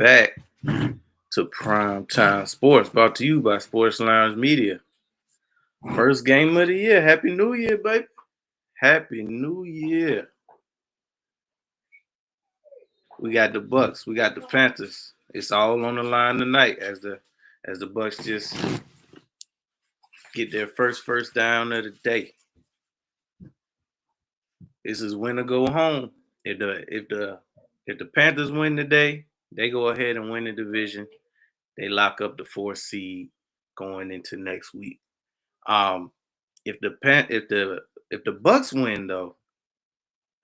back to Primetime Sports, brought to you by Sports Lounge Media. First game of the year. Happy New Year, baby. Happy New Year. We got the Bucs. We got the Panthers. It's all on the line tonight as the Bucs just get their first down of the day. This is win or go home. If the Panthers win today, they go ahead and win the division. They lock up the 4th seed going into next week. If the Bucs win though,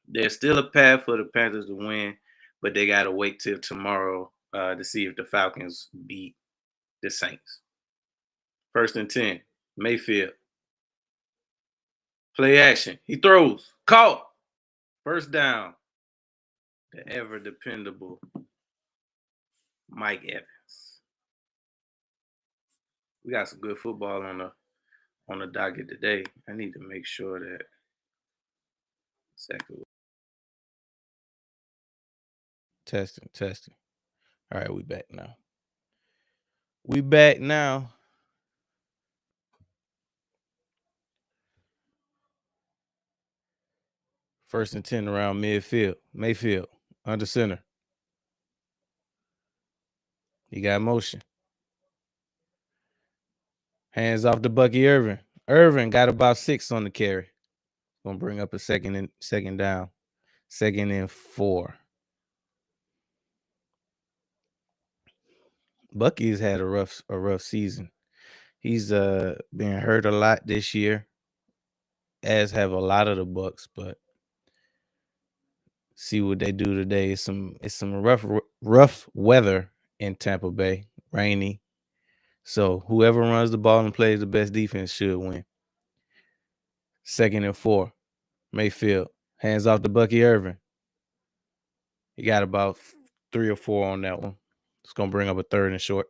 there's still a path for the Panthers to win, but they gotta wait till tomorrow to see if the Falcons beat the Saints. 1st and 10, Mayfield. Play action. He throws. Caught. 1st down. The ever dependable Mike Evans. We got some good football on the docket today. I need to make sure that exactly. Testing. All right, we back now. First and 10 around midfield. Mayfield under center. He got motion. Hands off to Bucky Irvin. Irvin got about 6 on the carry. Gonna bring up a second down. 2nd and 4. Bucky's had a rough season. He's been hurt a lot this year, as have a lot of the Bucs, but see what they do today. It's some rough weather in Tampa Bay, rainy. So whoever runs the ball and plays the best defense should win. 2nd and 4. Mayfield. Hands off to Bucky Irvin. He got about 3 or 4 on that one. It's going to bring up a 3rd and short.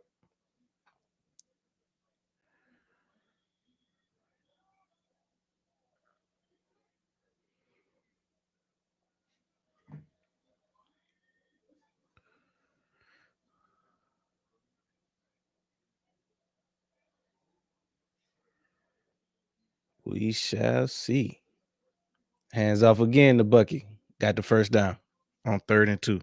We shall see. Hands off again to Bucky. Got the 1st down on 3rd and 2.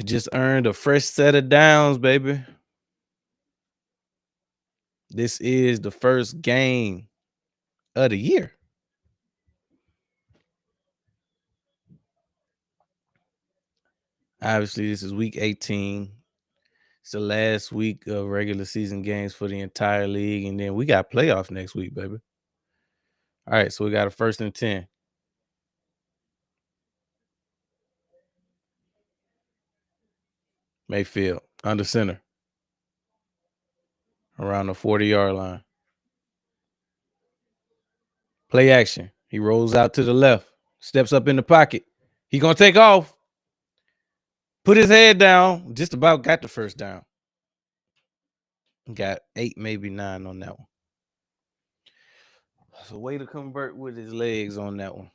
Just earned a fresh set of downs, baby. This is the first game of the year. Obviously, this is week 18. It's the last week of regular season games for the entire league, and then we got playoffs next week, baby. All right, so we got a 1st and 10. Mayfield under center around the 40-yard line. Play action. He rolls out to the left, steps up in the pocket. He gonna take off. Put his head down. Just about got the 1st down. Got 8, maybe 9 on that one. So way to convert with his legs on that one.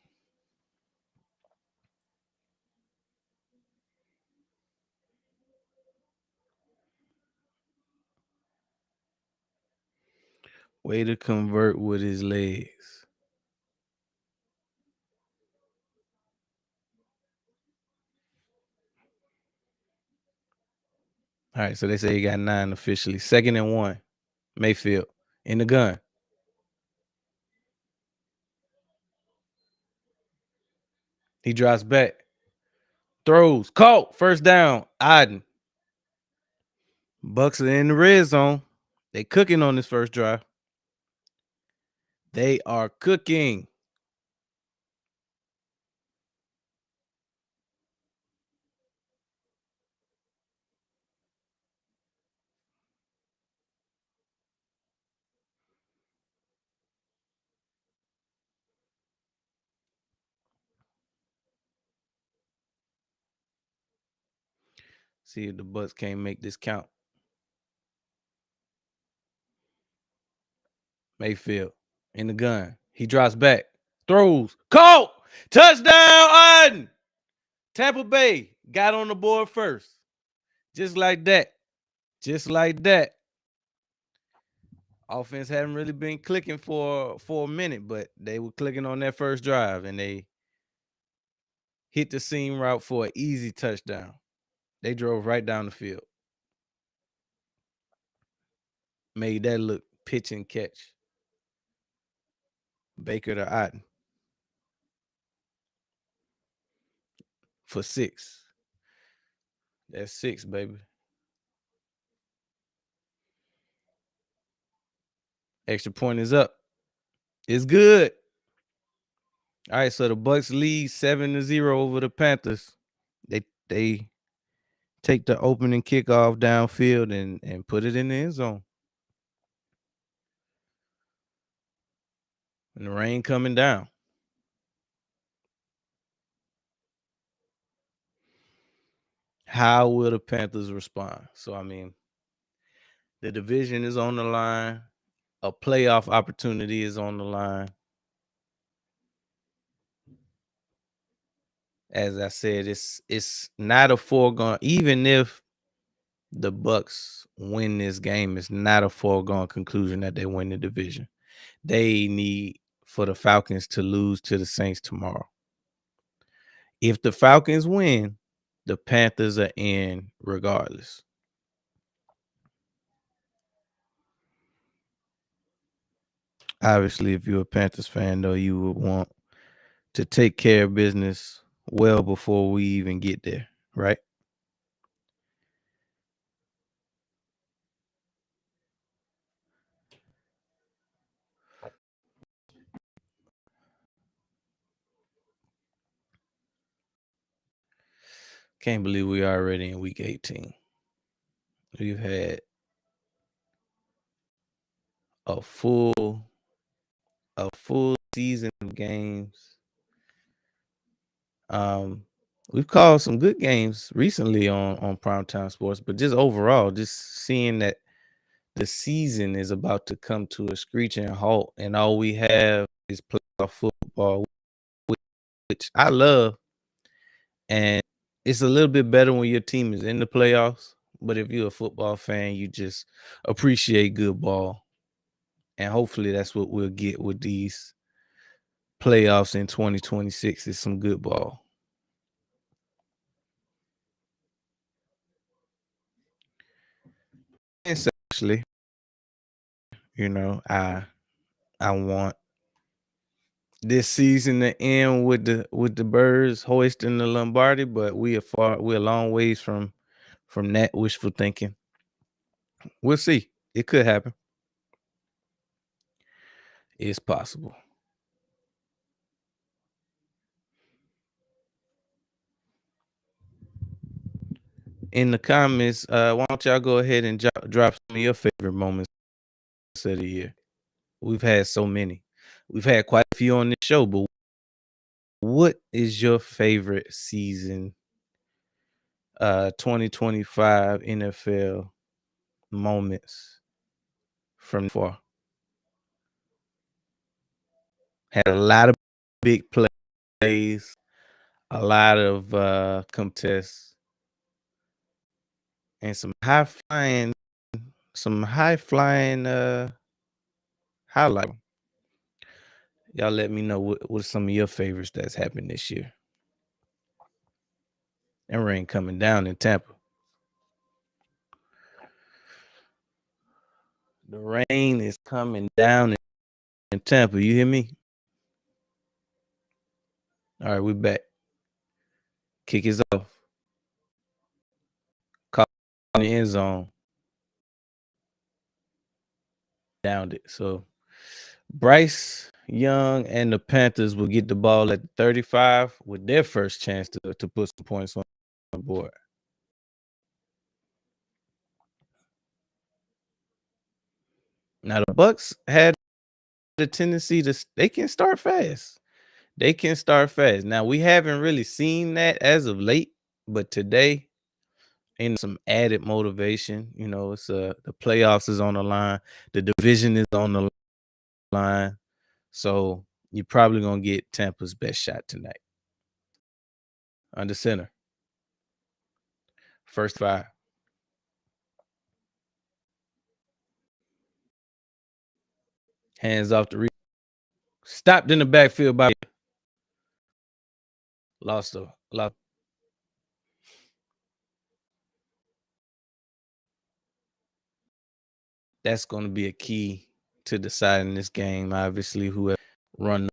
Way to convert with his legs. All right, so they say he got 9 officially. 2nd and 1. Mayfield in the gun. He drops back. Throws. Caught. 1st down. Oden. Bucs are in the red zone. They cooking on this first drive. They are cooking. See if the Bucs can't make this count. Mayfield in the gun. He drops back. Throws. Caught. Touchdown, Oden. Tampa Bay got on the board first. Just like that. Just like that. Offense hadn't really been clicking for a minute, but they were clicking on that first drive and they hit the seam route for an easy touchdown. They drove right down the field. Made that look pitch and catch. Baker to Otten for 6. That's 6, baby. Extra point is up. It's good. All right, so the Bucks lead 7-0 over the Panthers. They take the opening kickoff downfield and put it in the end zone. And the rain coming down. How will the Panthers respond? So, I mean, the division is on the line. A playoff opportunity is on the line. As I said, it's not a foregone. Even if the Bucks win this game, it's not a foregone conclusion that they win the division. They need for the Falcons to lose to the Saints tomorrow. If the Falcons win, the Panthers are in regardless. Obviously, if you're a Panthers fan, though, you would want to take care of business well before we even get there, right? Can't believe we are already in week 18. We've had a full season of games. We've called some good games recently on primetime sports, but just overall, just seeing that the season is about to come to a screeching halt, and all we have is playoff football, which I love. And it's a little bit better when your team is in the playoffs. But if you're a football fan, you just appreciate good ball. And hopefully that's what we'll get with these playoffs in 2026 is some good ball. Essentially, I want this season to end with the Birds hoisting the Lombardi, but we're a long ways from that wishful thinking. We'll see. It could happen. It's possible. In the comments, why don't y'all go ahead and drop some of your favorite moments of the year? We've had so many. We've had quite a few on this show, but what is your favorite season 2025 NFL moments from far? Had a lot of big plays, a lot of contests, and some high flying highlight. Y'all let me know what some of your favorites that's happened this year. And rain coming down in Tampa. The rain is coming down in Tampa. You hear me? All right, we're back. Kick is off. Caught in the end zone. Downed it. So Bryce Young and the Panthers will get the ball at 35 with their first chance to put some points on the board. Now the Bucks had the tendency they can start fast. They can start fast. Now we haven't really seen that as of late, but today ain't some added motivation. It's the playoffs is on the line, the division is on the line, so you're probably gonna get Tampa's best shot tonight. Under center. First 5. Hands off the Rico. Stopped in the backfield by lost a lot. That's going to be a key to deciding this game. Obviously, whoever run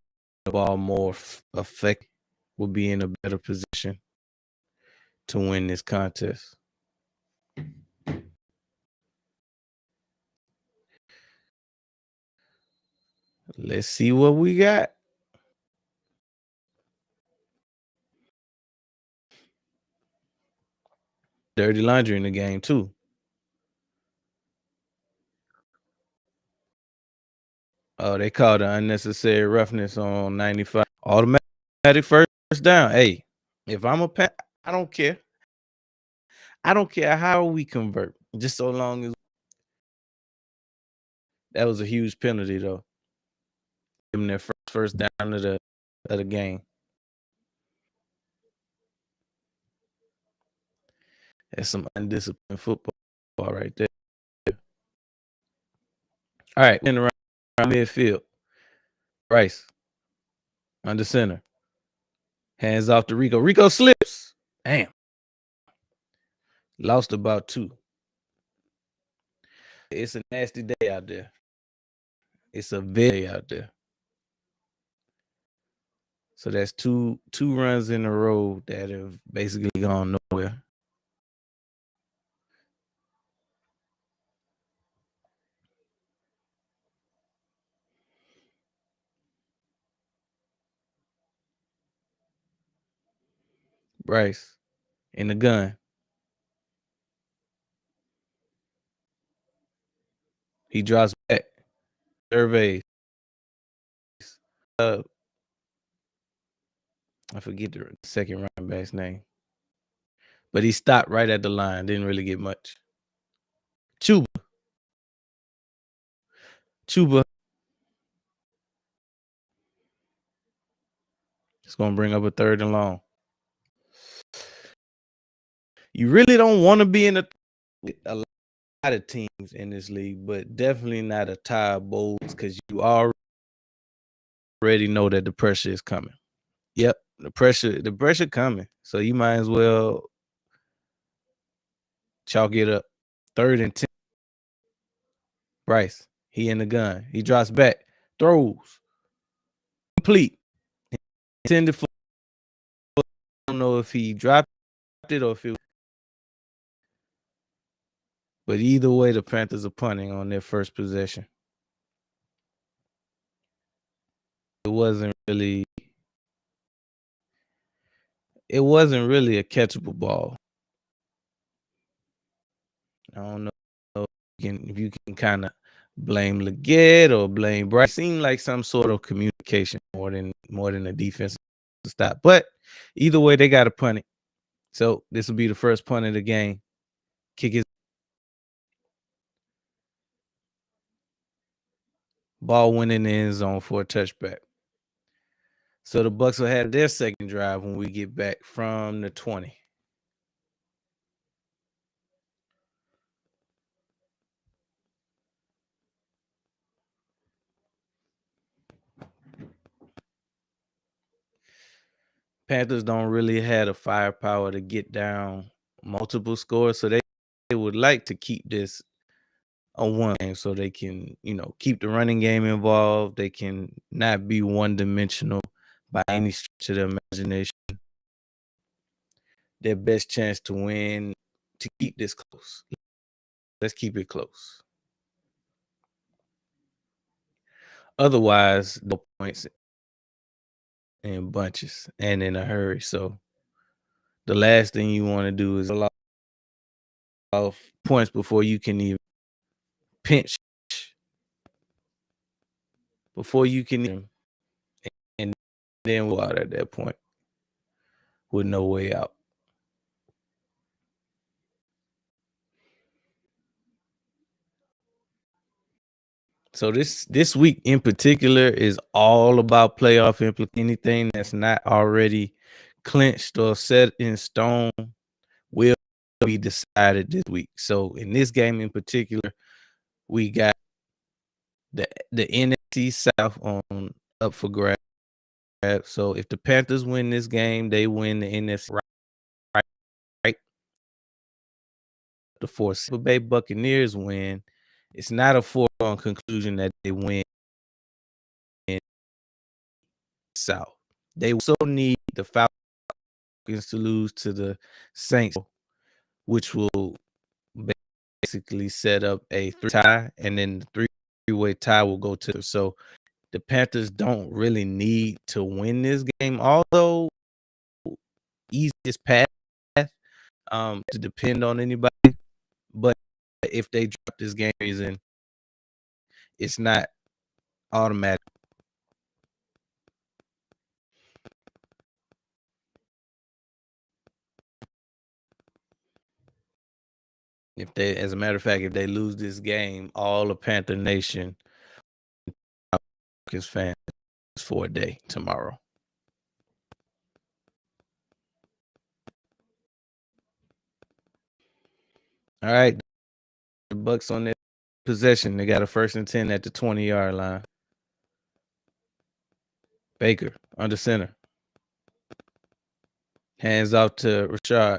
the ball more effective will be in a better position to win this contest. Let's see what we got. Dirty laundry in the game, too. Oh, they called an unnecessary roughness on 95. Automatic first down. Hey, if I'm a Panther, I don't care. I don't care how we convert, just so long as that was a huge penalty, though. Give them their first down of the game. That's some undisciplined football right there. All right, in around midfield. Rice under center. Hands off to Rico. Rico slips. Damn. Lost about 2. It's a nasty day out there. It's a very day out there. So that's two runs in a row that have basically gone nowhere. Bryce in the gun. He drops back. Surveys. I forget the second running back's name. But he stopped right at the line. Didn't really get much. Chuba. It's going to bring up a 3rd and long. You really don't want to be in a lot of teams in this league, but definitely not a tie of bowls because you already know that the pressure is coming. Yep, the pressure coming. So you might as well chalk it up. 3rd and 10. Bryce, he in the gun. He drops back, throws, complete. Intended for. I don't know if he dropped it or if it. But either way, the Panthers are punting on their first possession. It wasn't really a catchable ball. I don't know if you can kind of blame Leggett or blame Bryce. It seemed like some sort of communication more than a defensive stop. But either way, they got to punt it. So this will be the first punt of the game. Kick his ball went in the end zone for a touchback. So the Bucs will have their second drive when we get back from the 20. Panthers don't really have the firepower to get down multiple scores, so they would like to keep this a one game so they can, keep the running game involved. They can not be one-dimensional by any stretch of the imagination. Their best chance to win, to keep this close. Let's keep it close. Otherwise, no points in bunches and in a hurry. So the last thing you want to do is allow points before you can even pinch, before you can even, and then go out at that point with no way out. So this week in particular is all about playoff implications. Anything that's not already clinched or set in stone will be decided this week. So in this game in particular, we got the NFC South on up for grabs. So if the Panthers win this game, they win the NFC right. The four Tampa Bay Buccaneers win. It's not a foregone conclusion that they win in South. They also need the Falcons to lose to the Saints, which will basically set up a tie, and then the three-way tie will go to. So the Panthers don't really need to win this game, although easiest path to depend on anybody. But if they drop this game reason, it's not automatic. If they, as a matter of fact, if they lose this game, all of Panther Nation is fans for a day tomorrow. All right, the Bucs on their possession. They got a 1st and 10 at the 20-yard line. Baker under center. Hands off to Rashad.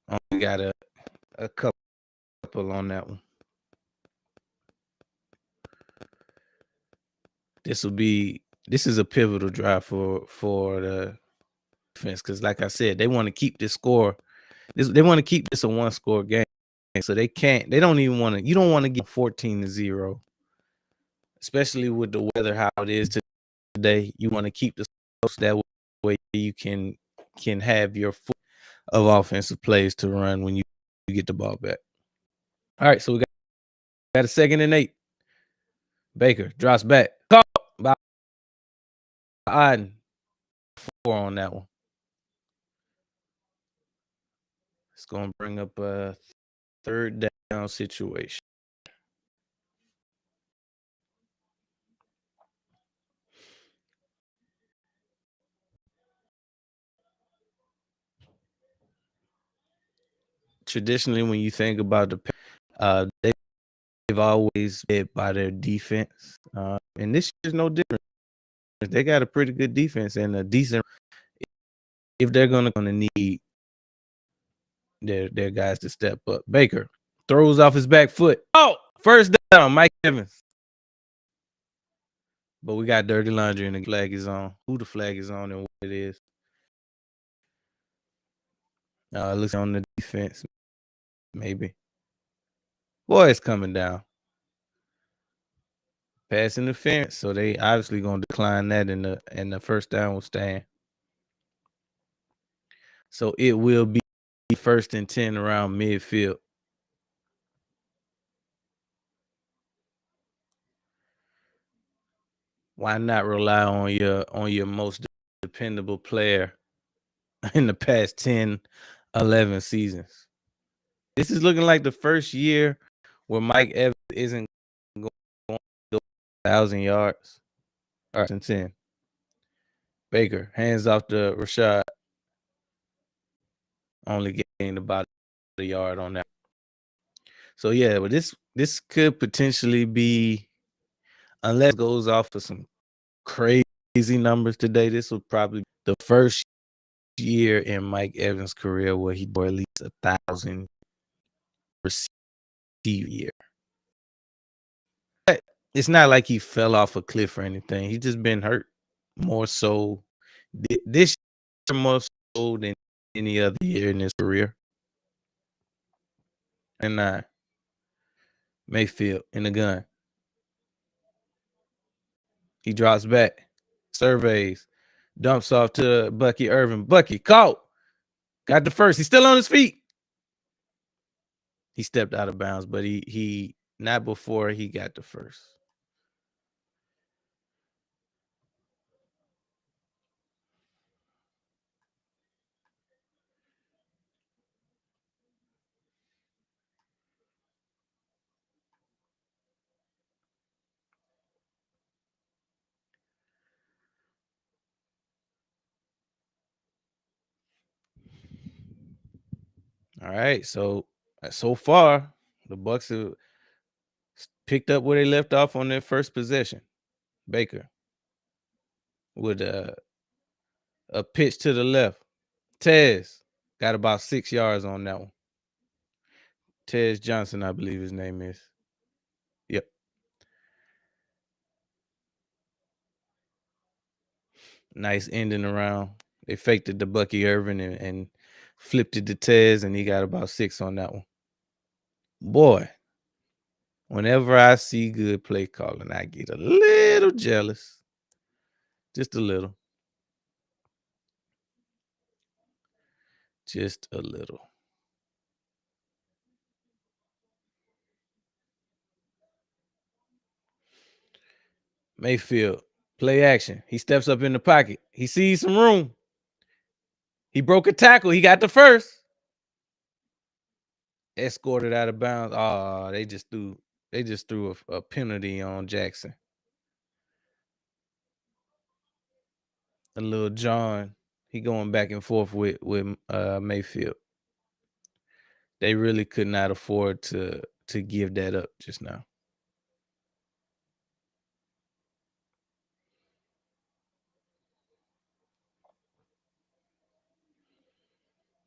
Only got a couple on that one. This is a pivotal drive for the defense, because like I said, they want to keep this score. They want to keep this a one-score game. So they don't even want to. You don't want to get 14-0, especially with the weather how it is today. You want to keep the close, that way you can have your foot of offensive plays to run when you get the ball back. All right, so we got a 2nd and 8. Baker drops back. Caught by Oden. 4 on that one. It's going to bring up a 3rd down situation. Traditionally, when you think about they've always been by their defense, and this year's no different. They got a pretty good defense and a decent. If they're gonna need their guys to step up, Baker throws off his back foot. Oh, 1st down, Mike Evans. But we got dirty laundry, and the flag is on. Who the flag is on and what it is? It looks on the defense, maybe. Boy, it's coming down. Pass interference, so they obviously gonna decline that, and the 1st down will stand. So it will be 1st and 10 around midfield. Why not rely on your most dependable player in the past 10, 11 seasons? This is looking like the first year where Mike Evans isn't going 1,000 yards. 1st and 10. Baker hands off to Rashad. Only gained about a yard on that. So yeah, but this could potentially be, unless it goes off for some crazy numbers today, this will probably be the first year in Mike Evans' career where he bore at least 1,000 receive year. But it's not like he fell off a cliff or anything. He's just been hurt more so this year, more so than any other year in his career. And Mayfield in the gun. He drops back, surveys, dumps off to Bucky Irvin. Bucky caught, got the 1st. He's still on his feet. He stepped out of bounds, but he not before he got the 1st. All right, so far the Bucks have picked up where they left off on their first possession. Baker with a pitch to the left. Tez got about 6 yards on that one. Tez Johnson, I believe his name is. Yep. Nice ending around. They faked it to Bucky Irvin and flipped it to Tez, and he got about 6 on that one. Boy, whenever I see good play calling, I get a little jealous. Just a little. Just a little. Mayfield, play action. He steps up in the pocket. He sees some room. He broke a tackle. He got the first. Escorted out of bounds. Oh, they just threw a penalty on Jackson. A little John. He going back and forth with Mayfield. They really could not afford to give that up just now.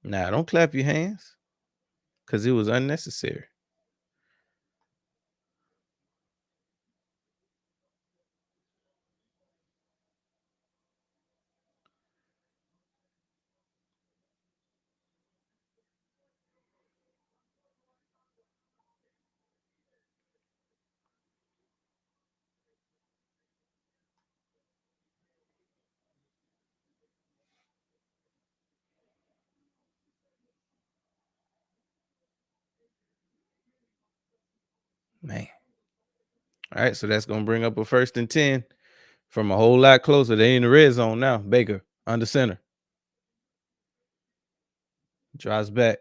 Nah, don't clap your hands, because it was unnecessary. Man. All right, so that's going to bring up a 1st and 10 from a whole lot closer. They in the red zone now. Baker under center. Drives back.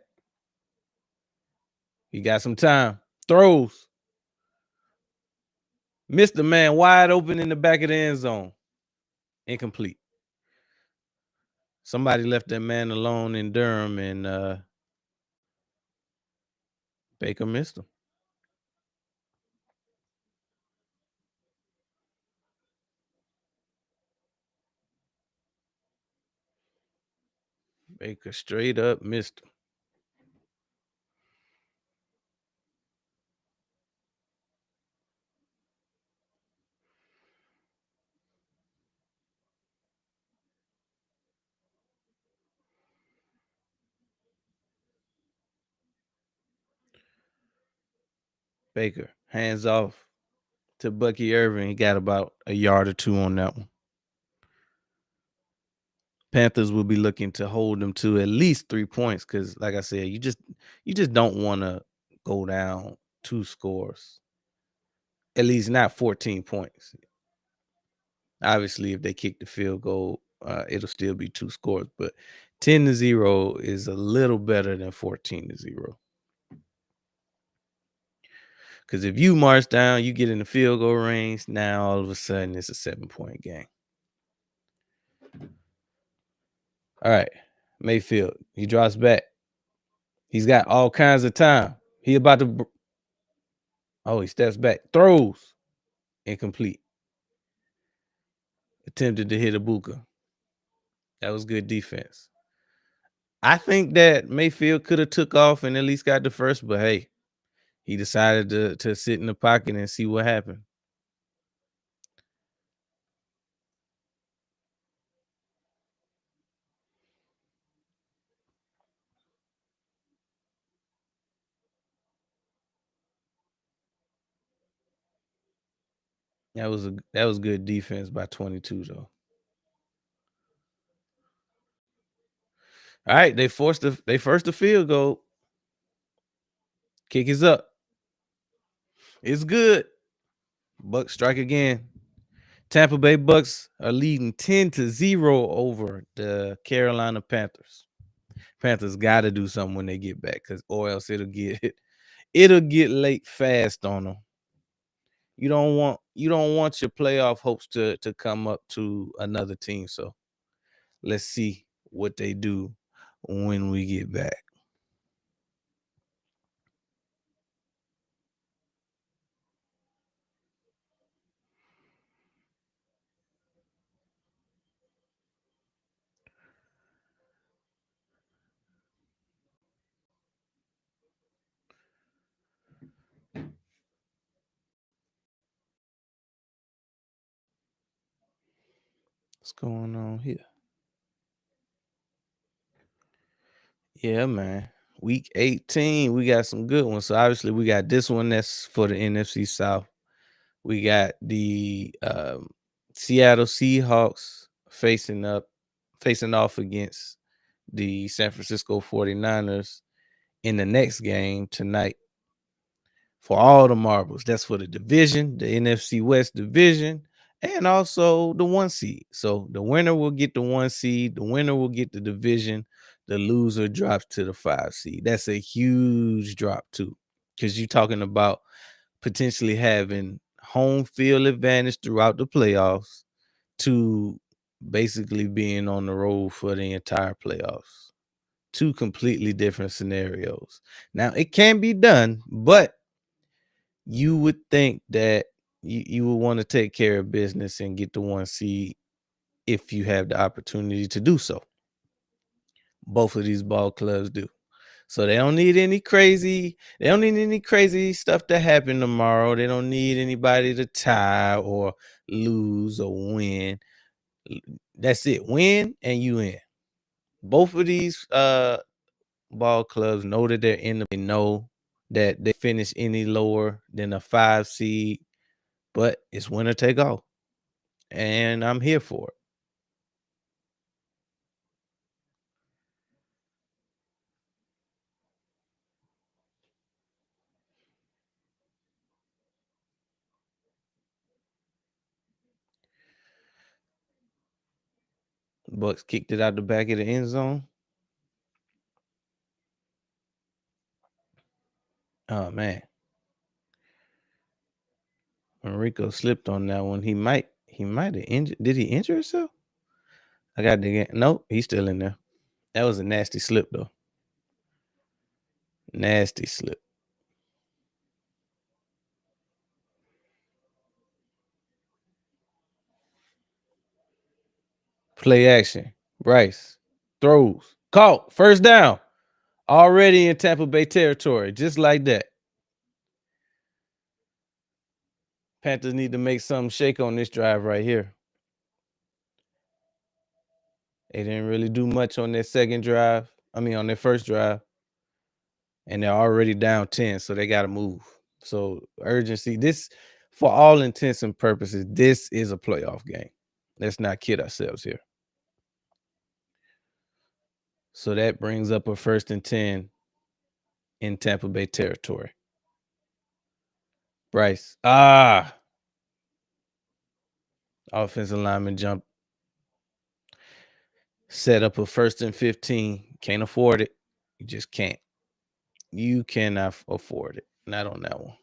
He got some time. Throws. Missed the man wide open in the back of the end zone. Incomplete. Somebody left that man alone in Durham, and Baker missed him. Baker straight up missed him. Baker, hands off to Bucky Irvin. He got about a yard or 2 on that one. Panthers will be looking to hold them to at least 3 points, because, like I said, you just don't want to go down 2 scores. At least not 14 points. Obviously, if they kick the field goal, it'll still be 2 scores, but 10-0 is a little better than 14-0. Because if you march down, you get in the field goal range, now all of a sudden it's a 7-point game. All right, Mayfield, he drops back. He's got all kinds of time. He about to... Oh, he steps back. Throws. Incomplete. Attempted to hit Ibuka. That was good defense. I think that Mayfield could have took off and at least got the first, but hey, he decided to sit in the pocket and see what happened. That was good defense by 22 though. All right, they forced the field goal. Kick is up. It's good. Bucks strike again. Tampa Bay Bucks are leading 10-0 over the Carolina Panthers. Panthers got to do something when they get back, or else it'll get late fast on them. You don't want your playoff hopes to come up to another team. So let's see what they do when we get back. What's going on here? Yeah, man. Week 18, we got some good ones. So obviously we got this one that's for the NFC South. We got the Seattle Seahawks facing off against the San Francisco 49ers in the next game tonight for all the marbles. That's for the division, the NFC West division, and also the 1 seed. So the winner will get the 1 seed, the winner will get the division, the loser drops to the 5 seed. That's a huge drop too, because you're talking about potentially having home field advantage throughout the playoffs to basically being on the road for the entire playoffs. Two completely different scenarios. Now it can be done, but you would think that you would want to take care of business and get the 1 seed if you have the opportunity to do so. Both of these ball clubs do. So they don't need any crazy stuff to happen tomorrow. They don't need anybody to tie or lose or win. That's it. Win and you in. Both of these ball clubs know that they're in they know that they finish any lower than a 5 seed, but it's winner take all. And I'm here for it. Bucks kicked it out the back of the end zone. Oh man. Enrico slipped on that one. He might have injured. Did he injure himself? I got to get nope, he's still in there. That was a nasty slip though. Nasty slip. Play action. Bryce throws. Caught. First down. Already in Tampa Bay territory. Just like that. Panthers need to make something shake on this drive right here. They didn't really do much on their on their first drive. And they're already down 10, so they got to move. So urgency. This, for all intents and purposes, this is a playoff game. Let's not kid ourselves here. So that brings up a 1st and 10 in Tampa Bay territory. Bryce. Offensive lineman jump. Set up a 1st and 15. Can't afford it. You just can't. You cannot afford it. Not on that one.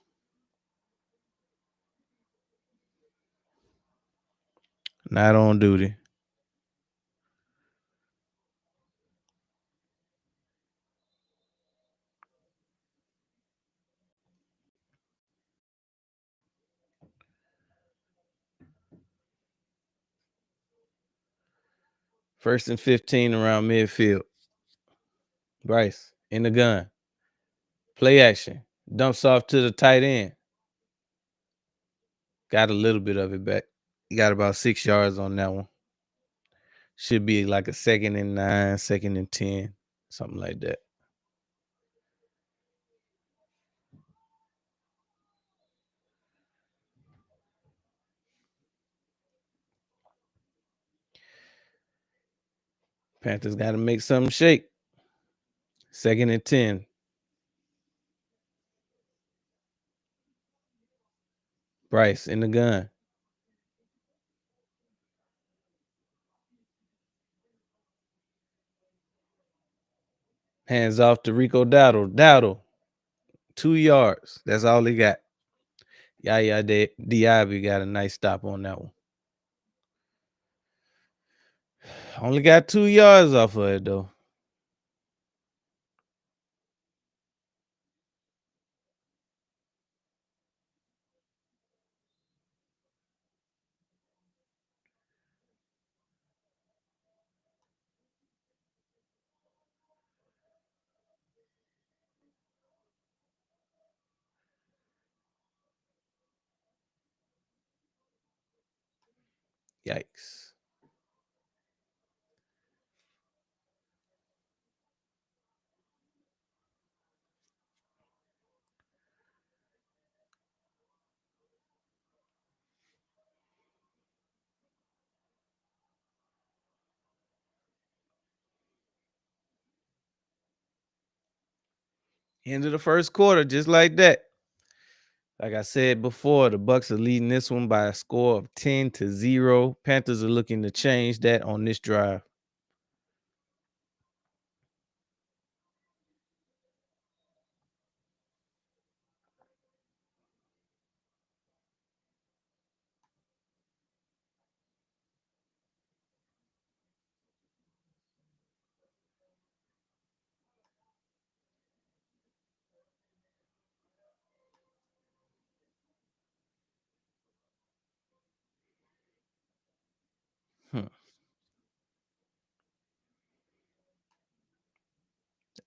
Not on duty. First and 15 around midfield. Bryce in the gun. Play action. Dumps off to the tight end. Got a little bit of it back. He got about 6 yards on that one. Should be like a 2nd and 9, 2nd and 10, something like that. Panthers got to make something shake. 2nd and 10. Bryce in the gun. Hands off to Rico Dowdle. Dowdle. 2 yards. That's all he got. Yaya Diaby got a nice stop on that one. Only got 2 yards off of it, though. Yikes. End of the first quarter, just like that. Like I said before, the Bucs are leading this one by a score of 10-0. Panthers are looking to change that on this drive.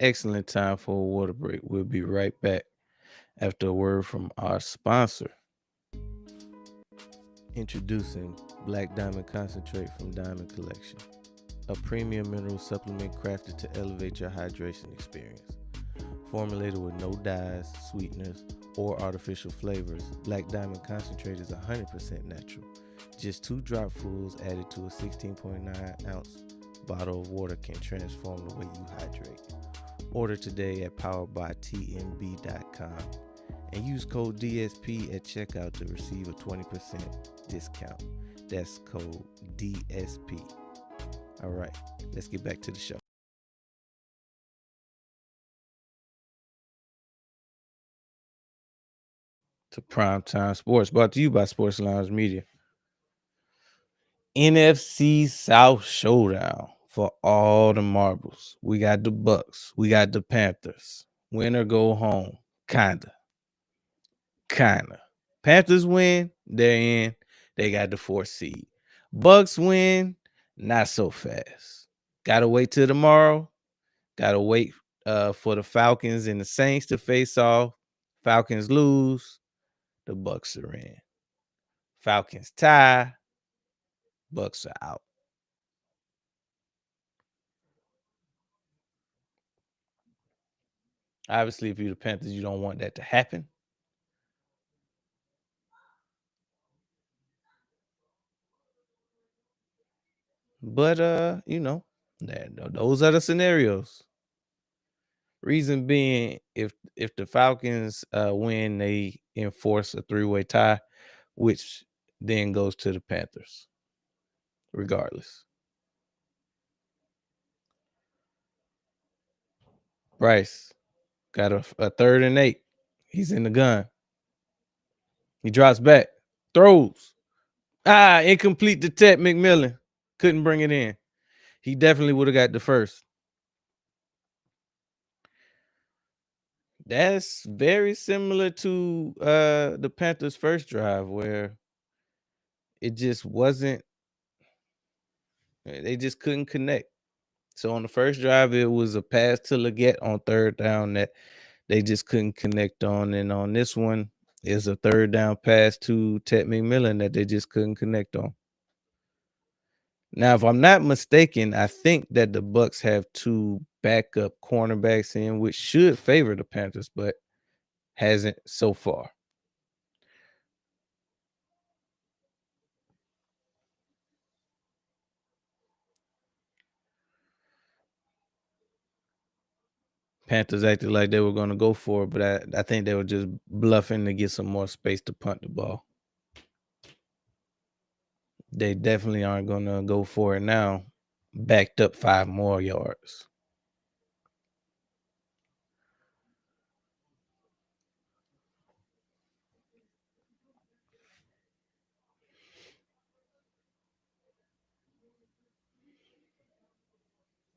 Excellent time for a water break. We'll be right back after a word from our sponsor. Introducing Black Diamond Concentrate from Diamond Collection, a premium mineral supplement crafted to elevate your hydration experience. Formulated with no dyes, sweeteners, or artificial flavors, Black Diamond Concentrate is 100% natural. Just 2 dropfuls added to a 16.9 ounce bottle of water can transform the way you hydrate. Order today at poweredbytmb.com and use code DSP at checkout to receive a 20% discount. That's code DSP. All right, let's get back to the show. To Primetime Sports, brought to you by Sports Lounge Media. NFC South Showdown for all the marbles. We got the Bucs. We got the Panthers. Win or go home. Kinda. Panthers win, they're in. They got the 4th seed. Bucs win, not so fast. Gotta wait till tomorrow. Gotta wait for the Falcons and the Saints to face off. Falcons lose, the Bucs are in. Falcons tie, Bucs are out. Obviously, if you're the Panthers, you don't want that to happen. But those are the scenarios. Reason being, if the Falcons win, they enforce a 3-way tie, which then goes to the Panthers, regardless. Bryce got a 3rd and 8. He's in the gun. He drops back, throws. Incomplete to Ted McMillan. Couldn't bring it in. He definitely would have got the first. That's very similar to the Panthers' first drive, where it just wasn't. They just couldn't connect. So on the first drive, it was a pass to Leggett on 3rd down that they just couldn't connect on. And on this one, is a 3rd down pass to Ted McMillan that they just couldn't connect on. Now, if I'm not mistaken, I think that the Bucs have 2 backup cornerbacks in, which should favor the Panthers, but hasn't so far. Panthers acted like they were going to go for it, but I think they were just bluffing to get some more space to punt the ball. They definitely aren't going to go for it now. Backed up 5 more yards.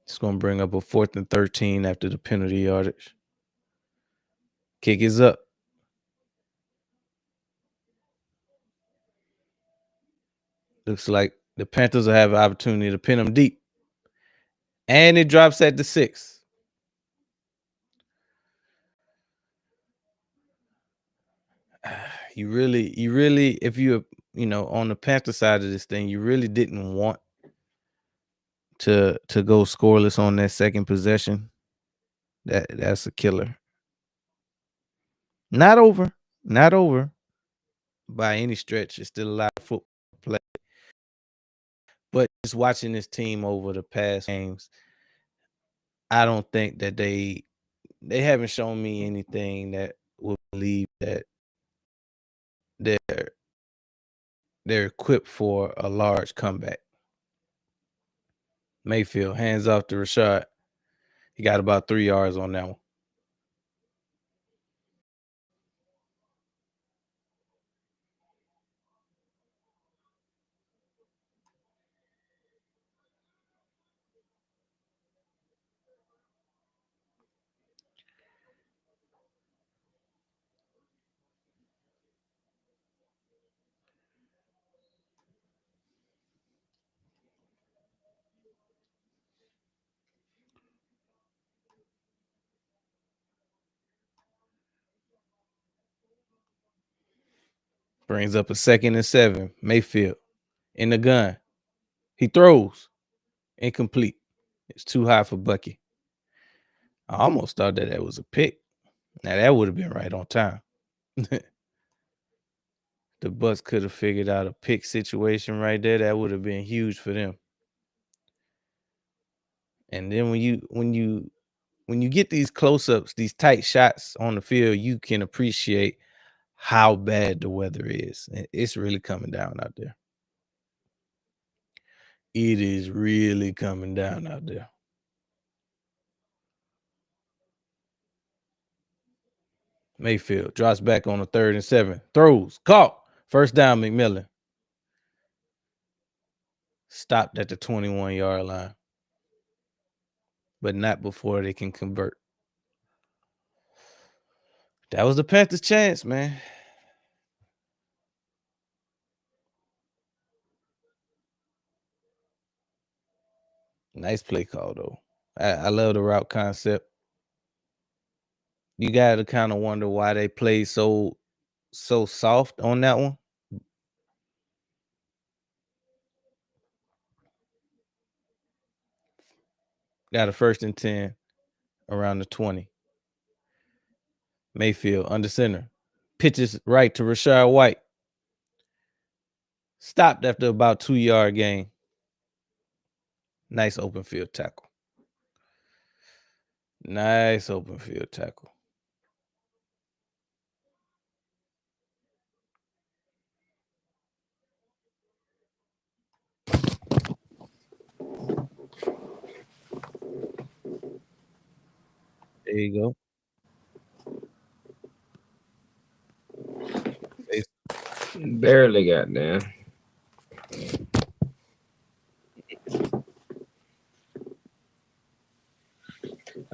It's going to bring up a 4th and 13 after the penalty yardage. Kick is up. Looks like the Panthers will have an opportunity to pin them deep. And it drops at the 6. You really, if you're, on the Panther side of this thing, you really didn't want to go scoreless on that second possession. That's a killer. Not over by any stretch. It's still a lot of football play. But just watching this team over the past games, I don't think that they they haven't shown me anything that would believe that they're they're equipped for a large comeback. Mayfield, hands off to Rashad. He got about 3 yards on that one. Brings up a 2nd and 7. Mayfield in the gun. He throws. Incomplete. It's too high for Bucky. I almost thought that was a pick. Now that would have been right on time. The Bucks could have figured out a pick situation right there. That would have been huge for them. And then when you get these close-ups, these tight shots on the field, you can appreciate how bad the weather is. It's really coming down out there. It is really coming down out there. Mayfield drops back on a 3rd and 7. Throws. Caught. First down, McMillan. Stopped at the 21-yard line. But not before they can convert. That was the Panthers' chance, man. Nice play call, though. I love the route concept. You got to kind of wonder why they played so soft on that one. Got a 1st and 10 around the 20. Mayfield under center. Pitches right to Rashad White. Stopped after about 2-yard gain. Nice open field tackle. Nice open field tackle. There you go. Barely got there.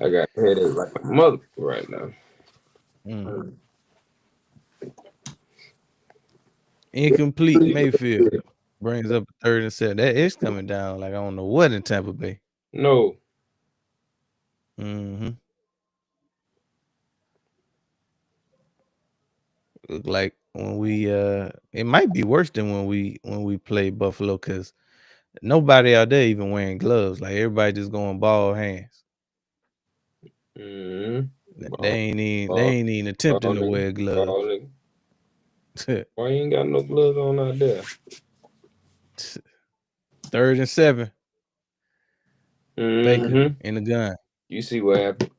I got a headache like a mother right now. Incomplete. Mayfield brings up a 3rd and 7. That is coming down like I don't know what in Tampa Bay. No. Mm-hmm. Look like when we it might be worse than when we play Buffalo because nobody out there even wearing gloves. Like everybody just going ball hands. They ain't even attempting to wear gloves. Why you ain't got no gloves on out there? 3rd and 7. Baker in the gun. You see what happened?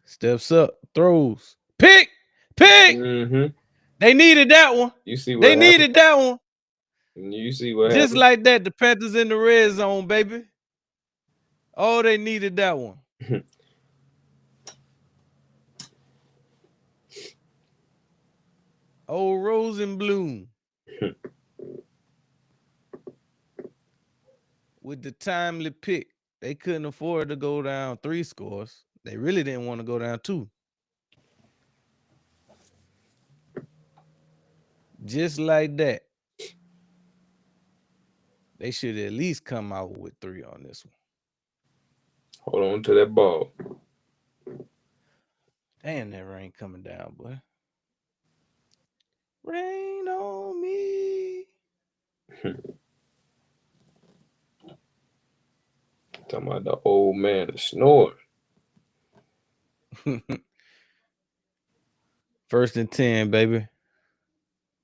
Steps up, throws, pick. They needed that one. You see what they happened? needed that one. You see what Just happened? like that, the Panthers in the red zone, baby. Oh, they needed that one. Oh, Rose and Bloom. With the timely pick. They couldn't afford to go down 3 scores. They really didn't want to go down 2. Just like that. They should at least come out with 3 on this one. Hold on to that ball. Damn, that rain coming down, boy. Rain on me. Talking about the old man snoring. 1st and 10, baby.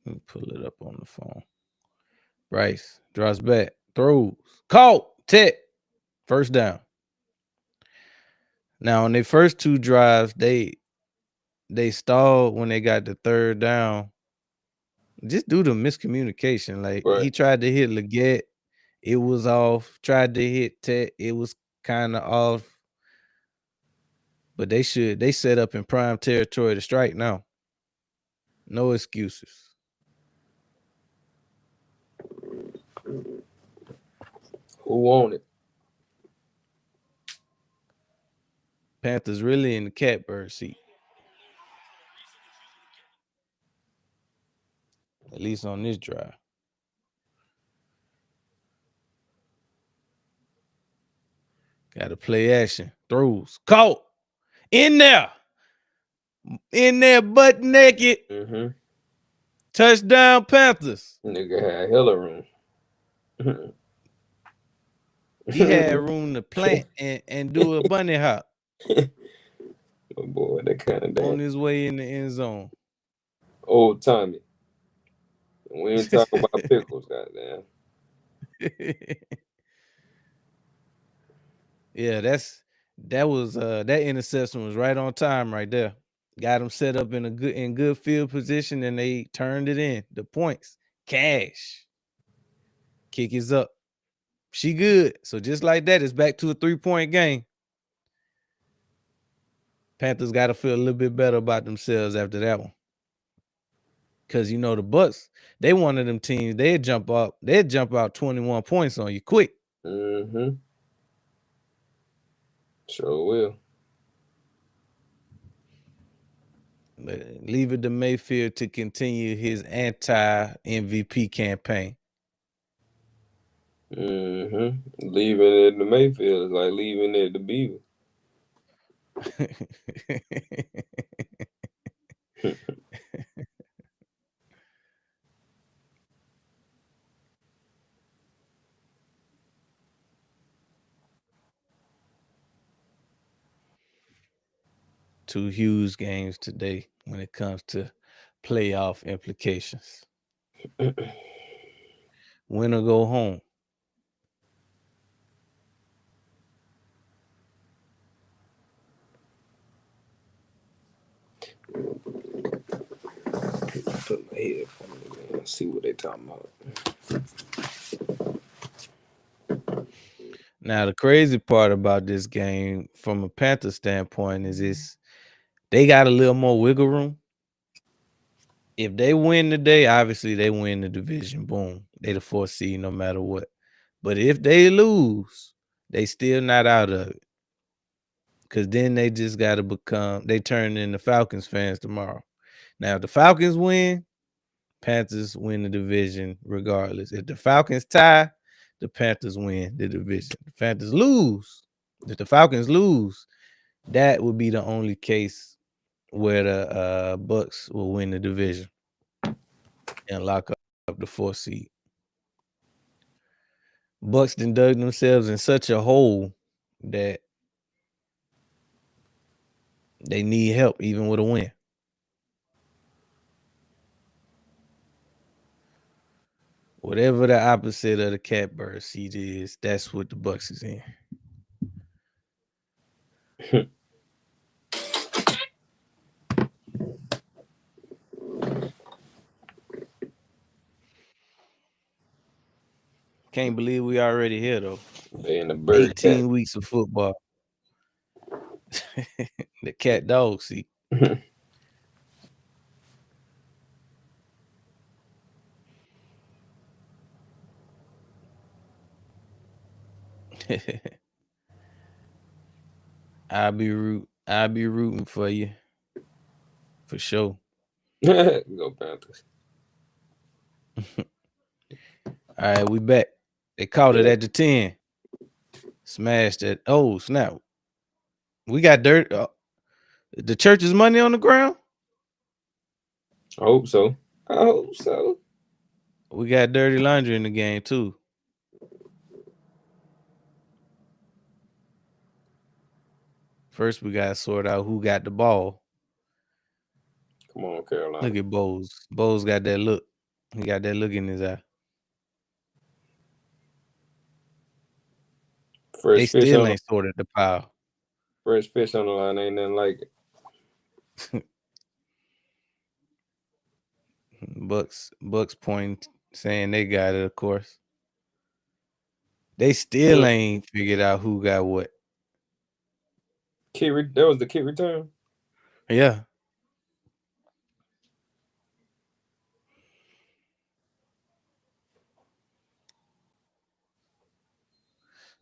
Let me pull it up on the phone. Bryce drops back, throws, caught, tech. 1st down. Now on their first 2 drives, they stalled when they got the 3rd down. Just due to miscommunication. Like Right. he tried to hit Leggett, it was off. Tried to hit Tet, it was kind of off. But they set up in prime territory to strike now. No excuses. Who won it? Panthers really in the catbird seat. At least on this drive. Got to play action. Throws. Caught. In there. Butt naked. Mm-hmm. Touchdown, Panthers. Nigga had hella room. He had room to plant and do a bunny hop. Oh boy, that kind of On damn his way in the end zone. old Tommy. We ain't talking about pickles, goddamn. Yeah, that interception was right on time right there. Got him set up in good field position, and they turned it in. The points, cash. Kick is up. She good. So just like that, it's back to a 3-point game. Panthers got to feel a little bit better about themselves after that one. Because the Bucs, they one of them teams, they'd jump out 21 points on you quick. Mm-hmm. Sure will. Leave it to Mayfield to continue his anti-MVP campaign. Mm-hmm. Leaving it to Mayfield is like leaving it to Beaver. 2 huge games today when it comes to playoff implications. Win or go home. Put my head for me, man. See what they talking about. Now, the crazy part about this game from a Panther standpoint is they got a little more wiggle room. If they win today, obviously they win the division. Boom. They the 4th seed no matter what. But if they lose, they still not out of it. Because then they just got to they turn into Falcons fans tomorrow. Now, if the Falcons win, Panthers win the division regardless. If the Falcons tie, the Panthers win the division. If the Falcons lose, that would be the only case where the Bucs will win the division and lock up the 4th seed. Bucs done dug themselves in such a hole that they need help even with a win. Whatever the opposite of the catbird seat is, that's what the Bucs is in. Can't believe we already here though. They in the bird 18 weeks of football. The cat dog seat. I'll be rooting for you. For sure. Go Panthers. All right, we back. They caught it at the 10. Smashed it. Oh, snap. We got dirt. The church's money on the ground? I hope so. We got dirty laundry in the game, too. First, we got to sort out who got the ball. Come on, Carolina. Look at Bowles. Bowles got that look. He got that look in his eye. Fresh they fish still on ain't sorted the pile. Fresh fish on the line, ain't nothing like it. Bucks point saying they got it, of course. They still ain't figured out who got what. That was the kick return? Yeah.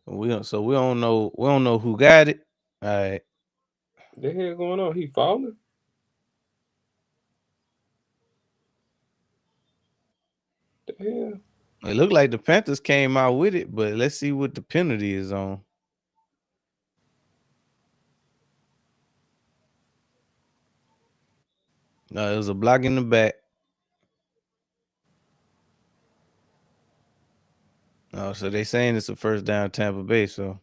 We don't know who got it. All right. The hell going on? He falling? The hell? It looked like the Panthers came out with it, but let's see what the penalty is on. No, it was a block in the back. Oh, so they saying it's a first down Tampa Bay. So,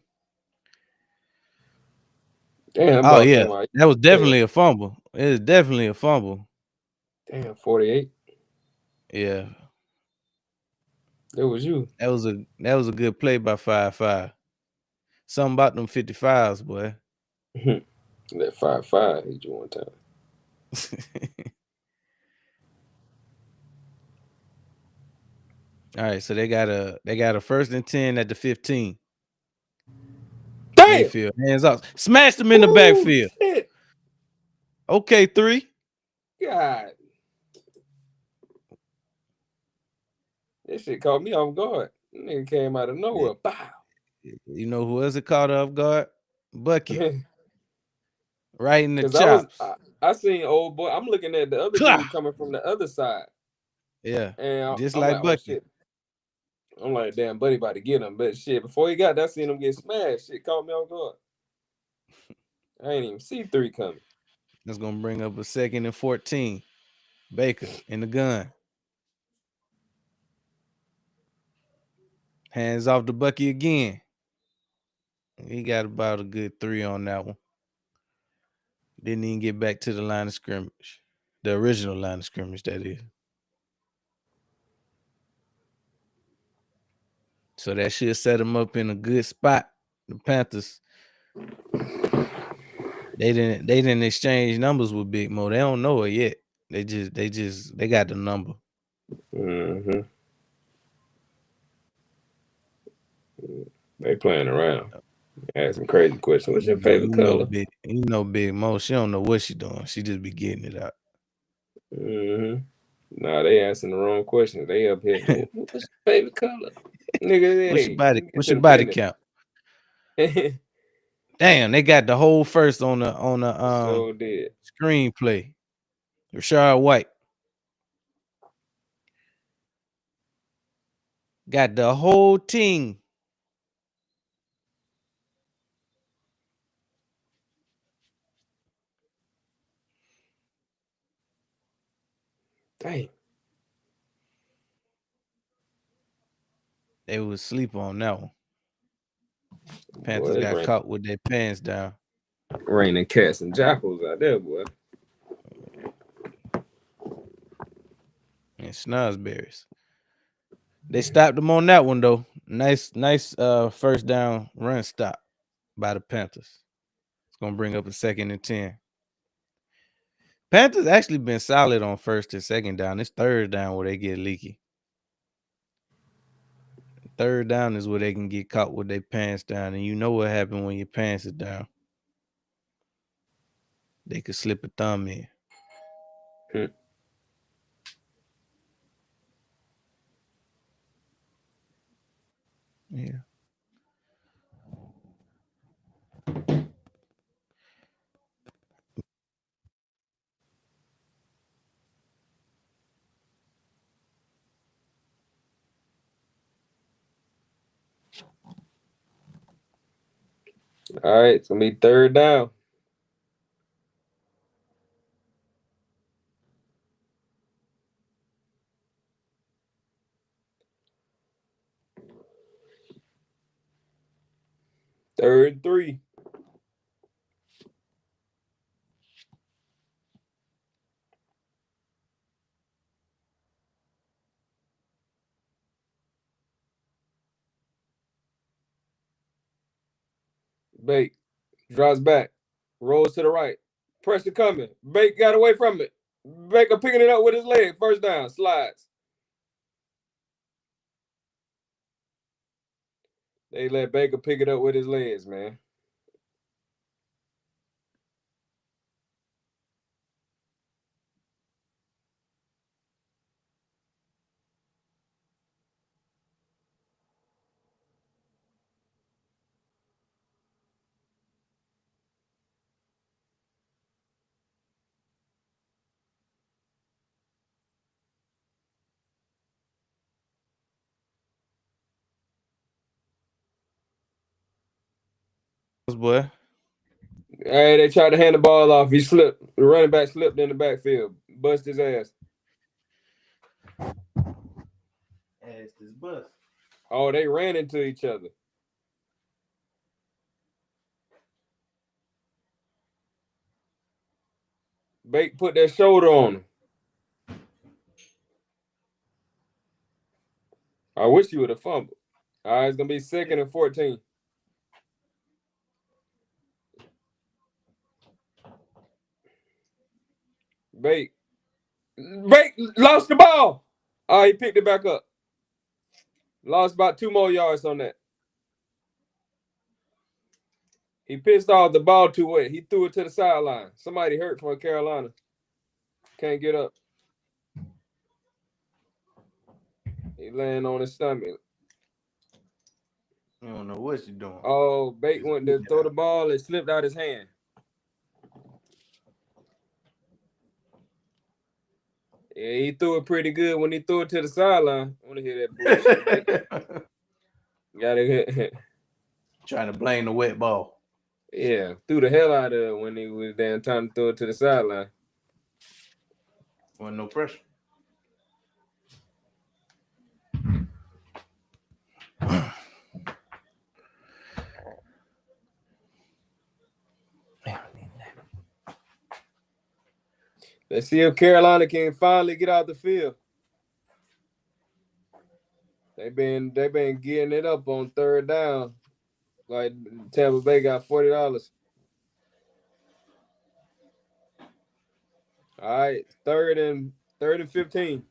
Damn, oh yeah, that was definitely a fumble. It is definitely a fumble. Damn, 48. Yeah, that was you. That was a good play by 5-5. Something about them 55s, boy. That 5-5 hit you one time. All right, so they got a 1st and 10 at the 15. Damn! Mayfield, hands off. Smashed them in the backfield. Shit. Okay, 3. God. This shit caught me off guard. Nigga came out of nowhere. Bow. You know who else it caught off guard? Bucket. Right in the chops. I seen old boy. I'm looking at the other dude coming from the other side. Yeah. And just I'm like like, Bucket. oh, shit. I'm like, damn, buddy about to get him. But shit, before he got that, I seen him get smashed. Shit caught me off guard. I ain't even see 3 coming. That's gonna bring up a 2nd and 14. Baker in the gun. Hands off the Bucky again. He got about a good 3 on that one. Didn't even get back to the line of scrimmage. The original line of scrimmage, that is. So that should set him up in a good spot. The Panthers. They didn't exchange numbers with Big Mo. They don't know it yet. They got the number. Mm-hmm. They playing around. Asking crazy questions. What's your favorite color? Big Mo. She don't know what she doing. She just be getting it out. Mm-hmm. Nah, they asking the wrong questions. They up here. What's your favorite color? Nigga, what's your body count? Damn, they got the whole first on the so did. Screenplay. Rashard White. Got the whole team. Damn. They was asleep on that one. Panthers got caught with their pants down. Raining cats and jackals out there, boy. And snozberries. They stopped them on that one though. Nice first down run stop by the Panthers. It's gonna bring up a 2nd and 10. Panthers actually been solid on 1st and 2nd down. It's 3rd down where they get leaky. 3rd down is where they can get caught with their pants down, and you know what happened when your pants is down. They could slip a thumb in. Yeah. All right, it's gonna be 3rd down. Third and 3. Bait. Drops back. Rolls to the right. Pressure coming. Baker got away from it. Baker picking it up with his leg. First down. Slides. They let Baker pick it up with his legs, man. Boy. Hey, they tried to hand the ball off. He slipped. The running back slipped in the backfield. Bust his ass. Ass this bus. Oh, they ran into each other. Bake put that shoulder on him. I wish you would have fumbled. All right, it's going to be 2nd and 14. Bake lost the ball. Oh, he picked it back up. Lost about 2 more yards on that. He pissed off the ball too wet. He threw it to the sideline. Somebody hurt from Carolina. Can't get up. He laying on his stomach. You don't know what you're doing. Oh, Bake went to throw the ball. It slipped out his hand. Yeah, he threw it pretty good when he threw it to the sideline. I want to hear that bullshit. Got it. Trying to blame the wet ball. Yeah, threw the hell out of it when he was damn trying to throw it to the sideline. Wasn't no pressure. Let's see if Carolina can finally get out the field. They've been getting it up on 3rd down. Like Tampa Bay got $40. All right, 3rd and 15.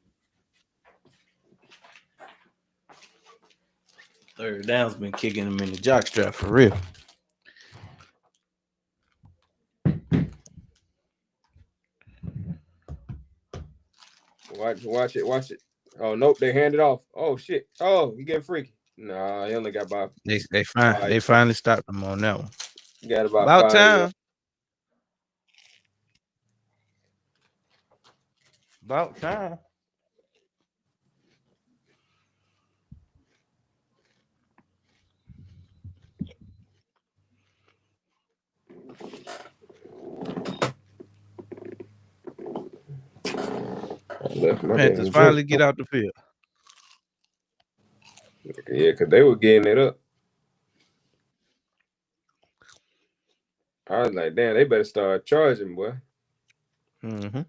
3rd down's been kicking him in the jockstrap for real. Watch it. Oh nope, they hand it off. Oh shit. Oh, he getting freaky. Nah, he only got about. They finally stopped him on that one. Got about 5 time. yards. About time. Panthers finally get out the field. Yeah, because they were getting it up. I was like, damn, they better start charging, boy. Mm-hmm.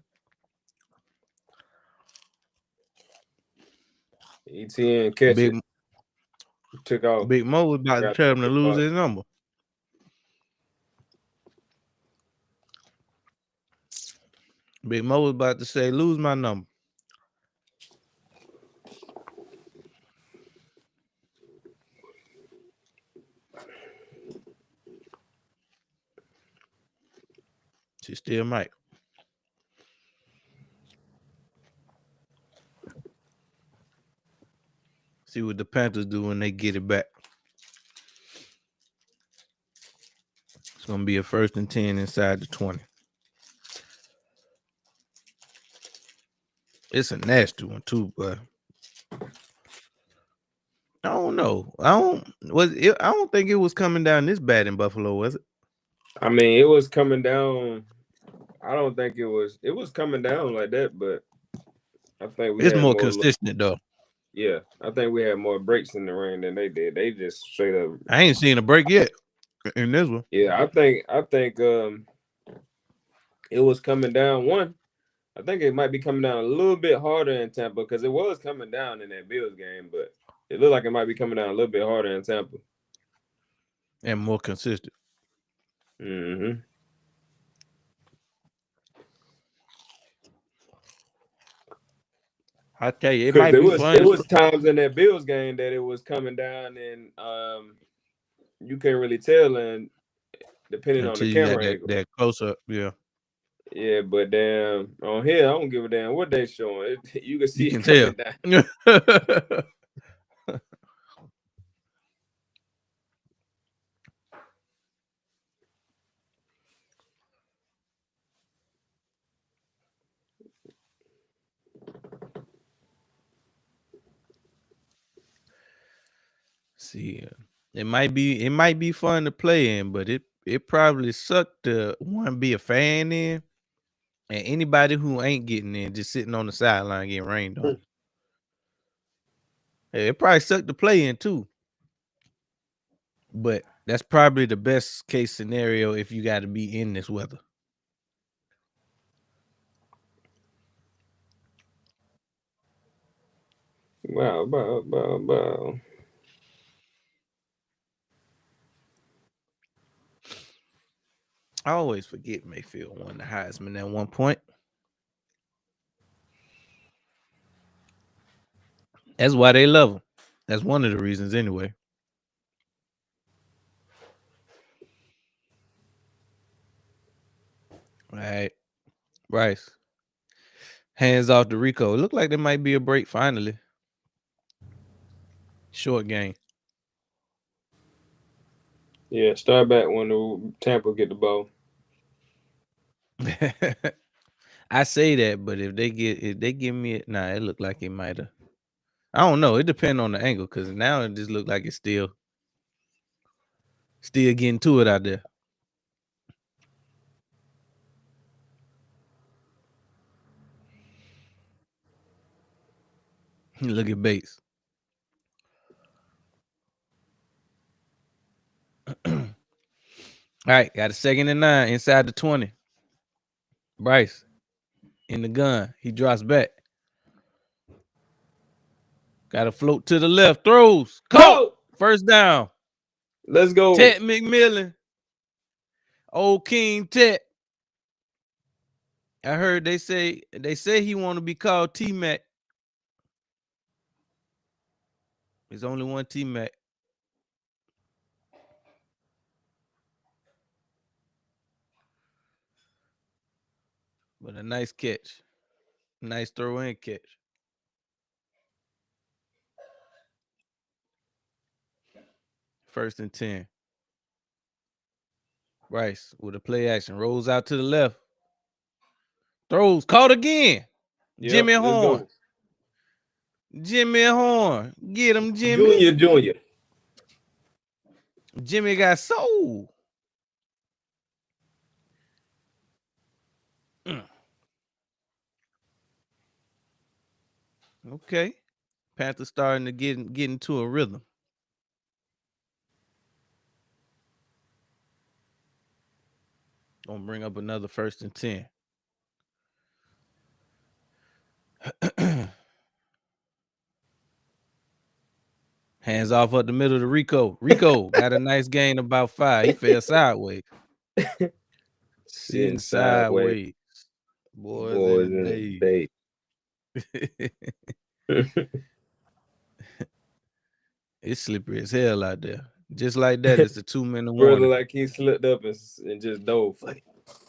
ETN catch it. Took off. Big Mo was about to tell him to lose his number. Big Mo was about to say, lose my number. She still might. See what the Panthers do when they get it back. It's going to be a 1st and 10 inside the 20. It's a nasty one too, but I don't know. I don't think it was coming down this bad in Buffalo, was it? I mean, it was coming down. I don't think it was. It was coming down like that, but I think it's more consistent though. Yeah, I think we had more breaks in the rain than they did. They just straight up. I ain't seen a break yet in this one. Yeah, I think it was coming down. I think it might be coming down a little bit harder in Tampa because it was coming down in that Bills game, but it looked like it might be coming down a little bit harder in Tampa. And more consistent. Mm-hmm. I tell you, it Because might it be was fun it was times in that Bills game that it was coming down, and you can't really tell, and depending on the until you got camera angle. that close up. Yeah, Yeah, but damn, on here I don't give a damn what they showing. You can you see it can coming tell. down. See, it might be fun to play in, but it probably sucked to be a fan in, and anybody who ain't getting in just sitting on the sideline getting rained on. It probably sucked to play in too, but that's probably the best case scenario if you got to be in this weather. Wow. I always forget Mayfield won the Heisman at one point. That's why they love him. That's one of the reasons, anyway. All right, Bryce. Hands off to Rico. It looked like there might be a break finally. Short game. Yeah, start back when the Tampa get the ball. I say that, but if they give me it, it looked like it might have. I don't know. It depends on the angle because now it just looked like it's still getting to it out there. Look at Bates. All right, got a 2nd and 9 inside the 20. Bryce in the gun. He drops back. Got to float to the left. Throws. Caught. First down. Let's go. Ted McMillan. Old King Ted. I heard they say he want to be called T-Mac. There's only one T-Mac. But a nice catch. Nice throw and catch. First and 10. Bryce with a play action. Rolls out to the left. Throws. Caught again. Yep, Jimmy Horn. Jimmy Horn. Get him, Jimmy. Junior. Jimmy got sold. Okay. Panthers starting to get into a rhythm. Gonna bring up another 1st and 10. Hands off up the middle to Rico. Rico got a nice gain about 5. He fell sideways. Sitting sideways. Boys in the day. It's slippery as hell out there. Just like that, it's a 2-minute warning. Brother, like he slipped up and just dove.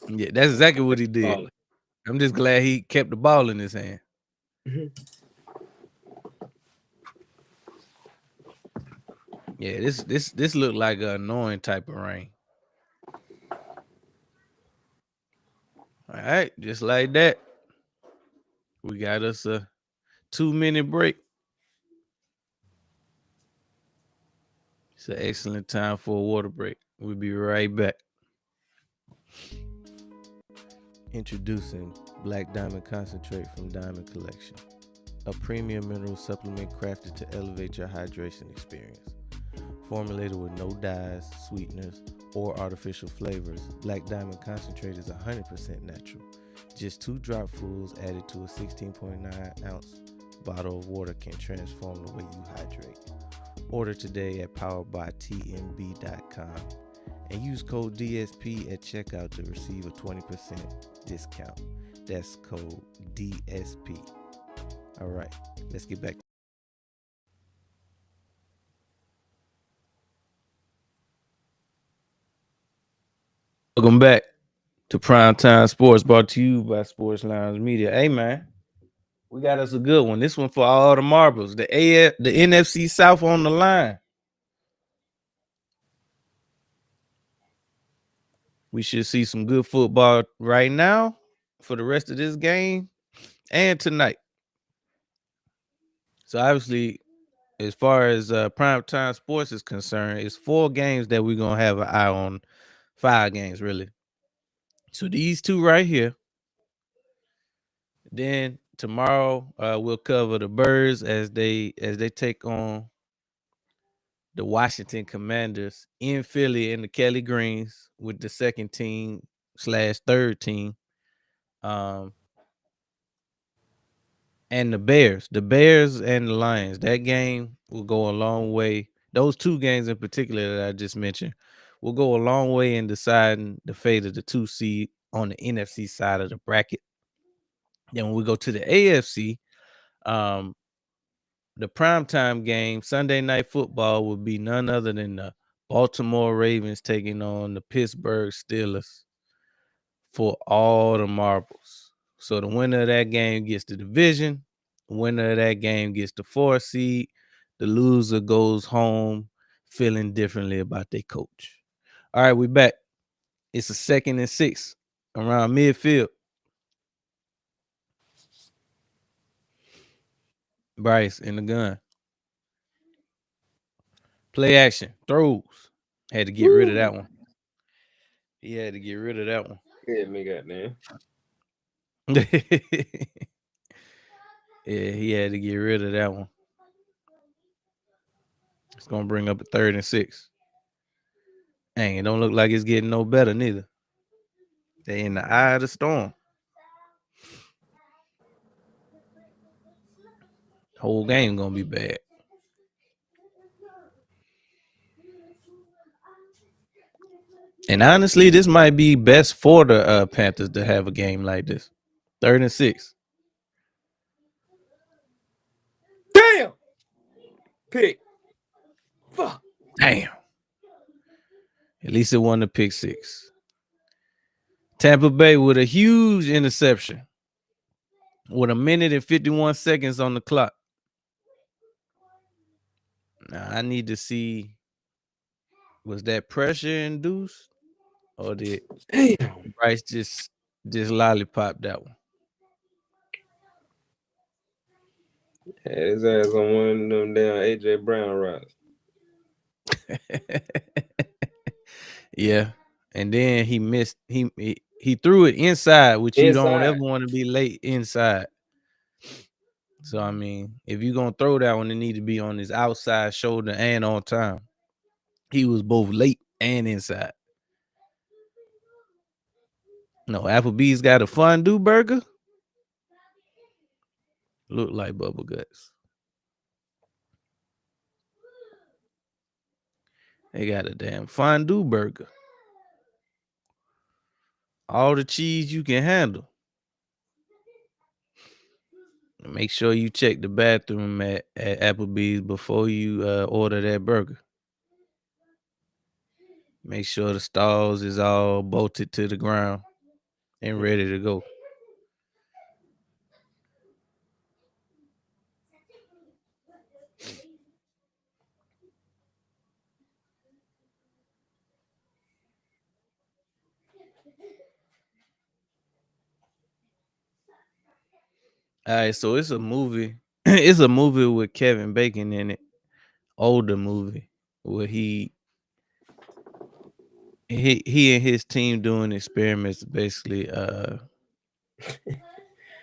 Yeah, that's exactly what he did. I'm just glad he kept the ball in his hand. Yeah, this looked like an annoying type of rain. All right, just like that. We got us a 2-minute break. It's an excellent time for a water break. We'll be right back. Introducing Black Diamond Concentrate from Diamond Collection, a premium mineral supplement crafted to elevate your hydration experience. Formulated with no dyes, sweeteners, or artificial flavors, Black Diamond Concentrate is 100% natural. Just 2 dropfuls added to a 16.9 ounce bottle of water can transform the way you hydrate. Order today at poweredbytmb.com and use code DSP at checkout to receive a 20% discount. That's code DSP. All right, let's get back. Welcome back to Primetime Sports, brought to you by Sports Lounge Media. Hey, man, we got us a good one. This one for all the marbles. The NFC South on the line. We should see some good football right now for the rest of this game and tonight. So obviously, as far as primetime sports is concerned, it's 4 games that we're gonna have an eye on. 5 games really. So these 2 right here. Then tomorrow we'll cover the Birds as they take on the Washington Commanders in Philly and the Kelly Greens with the second team / third team. And the Bears and the Lions. That game will go a long way. Those 2 games in particular that I just mentioned will go a long way in deciding the fate of the 2 seed on the NFC side of the bracket. Then when we go to the AFC, the primetime game, Sunday Night Football, will be none other than the Baltimore Ravens taking on the Pittsburgh Steelers for all the marbles. So the winner of that game gets the division. The winner of that game gets the 4 seed. The loser goes home feeling differently about their coach. All right, we back. It's a 2nd and 6 around midfield. Bryce in the gun. Play action. Throws. Had to get rid of that one. He had to get rid of that one. Yeah, me goddamn. Yeah, he had to get rid of that one. It's gonna bring up a 3rd and 6. Dang, it don't look like it's getting no better neither. They in the eye of the storm. Whole game gonna be bad. And honestly, this might be best for the Panthers to have a game like this. 3rd and 6. Damn. Pick. Fuck. Damn. At least it wasn't a pick 6. Tampa Bay with a huge interception with 1 minute and 51 seconds on the clock. Now, I need to see, was that pressure induced or did Bryce just lollipop that one? Had his ass on one of them damn AJ Brown routes. Yeah. And then he missed. He threw it inside, which you don't ever want to be late inside. So I mean, if you're gonna throw that one, it need to be on his outside shoulder and on time. He was both late and inside. No, Applebee's got a fondue burger. Look like bubble guts. They got a damn fondue burger. All the cheese you can handle. Make sure you check the bathroom at Applebee's before you order that burger. Make sure the stalls is all bolted to the ground and ready to go. All right, so it's a movie. It's a movie with Kevin Bacon in it. Older movie where he and his team doing experiments to basically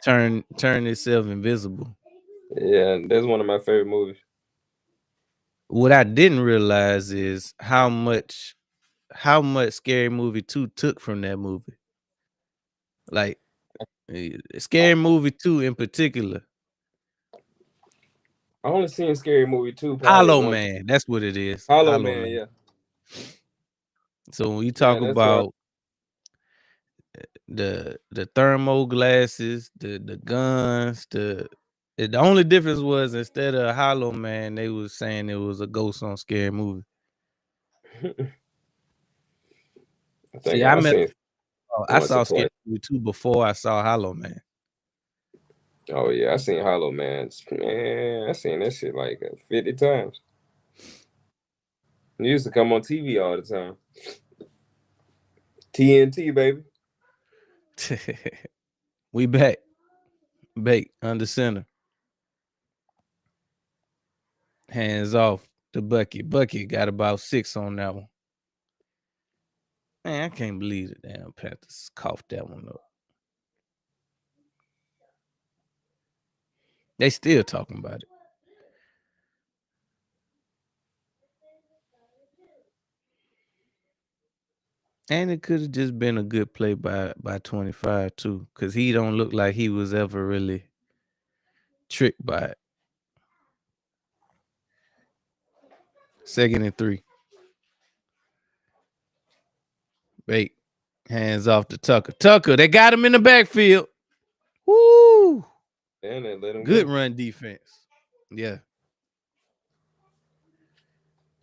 turn itself invisible. Yeah, that's one of my favorite movies. What I didn't realize is how much Scary Movie 2 took from that movie. Like Scary Movie 2 in particular. I only seen Scary Movie 2. Hollow Man, that's what it is. Hollow Man, yeah. So when you talk about the thermal glasses, the guns, the only difference was instead of a Hollow Man, they was saying it was a ghost on Scary Movie. I saw Scary Movie 2 before I saw Hollow Man. Oh yeah, I seen Hollow Man. Man, I seen that shit like 50 times. It used to come on TV all the time. TNT, baby. We back. Bake under center. Hands off to Bucky. Bucky got about 6 on that one. Man, I can't believe the damn Panthers coughed that one up. They still talking about it. And it could have just been a good play by 25 too, because he don't look like he was ever really tricked by it. 2nd and 3. Bake. Hands off to Tucker. Tucker, they got him in the backfield. Woo! And they let him good go. Run defense. Yeah.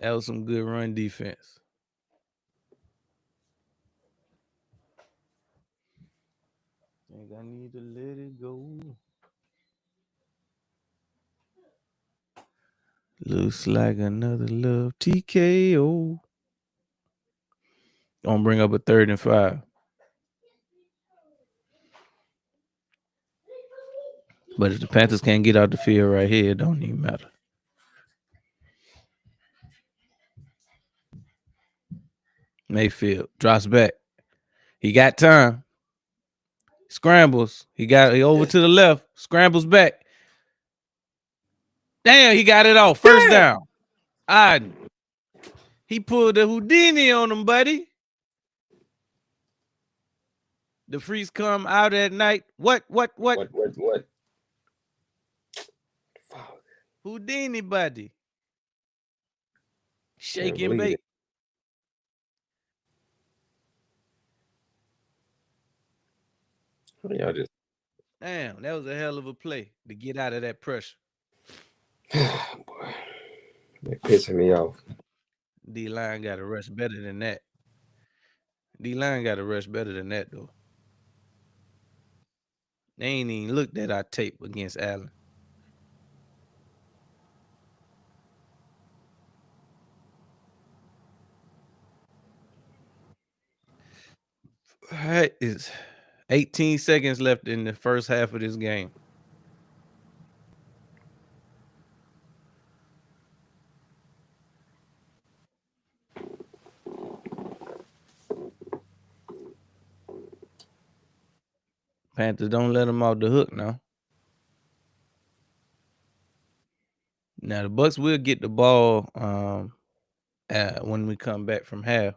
That was some good run defense. Think I need to let it go. Looks like another love TKO. Gonna bring up a 3rd and 5. But if the Panthers can't get out the field right here, it don't even matter. Mayfield drops back. He got time. Scrambles. He over to the left. Scrambles back. Damn, he got it off. First down. He pulled the Houdini on him, buddy. The freeze come out at night. What? What? Fuck. Houdini, buddy. Shake and bake. Damn, that was a hell of a play to get out of that pressure. Boy, they're pissing me off. D-line got to rush better than that. D-line got to rush better than that, though. They ain't even looked at our tape against Allen. All right, it's 18 seconds left in the first half of this game. Panthers, don't let them off the hook now. Now, the Bucs will get the ball when we come back from half.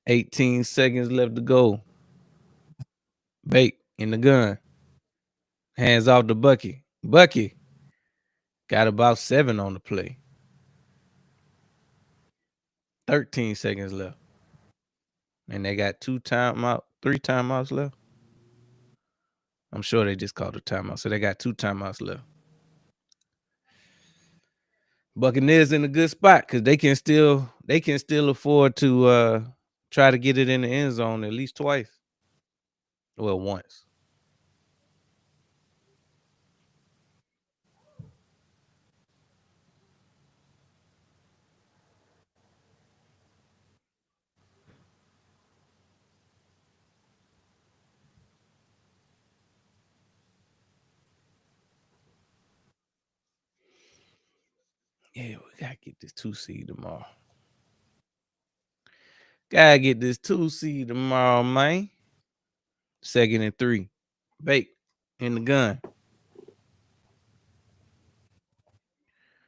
$18 seconds left to go. Bake in the gun. Hands off to Bucky. Bucky got about 7 on the play. 13 seconds left. And they got 3 timeouts left. I'm sure they just called a timeout. So they got 2 timeouts left. Buccaneers in a good spot because they can still afford to try to get it in the end zone at least twice. Well, once. Yeah, we gotta get this 2 seed tomorrow. Gotta get this 2 seed tomorrow, man. 2nd and 3. Bake in the gun.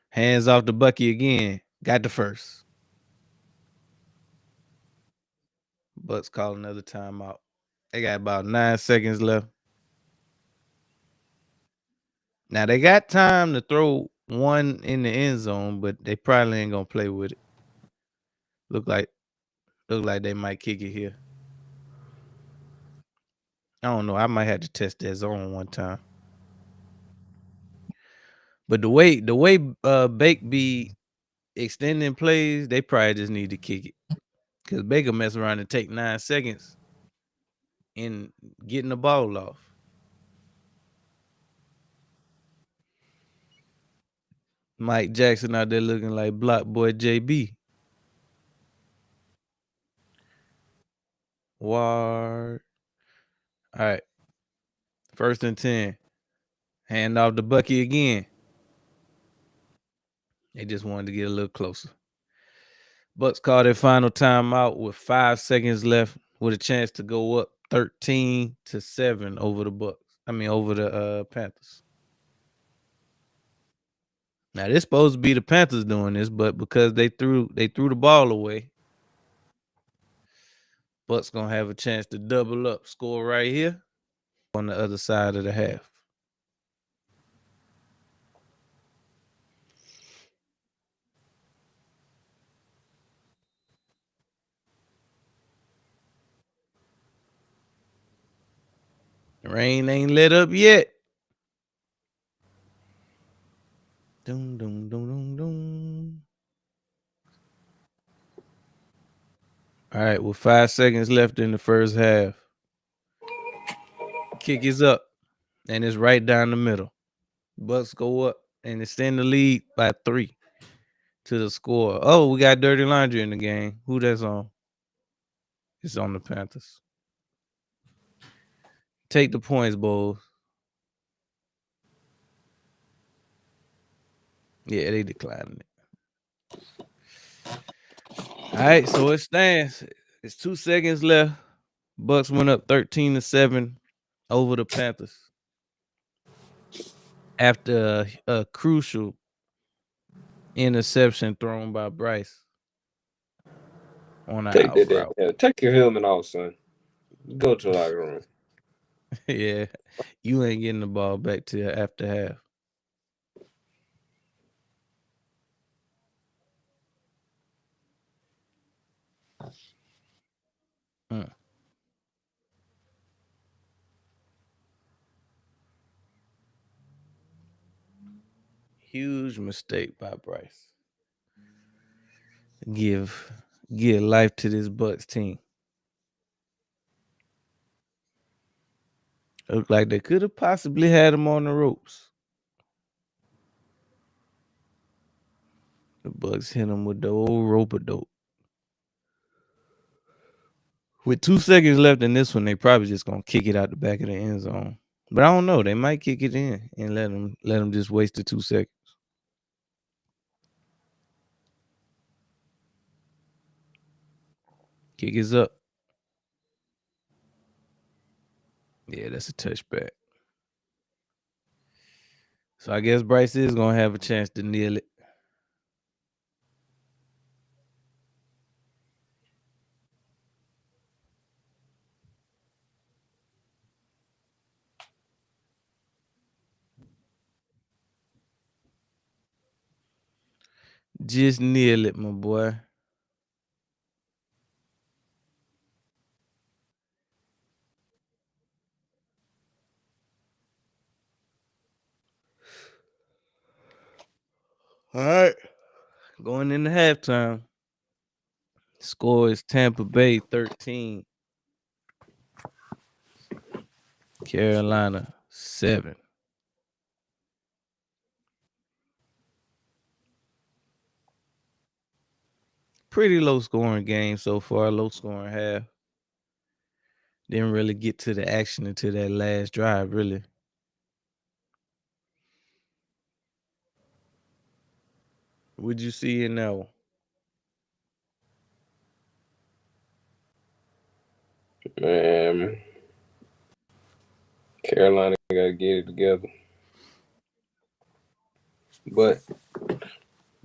Hands off to Bucky again. Got the first. Bucks call another timeout. They got about 9 seconds left. Now they got time to throw one in the end zone, but they probably ain't gonna play with it. Look like they might kick it here. I don't know. I might have to test that zone one time. But the way Bake be extending plays, they probably just need to kick it. Because Baker mess around and take 9 seconds in getting the ball off. Mike Jackson out there looking like Block Boy JB. Ward. All right. 1st and 10. Hand off to Bucky again. They just wanted to get a little closer. Bucks called their final timeout with 5 seconds left with a chance to go up 13-7 over the Bucks. Over the Panthers. Now this supposed to be the Panthers doing this, but because they threw the ball away, Bucks gonna have a chance to double up, score right here on the other side of the half. The rain ain't let up yet. Dum, dum, dum, dum, dum. All right, with 5 seconds left in the first half. Kick is up, and it's right down the middle. Bucks go up and extend the lead by 3 to the score. Oh, we got dirty laundry in the game. Who that's on? It's on the Panthers. Take the points, Bulls. Yeah, they declining it. All right, so it stands. It's 2 seconds left. Bucks went up 13-7 over the Panthers after a crucial interception thrown by Bryce on an out route. Yeah, take your helmet off, son. Go to the locker room. Yeah, you ain't getting the ball back till after half. Huge mistake by Bryce. Give life to this Bucks team. Looked like they could have possibly had him on the ropes. The Bucks hit him with the old rope-a-dope. With 2 seconds left in this one, they probably just gonna kick it out the back of the end zone. But I don't know. They might kick it in and let them just waste the 2 seconds. Kick is up. Yeah, that's a touchback. So I guess Bryce is gonna have a chance to kneel it. Just kneel it, my boy. All right. Going into halftime. Score is Tampa Bay 13. Carolina 7. Pretty low scoring game so far. Low scoring half. Didn't really get to the action until that last drive, really. What'd you see in that one? Man, Carolina got to get it together. But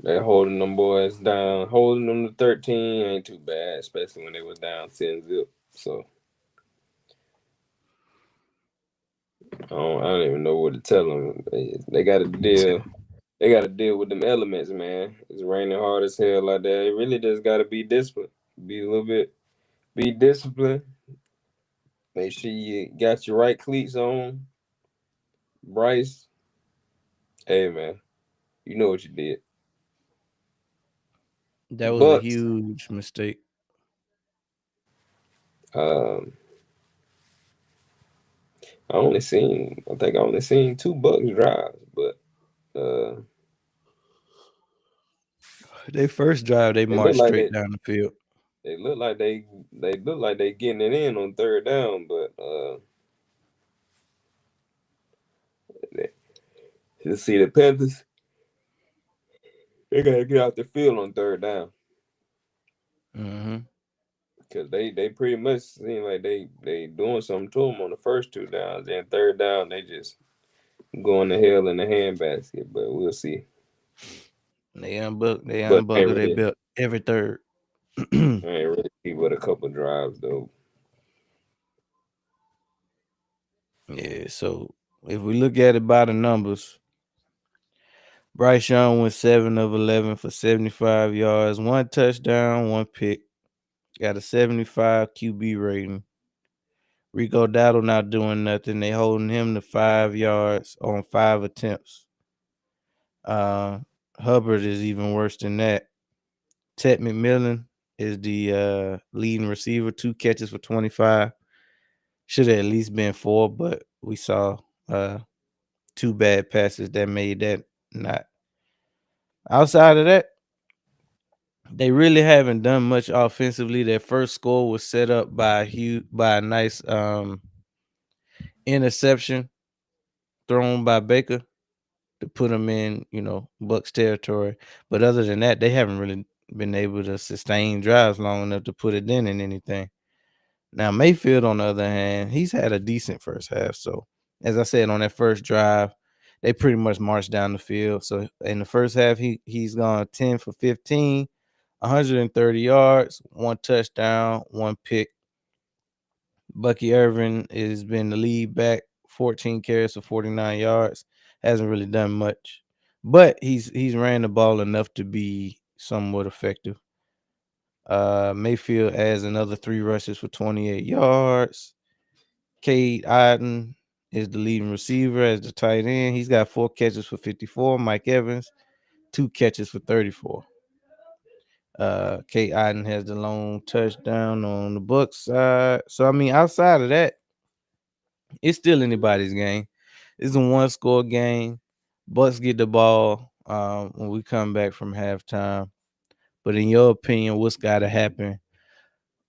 They holding them boys down, holding them to 13 ain't too bad, especially when they was down 10-0. So I don't even know what to tell them. They got to deal. They got to deal with them elements, man. It's raining hard as hell like that. It really just got to be disciplined. Be a little bit, be disciplined. Make sure you got your right cleats on. Bryce, hey man, you know what you did. That was a Bucks. huge mistake. Um, I think I only seen 2 Bucks drives, but They first drive, they they look marched like straight down the field. they look like they look like they getting it in on third down, but you see the Panthers, they gotta get out the field on third down Mm-hmm. because they pretty much seem like they doing something to them on the first 2 downs. Then third down they just going to hell in the handbasket, but we'll see. They But unbuckle their belt every third. I ain't really see but a couple drives though. Yeah, so if we look at it by the numbers, Bryce Young went 7 of 11 for 75 yards, 1 touchdown, 1 pick. Got a 75 QB rating. Rico Dowdle not doing nothing. They holding him to 5 yards on 5 attempts. Hubbard is even worse than that. Ted McMillan is the leading receiver, 2 catches for 25. Should have at least been 4, but we saw 2 bad passes that made that not. Outside of that, they really haven't done much offensively. Their first score was set up by a nice interception thrown by Baker to put them in, Bucks territory. But other than that, they haven't really been able to sustain drives long enough to put it in anything. Now, Mayfield, on the other hand, he's had a decent first half. So, as I said, on that first drive, they pretty much marched down the field. So, in the first half, he's gone 10 for 15, 130 yards, 1 touchdown, 1 pick. Bucky Irvin has been the lead back, 14 carries for 49 yards. Hasn't really done much, but he's ran the ball enough to be somewhat effective. Mayfield adds another 3 rushes for 28 yards. Cade Otton is the leading receiver as the tight end. He's got 4 catches for 54. Mike Evans, 2 catches for 34. Cade Otton has the lone touchdown on the Bucks side. So I mean, outside of that, it's still anybody's game. It's a 1-score game. Bucks get the ball when we come back from halftime. But in your opinion, what's got to happen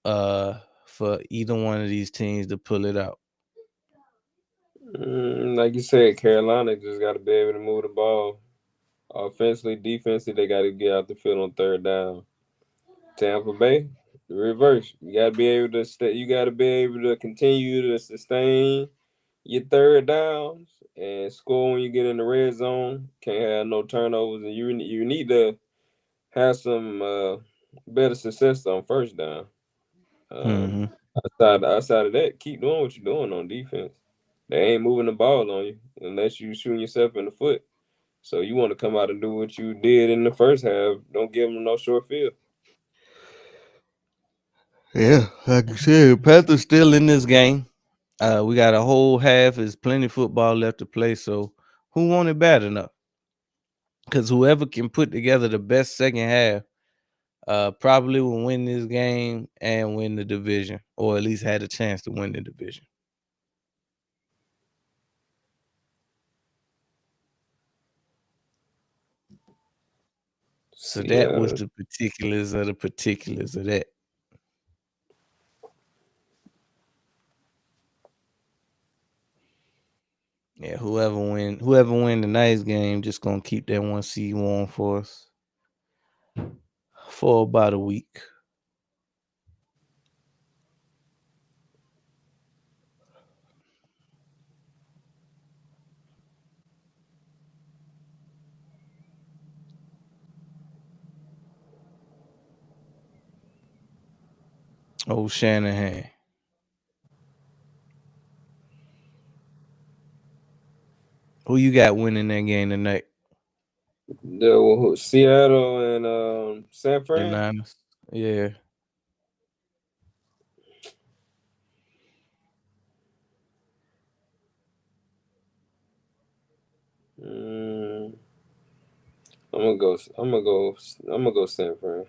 for either one of these teams to pull it out? Like you said, Carolina just got to be able to move the ball. Offensively, defensively, they got to get out the field on third down. Tampa Bay, the reverse. You got to be able to stay. You got to be able to continue to sustain your third downs and score when you get in the red zone. Can't have no turnovers, and you need to have some better success on first down. Mm-hmm. Outside of that, keep doing what you're doing on defense. They ain't moving the ball on you unless you shooting yourself in the foot. So you want to come out and do what you did in the first half. Don't give them no short field. Yeah, like you said, Panthers still in this game. We got a whole half. There's plenty of football left to play. So who want it bad enough? Because whoever can put together the best second half probably will win this game and win the division, or at least had a chance to win the division. So that was the particulars of that. Yeah, whoever win the nice game, just gonna keep that 1 seed warm for us for about a week. Oh, Shanahan. Who you got winning that game tonight? Seattle and San The Fran. Niners. Yeah. Mm, I'm gonna go. I'm gonna go. I'm gonna go San Fran.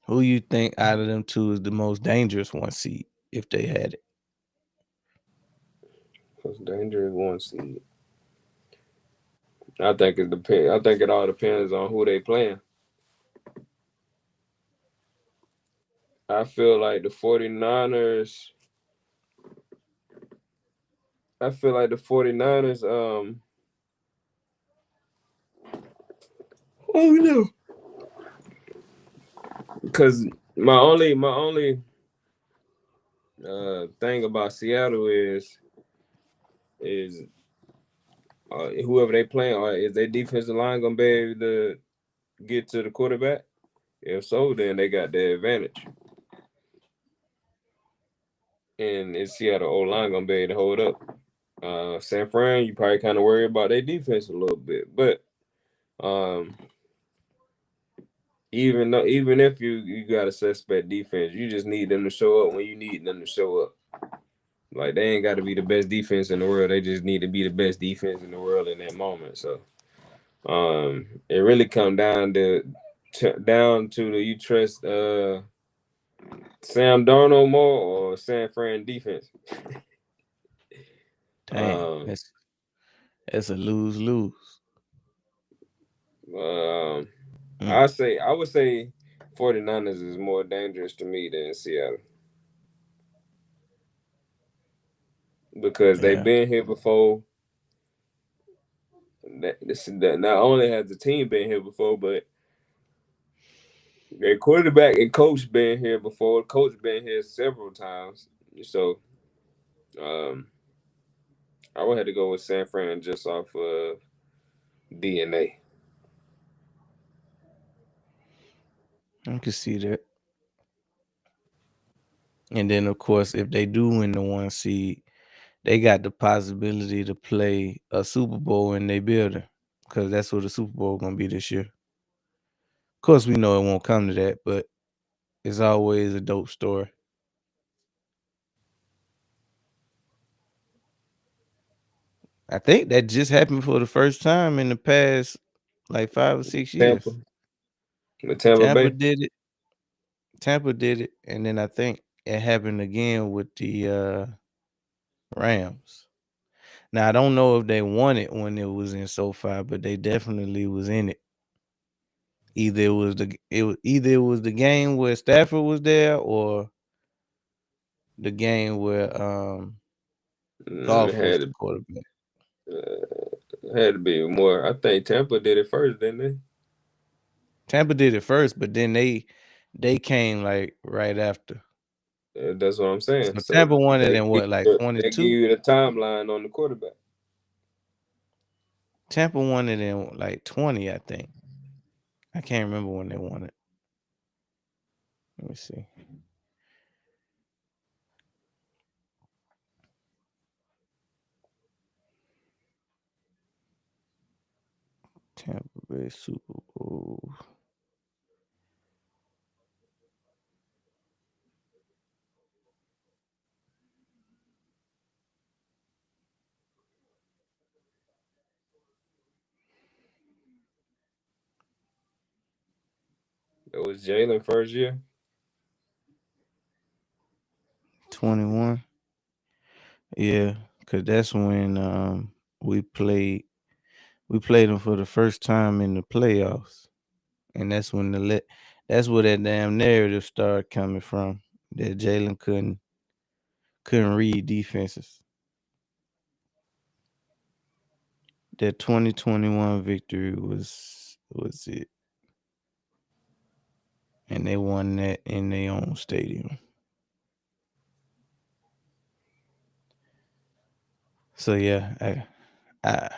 Who you think out of them two is the most dangerous one seed if they had it? Cause danger is one seed. I think it depends. I think it all depends on who they playing. I feel like the 49ers. I feel like the 49ers. Oh no. Because my only thing about Seattle is whoever they playing, is their defensive line gonna be able to get to the quarterback? If so, then they got the advantage. And is Seattle O line gonna be able to hold up? San Fran, you probably kind of worry about their defense a little bit, but um, even if you got a suspect defense, you just need them to show up when you need them to show up. Like they ain't got to be the best defense in the world. They just need to be the best defense in the world in that moment. So it really come down to do you trust Sam Darnold more or San Fran defense? Dang, Um, that's a lose-lose. um, Mm, I would say 49ers is more dangerous to me than Seattle because they've yeah. been here before. That not only has the team been here before, but their quarterback and coach been here before. Coach been here several times. So um, I would have to go with San Fran just off of DNA. I can see that. And then, of course, if they do win the one seed, they got the possibility to play a Super Bowl in their building because that's what the Super Bowl gonna be this year. Of course, we know it won't come to that, but it's always a dope story. I think that just happened for the first time in the past like 5 or 6 Tampa, years. with Tampa Tampa Bay. did it. Tampa did it, and then I think it happened again with the Rams. Now I don't know if they won it when it was in SoFi, but they definitely was in it. Either it was the game where Stafford was there or the game where It Golf was the quarterback. had to be more. I think Tampa did it first, didn't they? Tampa did it first, but then they came like right after. That's what I'm saying. So So Tampa won it they in give what, like they give 22? you the timeline on the quarterback. Tampa won it in like 20, I think. I can't remember when they won it. Let me see. Tampa Bay Super Bowl. It was Jalen first year. 21. Yeah, because that's when we played we played them for the first time in the playoffs. And that's where that damn narrative started coming from. That Jalen couldn't read defenses. That 2021 victory was it. And they won that in their own stadium. So yeah, I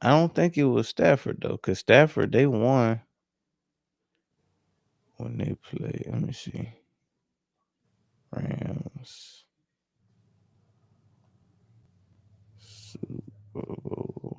I don't think it was Stafford though, because Stafford they won when they play. Let me see. Rams Super Bowl.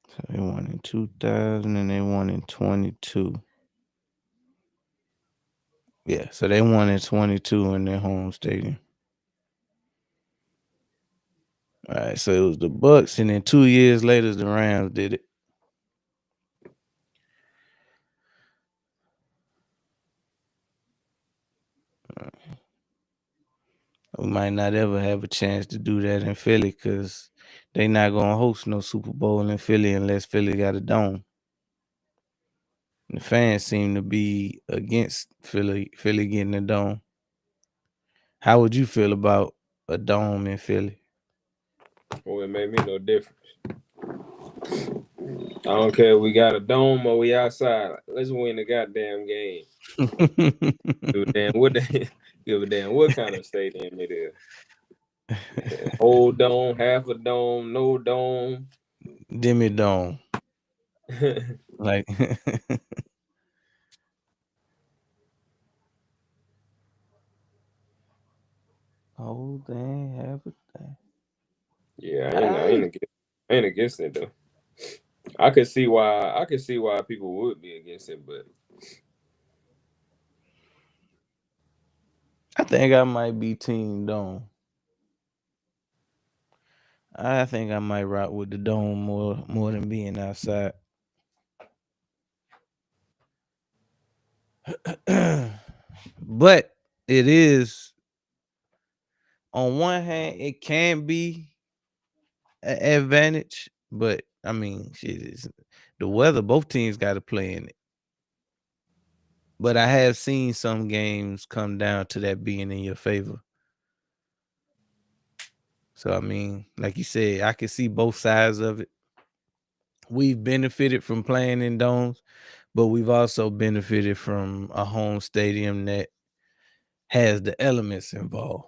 So they won in 2000 and they won in 22. Yeah, so they won in 22 in their home stadium. All right, so it was the Bucks, and then 2 years later, the Rams did it. We might not ever have a chance to do that in Philly because they not gonna host no Super Bowl in Philly unless Philly got a dome. And the fans seem to be against Philly getting a dome. How would you feel about a dome in Philly? Well, it made me no difference. I don't care if we got a dome or we outside. Let's win the goddamn game. Give a damn what kind of stadium it is. Whole dome, half a dome, no dome. Demi dome. Like whole thing, half a thing. Yeah, I ain't against it though. I could see why people would be against it, but I think I might be team dome. I think I might rock with the dome more than being outside. But it is, on one hand, it can be an advantage, but I mean, shit is the weather. Both teams got to play in it. But I have seen some games come down to that being in your favor. So I mean, like you said, I can see both sides of it. We've benefited from playing in domes, but we've also benefited from a home stadium that has the elements involved.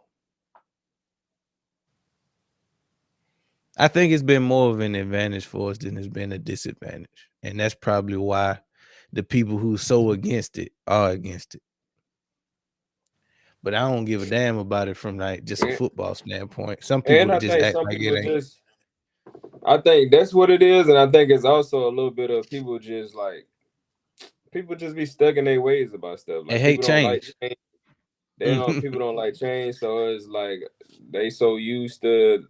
I think it's been more of an advantage for us than it's been a disadvantage. And that's probably why the people who are so against it are against it. But I don't give a damn about it from like just a football standpoint. Some people I just think act some like people it ain't. just I think that's what it is, and I think it's also a little bit of people just be stuck in their ways about stuff. They Like hate people don't like change. change. People don't like change, so it's like they so used to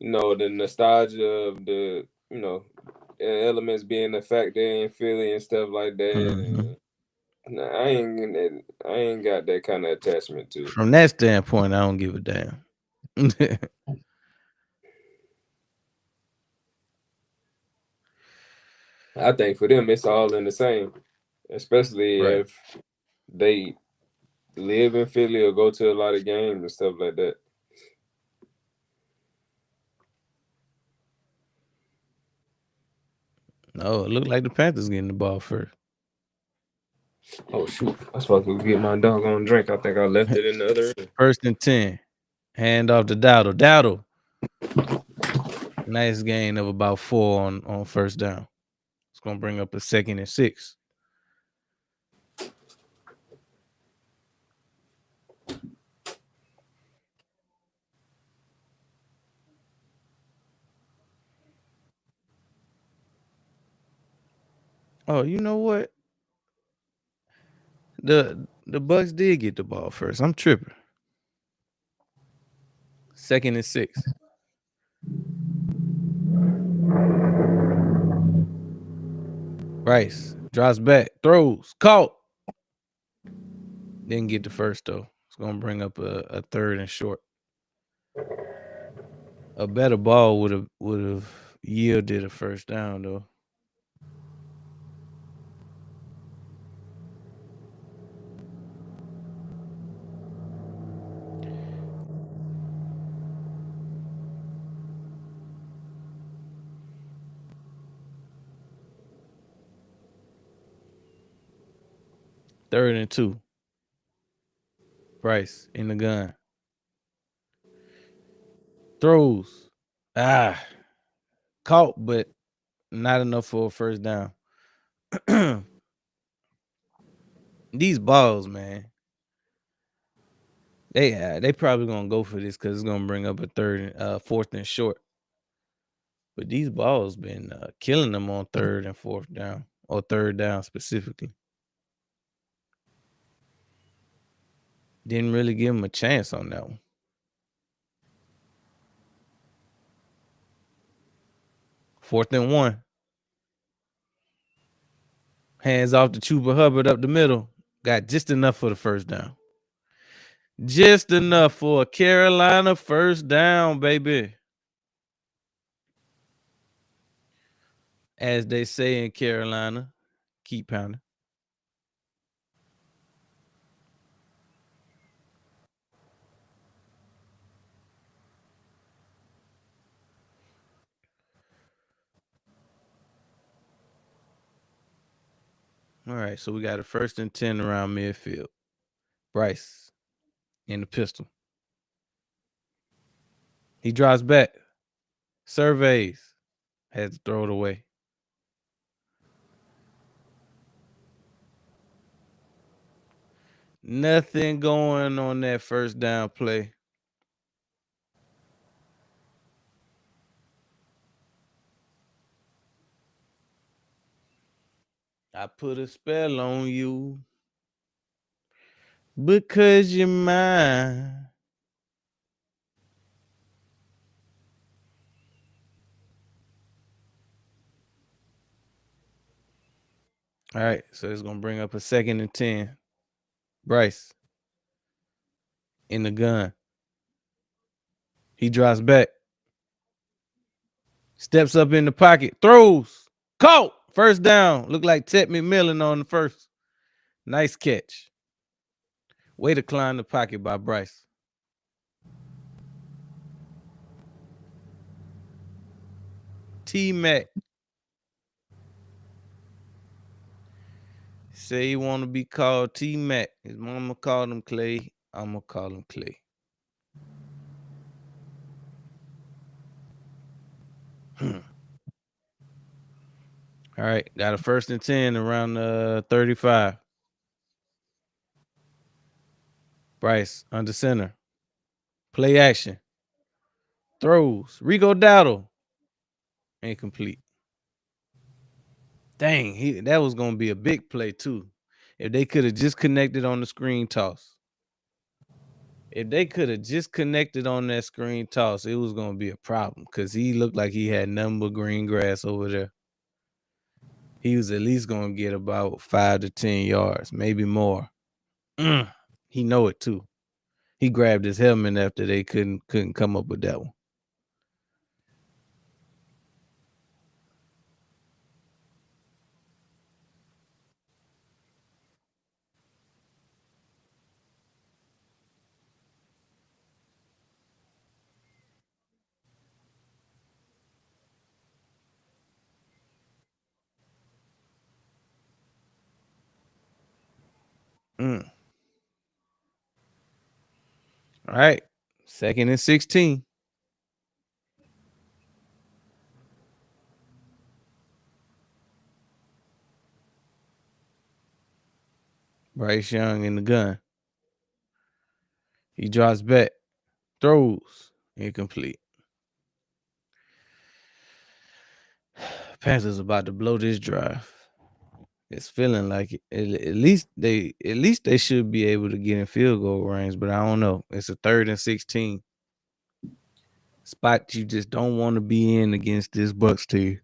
the nostalgia of the elements being a factor in Philly and stuff like that. And I ain't got that kind of attachment to it. From that standpoint, I don't give a damn. I think for them it's all in the same, especially Right. if they live in Philly or go to a lot of games and stuff like that. No, it looked like the Panthers getting the ball first. Oh shoot! I was supposed to get my doggone drink. I think I left it in the other room. 1st and 10. Hand off to Dowdle. Dowdle. Nice gain of about 4 on first down. It's gonna bring up a 2nd and 6. Oh, you know what? The Bucks did get the ball first. I'm tripping. 2nd and 6. Rice drops back, throws, caught. Didn't get the first though. It's gonna bring up a 3rd and short. A better ball would have yielded a first down though. 3rd and 2. Bryce in the gun. Throws. Caught, but not enough for a first down. These balls, man. They probably gonna go for this because it's gonna bring up a 4th and short. But these balls been killing them on 3rd and 4th down, or 3rd down specifically. Didn't really give him a chance on that one. Fourth and 1. Hands off to Chuba Hubbard up the middle. Got just enough for the first down. Just enough for a Carolina first down, baby. As they say in Carolina, keep pounding. All right, so we got a 1st and 10 around midfield. Bryce in the pistol. He drops back. Surveys. Had to throw it away. Nothing going on that first down play. I put a spell on you because you're mine. All right, so it's going to bring up a 2nd and 10. Bryce in the gun. He drops back. Steps up in the pocket. Throws. Caught. First down. Look like Ted McMillan on the first. Nice catch. Way to climb the pocket by Bryce. T-Mac. Say he want to be called T-Mac. His mama called him Clay. I'm going to call him Clay. All right, got a 1st and 10 around 35. Bryce under center. Play action. Throws. Rico Dowdle. Incomplete. Dang, that was going to be a big play too. If they could have just connected on the screen toss. If they could have just connected on that screen toss, it was going to be a problem because he looked like he had nothing but green grass over there. He was at least going to get about 5 to 10 yards, maybe more. He know it too. He grabbed his helmet after they couldn't come up with that one. All right. 2nd and 16. Bryce Young in the gun. He drops back. Throws. Incomplete. Panthers about to blow this drive. It's feeling like it. At least they should be able to get in field goal range, but I don't know. It's a 3rd and 16. Spot you just don't want to be in against this Bucs team.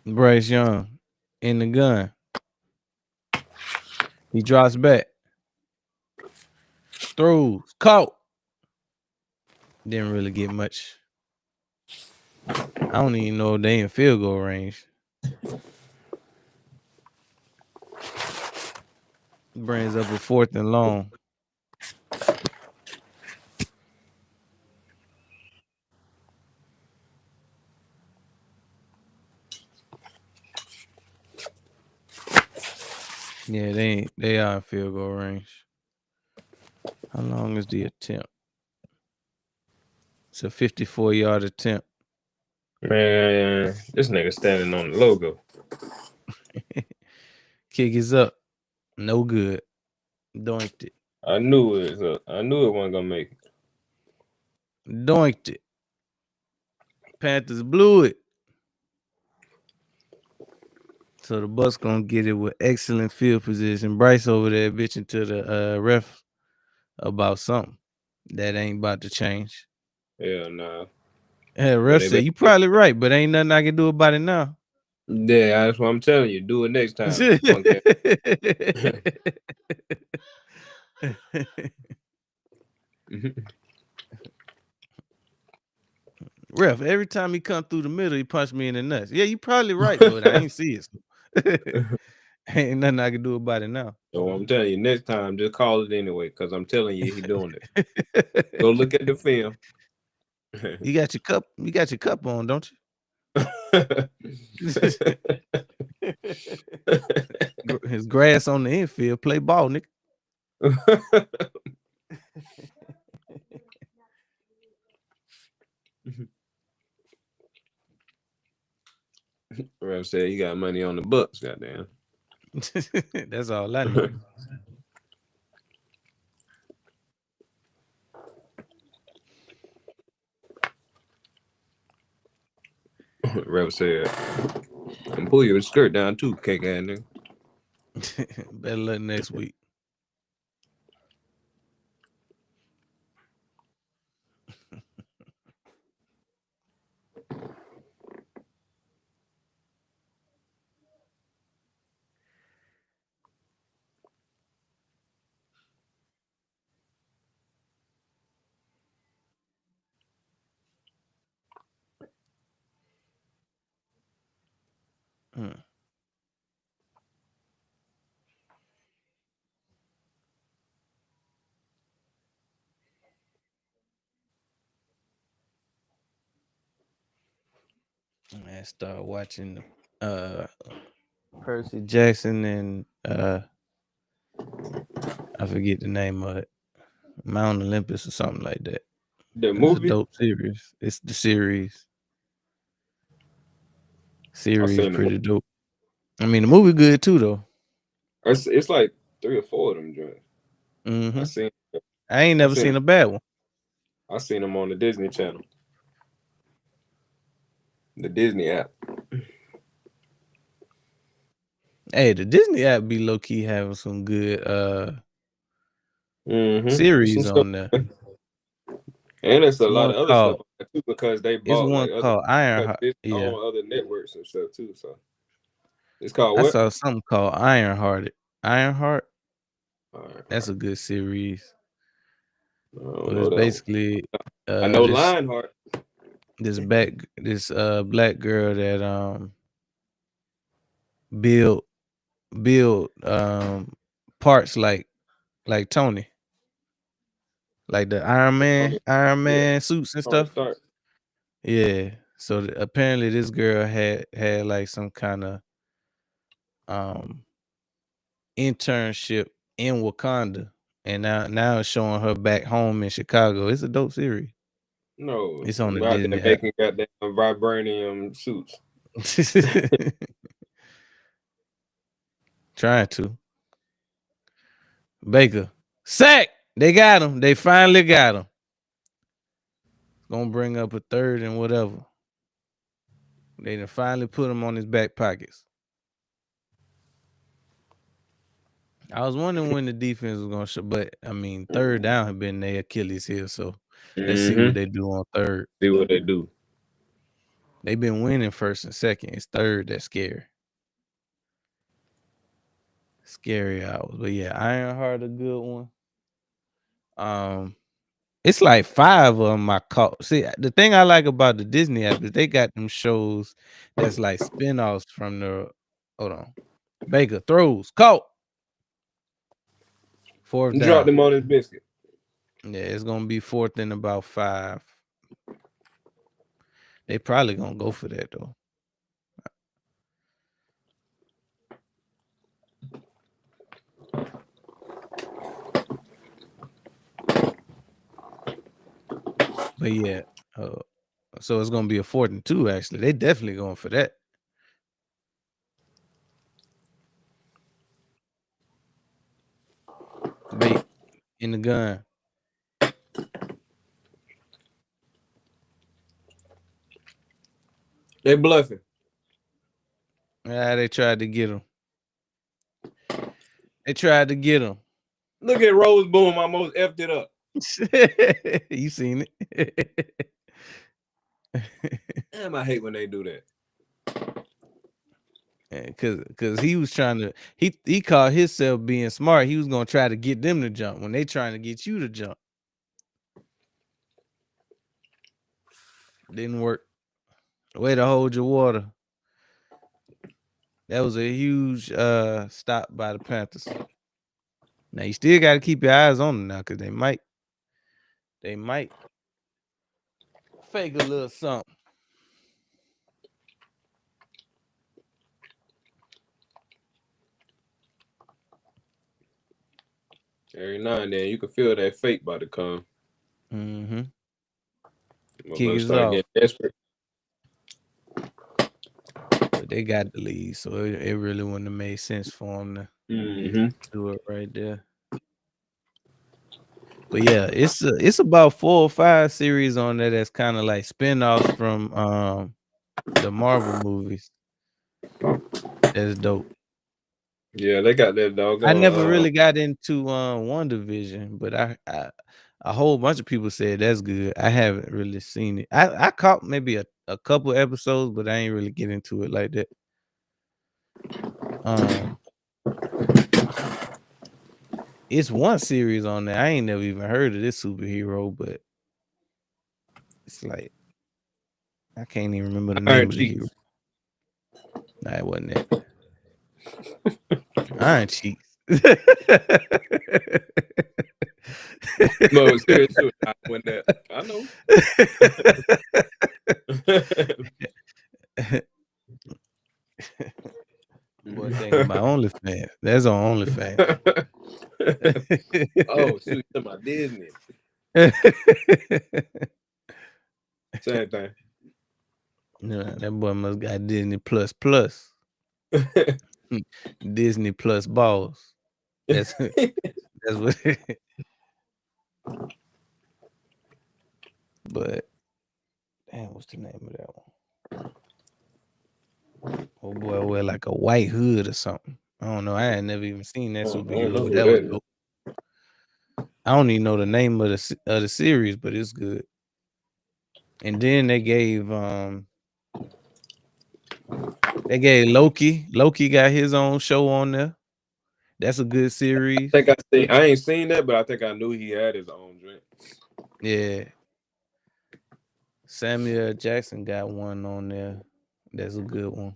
Bryce Young in the gun. He drops back. Throws. Caught. Didn't really get much. I don't even know if they in field goal range. Brings up a 4th and long. Yeah, they are in field goal range. How long is the attempt? It's a 54-yard attempt. Man, this nigga standing on the logo. Kick is up. No good. Doinked it. I knew it wasn't gonna make it. Doinked it. Panthers blew it. So the Bucs gonna get it with excellent field position. Bryce over there bitching to the ref about something that ain't about to change. Hell nah. Ref said, "You probably right, but ain't nothing I can do about it now." Yeah, that's what I'm telling you. Do it next time. Ref, every time he come through the middle, he punch me in the nuts. Yeah, you probably right, but I ain't see it. Ain't nothing I can do about it now. So I'm telling you, next time, just call it anyway, because I'm telling you, he doing it. Go look at the film. You got your cup. You got your cup on, don't you? His grass on the infield. Play ball, nigga. Ref said he got money on the Bucks, goddamn. That's all I need. Ref said, "And pull your skirt down too, cake ass nigga." Better luck next week. I start watching Percy Jackson and I forget the name of it, Mount Olympus or something like that. The It's movie? a dope series. It's the series. Series pretty dope. I mean, the movie good too though. It's like 3 or 4 of them joints. Mm-hmm. I ain't never seen a bad one. I seen them on the Disney Channel, the Disney app. Hey, the Disney app be low key having some good series on there. And it's a lot of other stuff too, because they bought it's one like called Ironheart, on other networks and stuff too. So it's called I what? saw something called Ironheart. That's a good series. It's basically I know Lionheart. This black girl that build parts like Tony. Like the Iron Man suits and stuff. Yeah. So apparently this girl had like some kind of internship in Wakanda, and now it's showing her back home in Chicago. It's a dope series. No, it's on the out Disney there making goddamn vibranium suits. Trying to. Baker. Sack! They got him. They finally got him. Gonna bring up a third and whatever. They done finally put him on his back pockets. I was wondering when the defense was gonna show, but I mean, third down had been their Achilles heel, so let's see what they do on third. See what they do. They've been winning first and second. It's third that's scary. Scary hours. But yeah, Ironheart a good one. It's like 5 of them I caught. See, the thing I like about the Disney app is they got them shows that's like spinoffs from the hold on. Baker throws, caught. 4th down. Drop them on his biscuit. Yeah, it's gonna be 4th and about 5. They probably gonna go for that though. But yeah, so it's gonna be a 4th and 2. Actually, they definitely going for that. Bait in the gun. They bluffing. They tried to get him. They tried to get him. Look at Rose Boom almost effed it up. You seen it? Damn, I hate when they do that. Cause he was trying to he called himself being smart. He was gonna try to get them to jump when they trying to get you to jump. Didn't work. Way to hold your water. That was a huge stop by the Panthers. Now you still got to keep your eyes on them now, cause they might fake a little something. Every now and then you can feel that fake about to come. Mm-hmm. Kick us off. Getting desperate. But they got the lead, so it really wouldn't have made sense for them to do it right there. But yeah, it's about 4 or 5 series on there that's kind of like spinoffs from the Marvel movies. That's dope. Yeah, they got that dog. I never really got into WandaVision, but a whole bunch of people said that's good. I haven't really seen it. I caught maybe a couple episodes, but I ain't really get into it like that. It's one series on there. I ain't never even heard of this superhero, but it's like I can't even remember the name of the hero. Nah, it wasn't it. Iron Cheeks. No, seriously, I went there. I know. Boy, thinking about OnlyFans. That's on OnlyFans. Oh, shoot, to my Disney. Same thing. Yeah, that boy must got Disney Plus. Disney Plus balls. That's what. But damn, what's the name of that one? Oh boy, I wear like a white hood or something. I don't know. I had never even seen that superhero, but that was dope. I don't even know the name of the series, but it's good. And then they gave Loki. Loki got his own show on there. That's a good series. I ain't seen that, but I think I knew he had his own drink. Yeah. Samuel Jackson got one on there. That's a good one.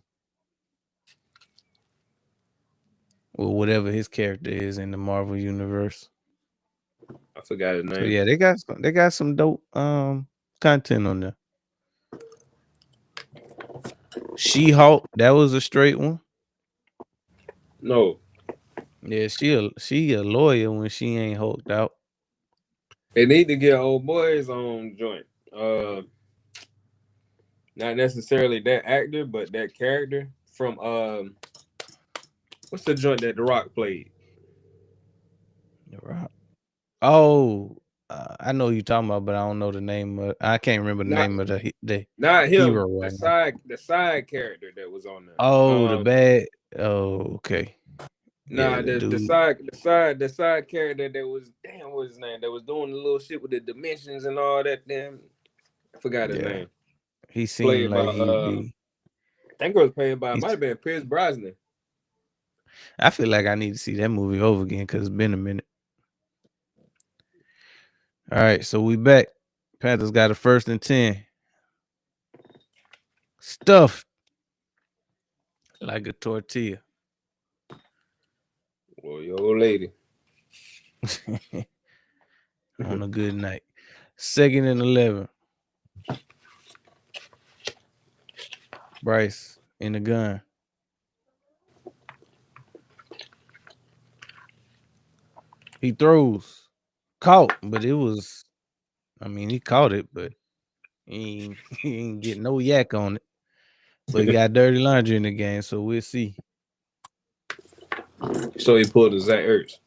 Well, whatever his character is in the Marvel universe. I forgot his name. So yeah, they got some dope content on there. She-Hulk, that was a straight one. No. Yeah, she a lawyer when she ain't hulked out. They need to get old boys on joint. Not necessarily that actor, but that character from what's the joint that The Rock played? The Rock. Oh, I know who you're talking about, but I don't know the name of. I can't remember the name of the not him. Hero right the side character that was on there. Oh, the bad. Oh, okay. Nah, yeah, the side character that was what was his name? That was doing the little shit with the dimensions and all that. Damn, I forgot his name. He seemed like he'd be. I think it was played by. It might have been Pierce Brosnan. I feel like I need to see that movie over again because it's been a minute. All right, so we back. Panthers got a 1st and 10. Stuffed like a tortilla. Well, your old lady. On a good night. 2nd and 11. Bryce in the gun. He throws. Caught, but it was I mean, he caught it, but he ain't get no yak on it. But he got dirty laundry in the game, so we'll see. So he pulled a Zach Ertz.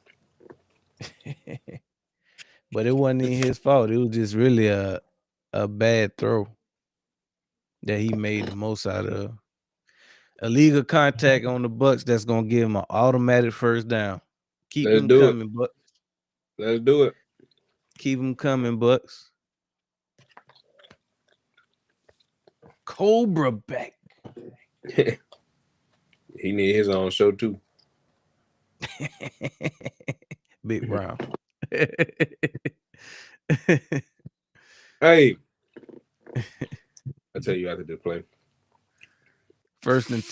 But it wasn't even his fault. It was just really a bad throw that he made the most out of. Illegal contact on the Bucks that's gonna give him an automatic first down. Keep Let's them do coming, it. Bucks. Let's do it. Keep them coming, Bucks. Cobra back. He need his own show too. Big Brown. Hey, I'll tell you after the play. 1st and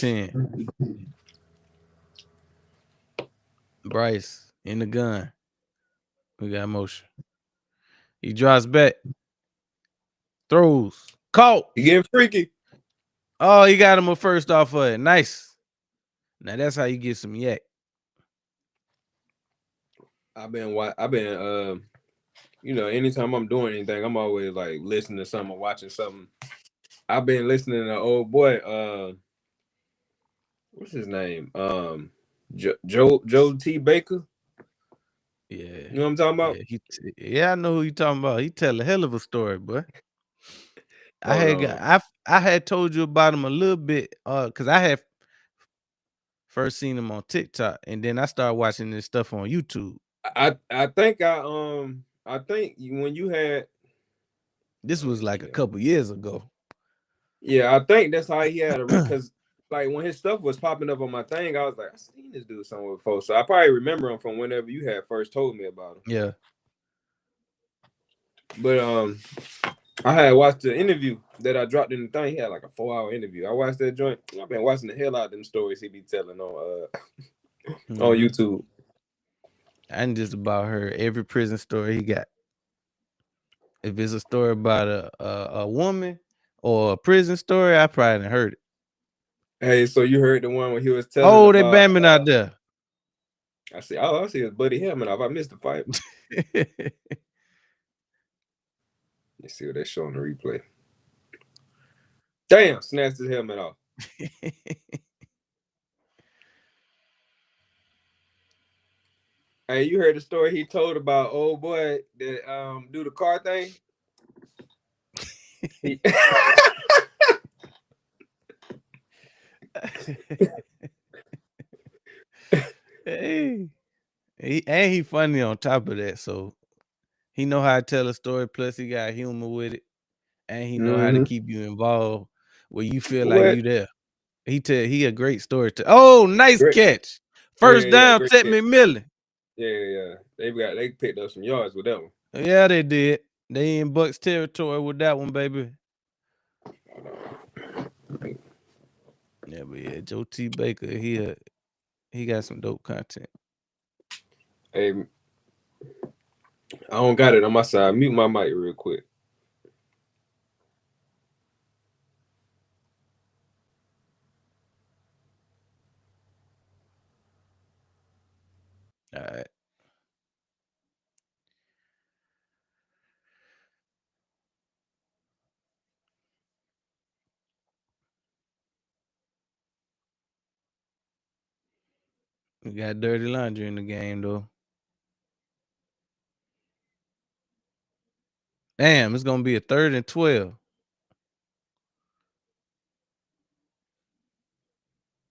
10. Bryce in the gun. We got motion. He drops back. Throws. Caught. He getting freaky. Oh, he got him a first off of it. Nice. Now that's how you get some yak. I've been anytime I'm doing anything, I'm always like listening to something or watching something. I've been listening to old boy, what's his name? Joe T. Baker. Yeah. You know what I'm talking about? Yeah, I know who you talking about. He tell a hell of a story, boy. I had told you about him a little bit, because I had first seen him on TikTok, and then I started watching this stuff on YouTube. I think when you had this was like a couple years ago. Yeah, I think that's how he had a because like when his stuff was popping up on my thing, I was like, I seen this dude somewhere before. So I probably remember him from whenever you had first told me about him. Yeah. But I had watched the interview that I dropped in the thing. He had like a 4-hour interview. I watched that joint. I've been watching the hell out of them stories he be telling on on YouTube. I just about heard every prison story he got. If it's a story about a woman or a prison story, I probably didn't heard it. Hey, so you heard the one when he was telling? Oh, they bambing out there. I see his buddy helmet off. I missed the fight. Let's see what they show on the replay. Damn, snatched his helmet off. Hey, you heard the story he told about old boy that do the car thing? Hey, he funny on top of that, so he know how to tell a story. Plus, he got humor with it, and he know how to keep you involved where you feel like you there. He a great storyteller. Oh, nice catch! First down, Ted McMillan. Yeah. They picked up some yards with that one. Yeah, they did. They in Bucks territory with that one, baby. Yeah, but yeah, Joe T. Baker, he got some dope content. Hey, I don't got it on my side. Mute my mic real quick. All right. We got dirty laundry in the game, though. Damn, it's gonna be a 3rd and 12.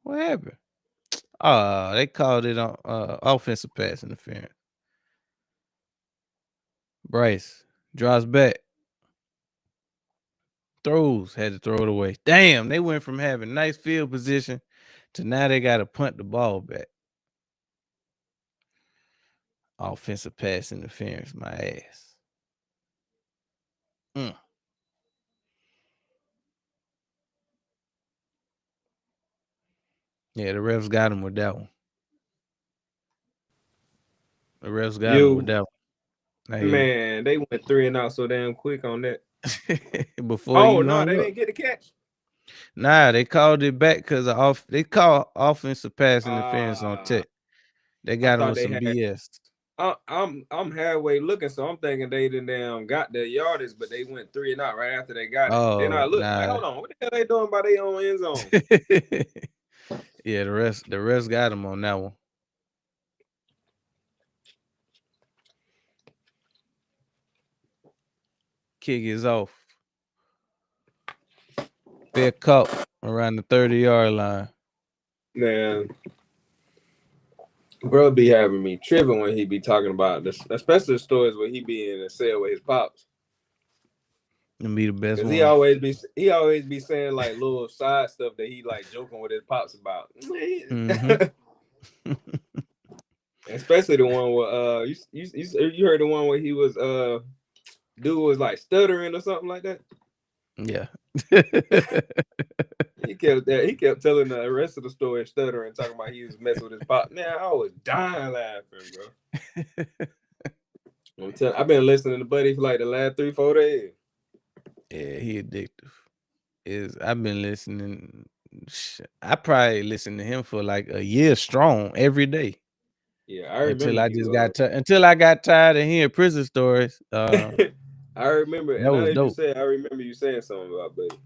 What happened? They called it on offensive pass interference. Bryce drops back. Throws, had to throw it away. Damn, they went from having nice field position to now they got to punt the ball back. Offensive pass interference, my ass. Yeah, the refs got him with that one. The refs got him with that one. Man, they went 3 and out so damn quick on that. Before they didn't get the catch. Nah, they called it back because they called offensive pass interference on Tech. They got him with some BS. I'm halfway looking, so I'm thinking they done damn got the yardage, but they went 3-and-out right after they got it. Then I Oh, look like, nah. hold on, what the hell they doing by their own end zone? Yeah, the rest got him on that one. Kick is off. Fair cup around the 30-yard line. Man, bro be having me tripping when he be talking about this, especially the stories where he be in a cell with his pops. And be the best Cause one. he always be saying like little side stuff that he like joking with his pops about. Mm-hmm. Especially the one where you heard the one where he was dude was like stuttering or something like that. Yeah. He kept telling the rest of the story stuttering, talking about he was messing with his pop. Man, I was dying laughing, bro. I've been listening to Buddy for like the last 3-4 days. Yeah, he addictive. I've been listening. I probably listened to him for like a year strong every day. Yeah, I remember until I got tired of hearing prison stories. I remember, and now that you say, I remember you saying something about Buddy.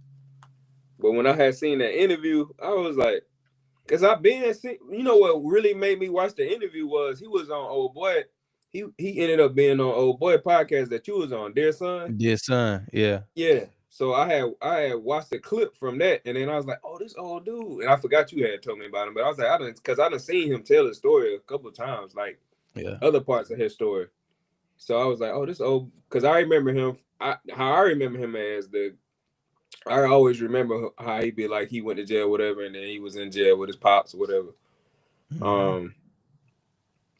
But when I had seen that interview, I was like, because I've been, you know what really made me watch the interview was he was on Old Boy. He ended up being on Old Boy podcast that you was on, Dear Son. Dear Son, yeah. Yeah. So I had watched the clip from that, and then I was like, oh, this old dude. And I forgot you had told me about him, but I was like, I done seen him tell his story a couple of times, like other parts of his story. So I was like, oh, this old, because I remember him. How I remember him as I always remember how he'd be like he went to jail, whatever, and then he was in jail with his pops or whatever. Mm-hmm.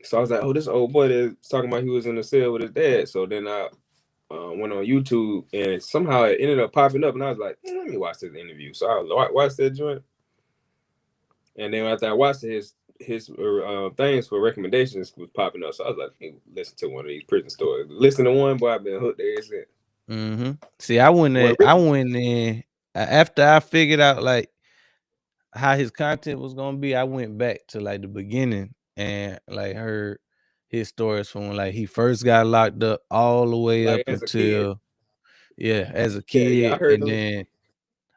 So I was like, oh, this old boy that's talking about he was in the cell with his dad. So then I went on YouTube, and somehow it ended up popping up, and I was like, let me watch this interview. So I watched that joint, and then after I watched his things for recommendations was popping up. So I was like, hey, listen to one of these prison stories. Listen to one, boy, I've been hooked ever since. Mm-hmm. See, I went in after I figured out like how his content was gonna be. I went back to like the beginning and like heard his stories from when like he first got locked up all the way like up as until as a Yeah, kid, I heard and then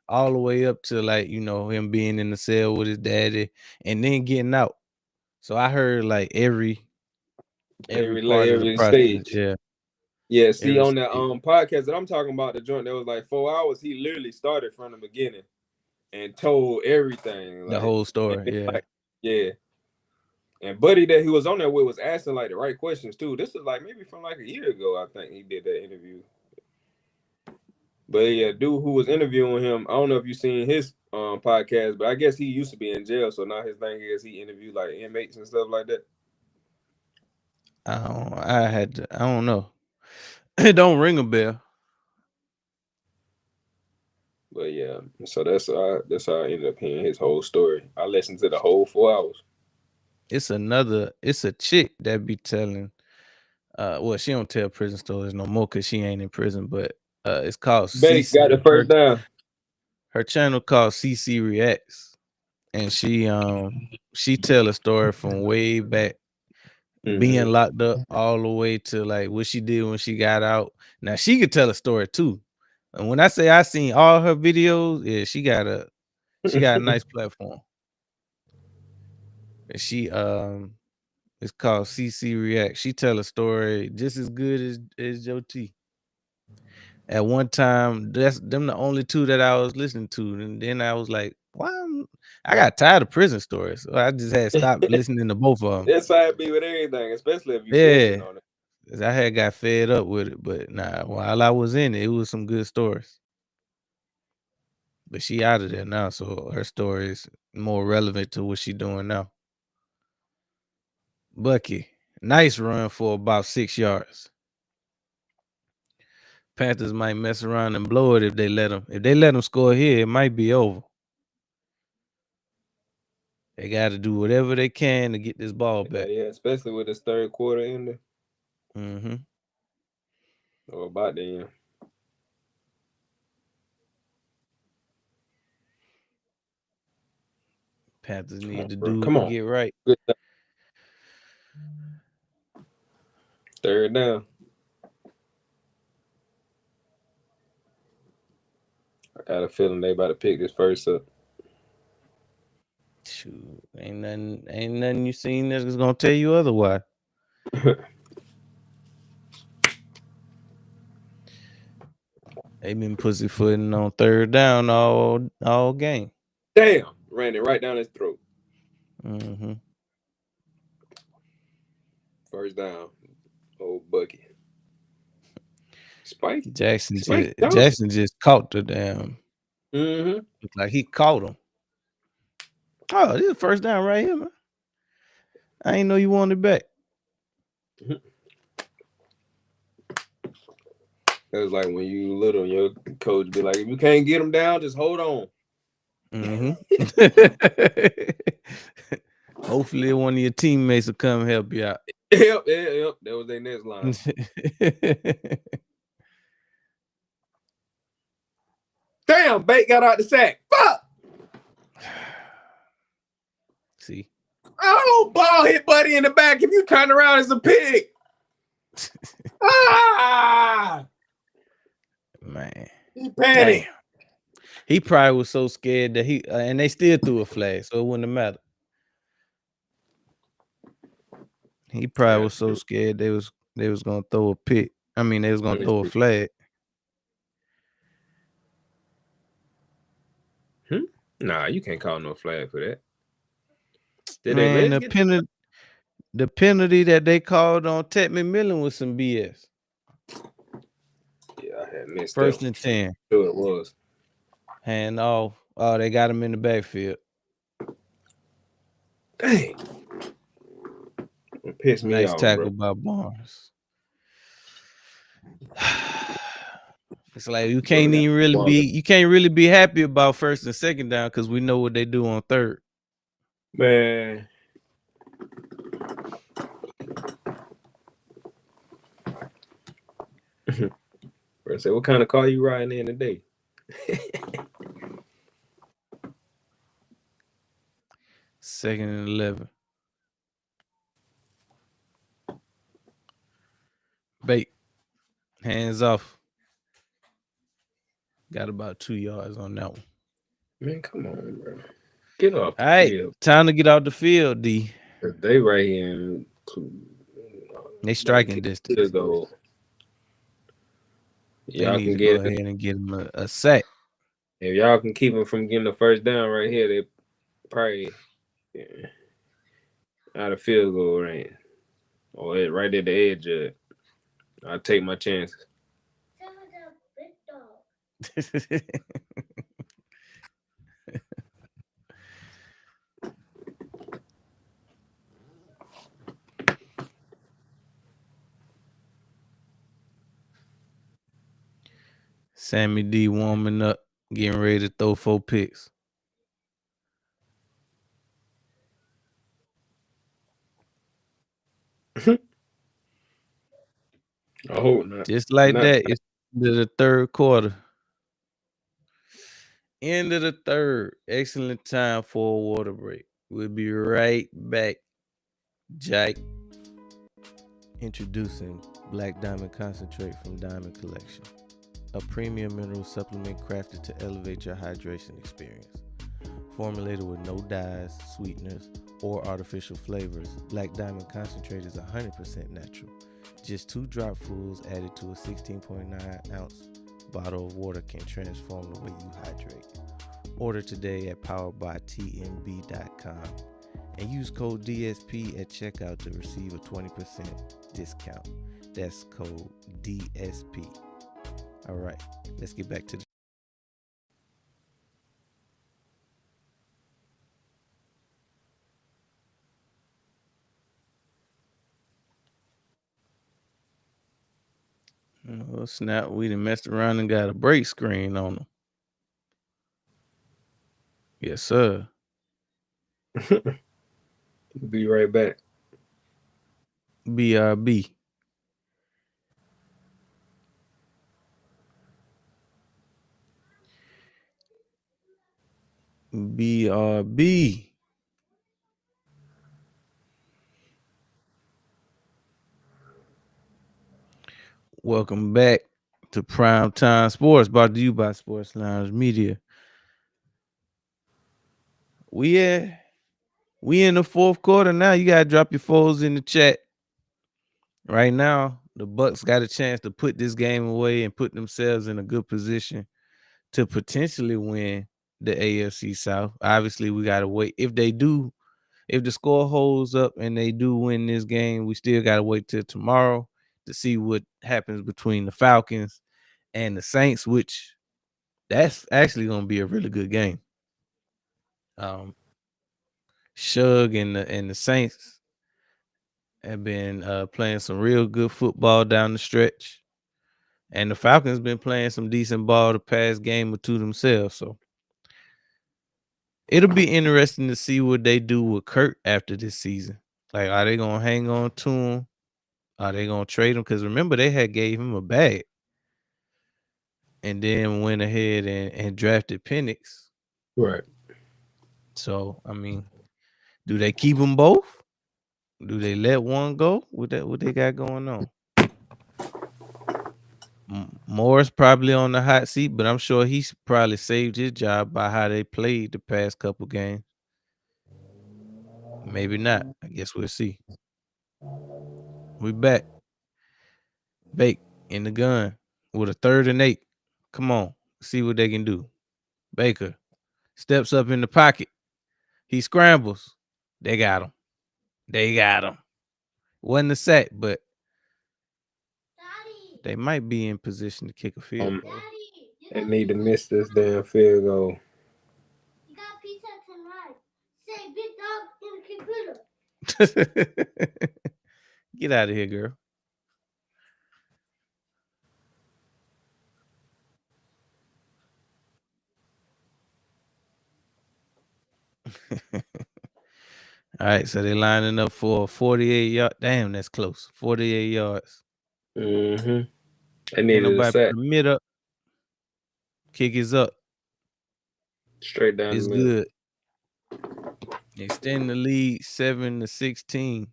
all the way up to like him being in the cell with his daddy and then getting out. So I heard like every part of the process. stage. Yeah. Yeah, see on that podcast that I'm talking about, the joint that was like 4 hours, he literally started from the beginning and told everything. The whole story, yeah. And Buddy that he was on there with was asking like the right questions too. This was like maybe from like a year ago, I think he did that interview. But yeah, dude who was interviewing him, I don't know if you seen his podcast, but I guess he used to be in jail, so now his thing is he interviewed like inmates and stuff like that. I don't know. It don't ring a bell. But yeah, so that's how I ended up hearing his whole story. I listened to the whole 4 hours. It's a chick that be telling well, she don't tell prison stories no more because she ain't in prison, but it's called CC. Got the first down. Her channel called CC Reacts, and she tell a story from way back, being locked up all the way to like what she did when she got out. Now she could tell a story too, and when I say I seen all her videos, yeah, she got a nice platform. And she it's called CC React. She tell a story just as good as Joe T. At one time, that's them the only two that I was listening to, and then I was like, "Why?" I got tired of prison stories, so I just had stopped listening to both of them. That's how it be with everything, especially if you snitching on it. I had got fed up with it, but nah, while I was in it, it was some good stories. But she out of there now, so her story is more relevant to what she doing now. Bucky, nice run for about 6 yards. Panthers might mess around and blow it if they let them. If they let them score here, it might be over. They got to do whatever they can to get this ball back. Yeah, especially with this third quarter in there. Mm-hmm. Or about the end. Panthers need to get right. Third down. I got a feeling they about to pick this first up. Shoot, ain't nothing you seen that's gonna tell you otherwise. They been pussyfooting on third down all game. Damn, ran it right down his throat. Mm-hmm. First down. Old Bucky. Spike Jackson Johnson. just caught the damn. Mm-hmm. Looked like he caught him. Oh, this is first down right here, man. I ain't know you wanted back. It was like when you little, your coach be like, if you can't get him down, just hold on. Mm-hmm. Hopefully one of your teammates will come help you out. Yep. That was their next line. Damn, Bate got out the sack. Fuck! See? Oh, ball hit Buddy in the back. If you turn around, it's a pig. Ah! Man. He panicked. Damn. He probably was so scared that and they still threw a flag, so it wouldn't have mattered. He probably was so scared they was gonna throw a pick. I mean, they was gonna throw a flag. Nah, you can't call no flag for that. Man, the penalty that they called on Ted McMillan was some BS. Yeah, I had missed First that. and 10. Sure it was. Hand off. Oh, they got him in the backfield. Dang. It pissed me Nice off, tackle bro. by Barnes. It's like you can't really be happy about first and second down because we know what they do on third. Man. Bro, say, what kind of car you riding in today? Second and 11. Bait. Hands off. Got about 2 yards on that one. Man, come on, bro. Get off the field. Time to get off the field, D. They right here. They striking distance. Y'all can go ahead and get him a sack. If y'all can keep him from getting the first down right here, they probably out of field goal range. Or right at the edge of it. I'll take my chances. Sammy D warming up, getting ready to throw 4 picks. I hope not. Just like that, it's the third quarter. End of the third. Excellent time for a water break. We'll be right back. Jack. Introducing Black Diamond Concentrate from Diamond Collection. A premium mineral supplement crafted to elevate your hydration experience. Formulated with no dyes, sweeteners, or artificial flavors, Black Diamond Concentrate is 100% natural. Just 2 dropfuls added to a 16.9 ounce bottle of water can transform the way you hydrate. Order today at poweredbytmb.com and use code DSP at checkout to receive a 20% discount. That's code DSP. All right, let's get back to the oh, snap. We done messed around and got a break screen on them. Yes, sir. Be right back. BRB. BRB. Welcome back to Primetime Sports, brought to you by Sports Lounge Media. We in the fourth quarter now. You gotta drop your foes in the chat. Right now, the Bucs got a chance to put this game away and put themselves in a good position to potentially win the AFC South. Obviously, we gotta wait. If the score holds up and they do win this game, we still gotta wait till tomorrow to see what happens between the Falcons and the Saints, which that's actually gonna be a really good game. Shug and the Saints have been playing some real good football down the stretch, and the Falcons been playing some decent ball the past game or two themselves. So it'll be interesting to see what they do with Kurt after this season. Like, are they gonna hang on to him? Are they gonna trade him? Because remember, they had gave him a bag and then went ahead and drafted Penix. Right. So I mean, do they keep them both? Do they let one go? What they got going on? Moore's probably on the hot seat, but I'm sure he's probably saved his job by how they played the past couple games. Maybe not. I guess we'll see. We back. Bake in the gun with a 3rd and 8. Come on, see what they can do. Baker steps up in the pocket. He scrambles. They got him. Wasn't a sack, but they might be in position to kick a field goal. They need to miss this damn field goal. You got pizza tonight. Say big dog in the computer. Get out of here, girl. All right, so they're lining up for a 48 yard. Damn, that's close. 48 yards. Mm-hmm. They Ain't needed a nobody sack. put the mid up. Kick is up. Straight down It's the middle. good. Extend the lead 7-16.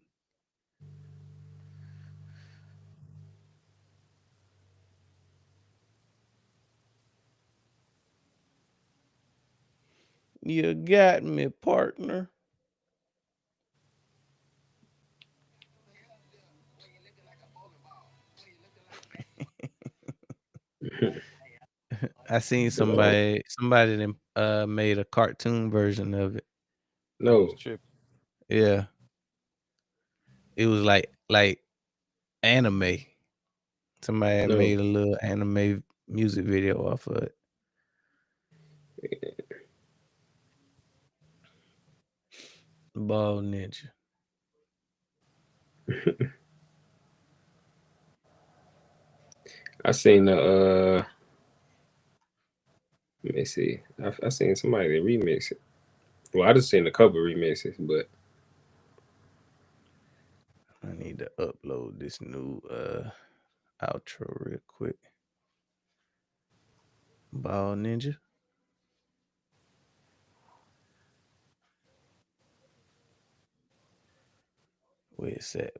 You got me, partner. I seen somebody that made a cartoon version of it. No. Yeah. It was like anime. Somebody had made a little anime music video off of it. Ball Ninja. I seen the let me see. I seen somebody remix it. Well, I just seen a couple remixes, but I need to upload this new outro real quick. Ball Ninja. Where it's at?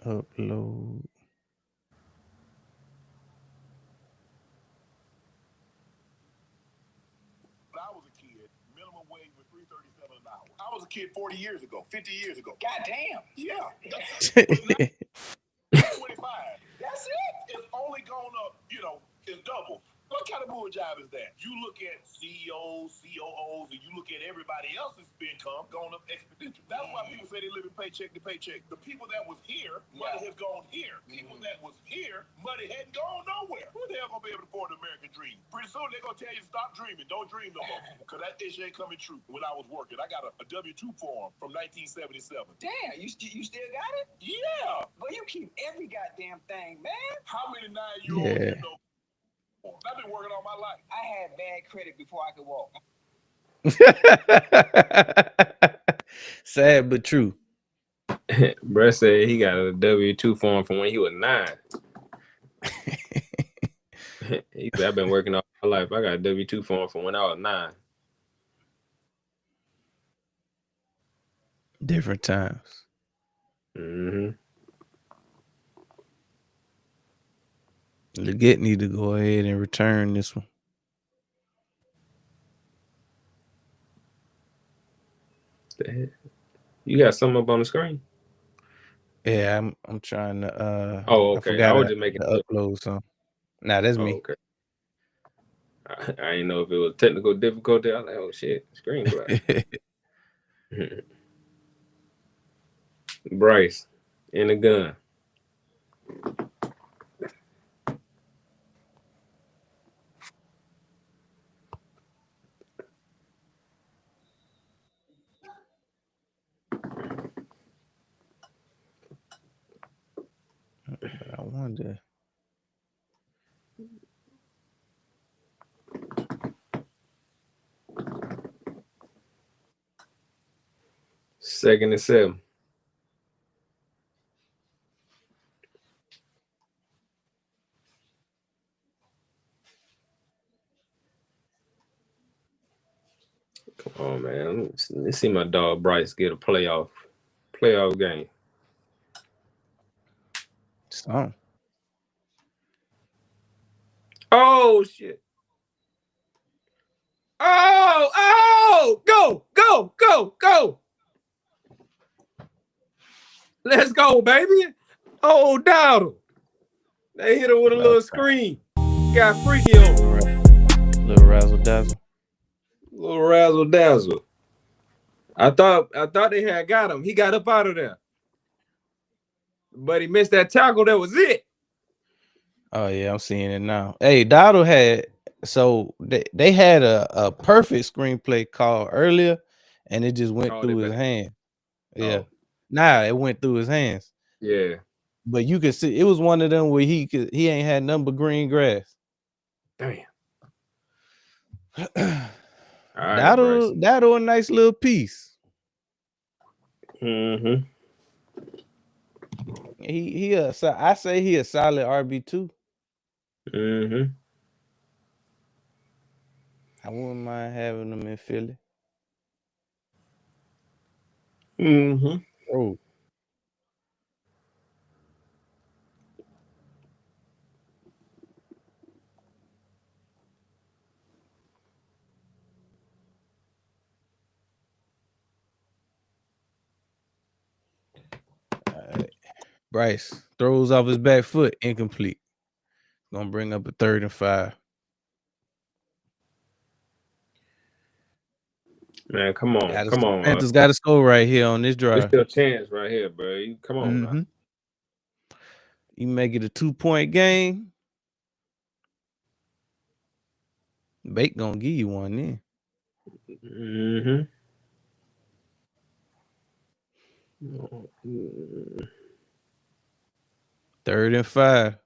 Upload. I was a kid, minimum wage was $3.37 an hour. I was a kid 40 years ago, 50 years ago. God damn. Yeah. 25. That's it. It's only gone up, it's double. What kind of bull job is that? You look at CEOs, COOs, and you look at everybody else's income going up exponentially. That's why people say they live in paycheck to paycheck. The people that was here, money has gone here. People that was here, money hadn't gone nowhere. Who the hell gonna be able to afford the American dream? Pretty soon they're gonna tell you stop dreaming. Don't dream no more. Because that ish ain't coming true. When I was working, I got a W-2 form from 1977. Damn, you still got it? Yeah. Well, you keep every goddamn thing, man. How many 9-year-olds you know? I've been working all my life. I had bad credit before I could walk. Sad but true. Bruh said he got a W-2 form from when he was 9. He said, I've been working all my life. I got a W-2 form from when I was 9. Different times. Mm-hmm. Leggett need to go ahead and return this one. You got something up on the screen? Yeah, I'm trying to Oh, I okay. forgot I was just making to upload some. Nah, that's me. okay. I didn't know if it was technical difficulty. I was like, oh shit, screen black. Bryce in the gun. But I wonder. Second and 7. Come on, man. Let's see my dog Bryce get a playoff game. So Oh shit. Oh, go. Let's go, baby. Oh, Dowdle. They hit him with a little screen. Got freaky on. Little razzle dazzle. Little razzle dazzle. I thought they had got him. He got up out of there. But he missed that tackle. That was it. Oh yeah, I'm seeing it now. Hey, Dowdle had they had a perfect screenplay call earlier, and it just went through his hand. Yeah, it went through his hands. Yeah, but you could see it was one of them where he ain't had nothing but green grass. Damn. That'll a nice little piece. Mm-hmm. I say he a solid RB2. Mm-hmm. I wouldn't mind having him in Philly. Mm-hmm. Oh. Bryce throws off his back foot, incomplete. Gonna bring up a 3rd and 5. Man, come on. Panthers got to score right here on this drive. There's still a chance right here, bro. Come on, now. You make it a 2-point game. Bake gonna give you one then. Mm-hmm. 3rd and 5.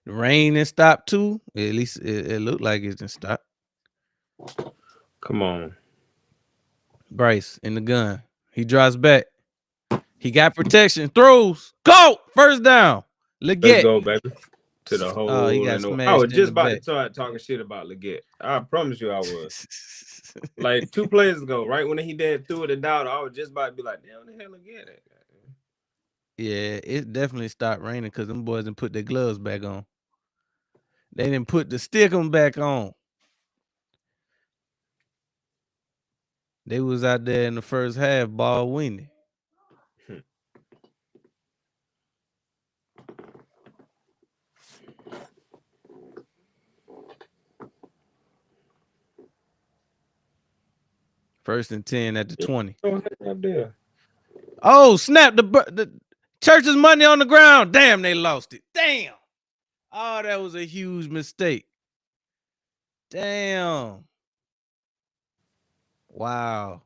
The rain and stop too. At least it looked like it didn't stop. Come on. Bryce in the gun. He drops back. He got protection. Throws. Go! First down. Leggett. Let's go, baby. To the hole. Oh, he got smashed. I was just about back. to start talking shit about Leggett. I promise you I was. Like 2 plays ago, right when he threw it down, I was just about to be like, damn, the hell Leggett at? Yeah, it definitely stopped raining because them boys didn't put their gloves back on. They didn't put the stickum back on. They was out there in the first half ball winning. First and 10 at the 20. Oh, snap! The Church's money on the ground. Damn, they lost it. Damn. Oh, that was a huge mistake. Damn. Wow.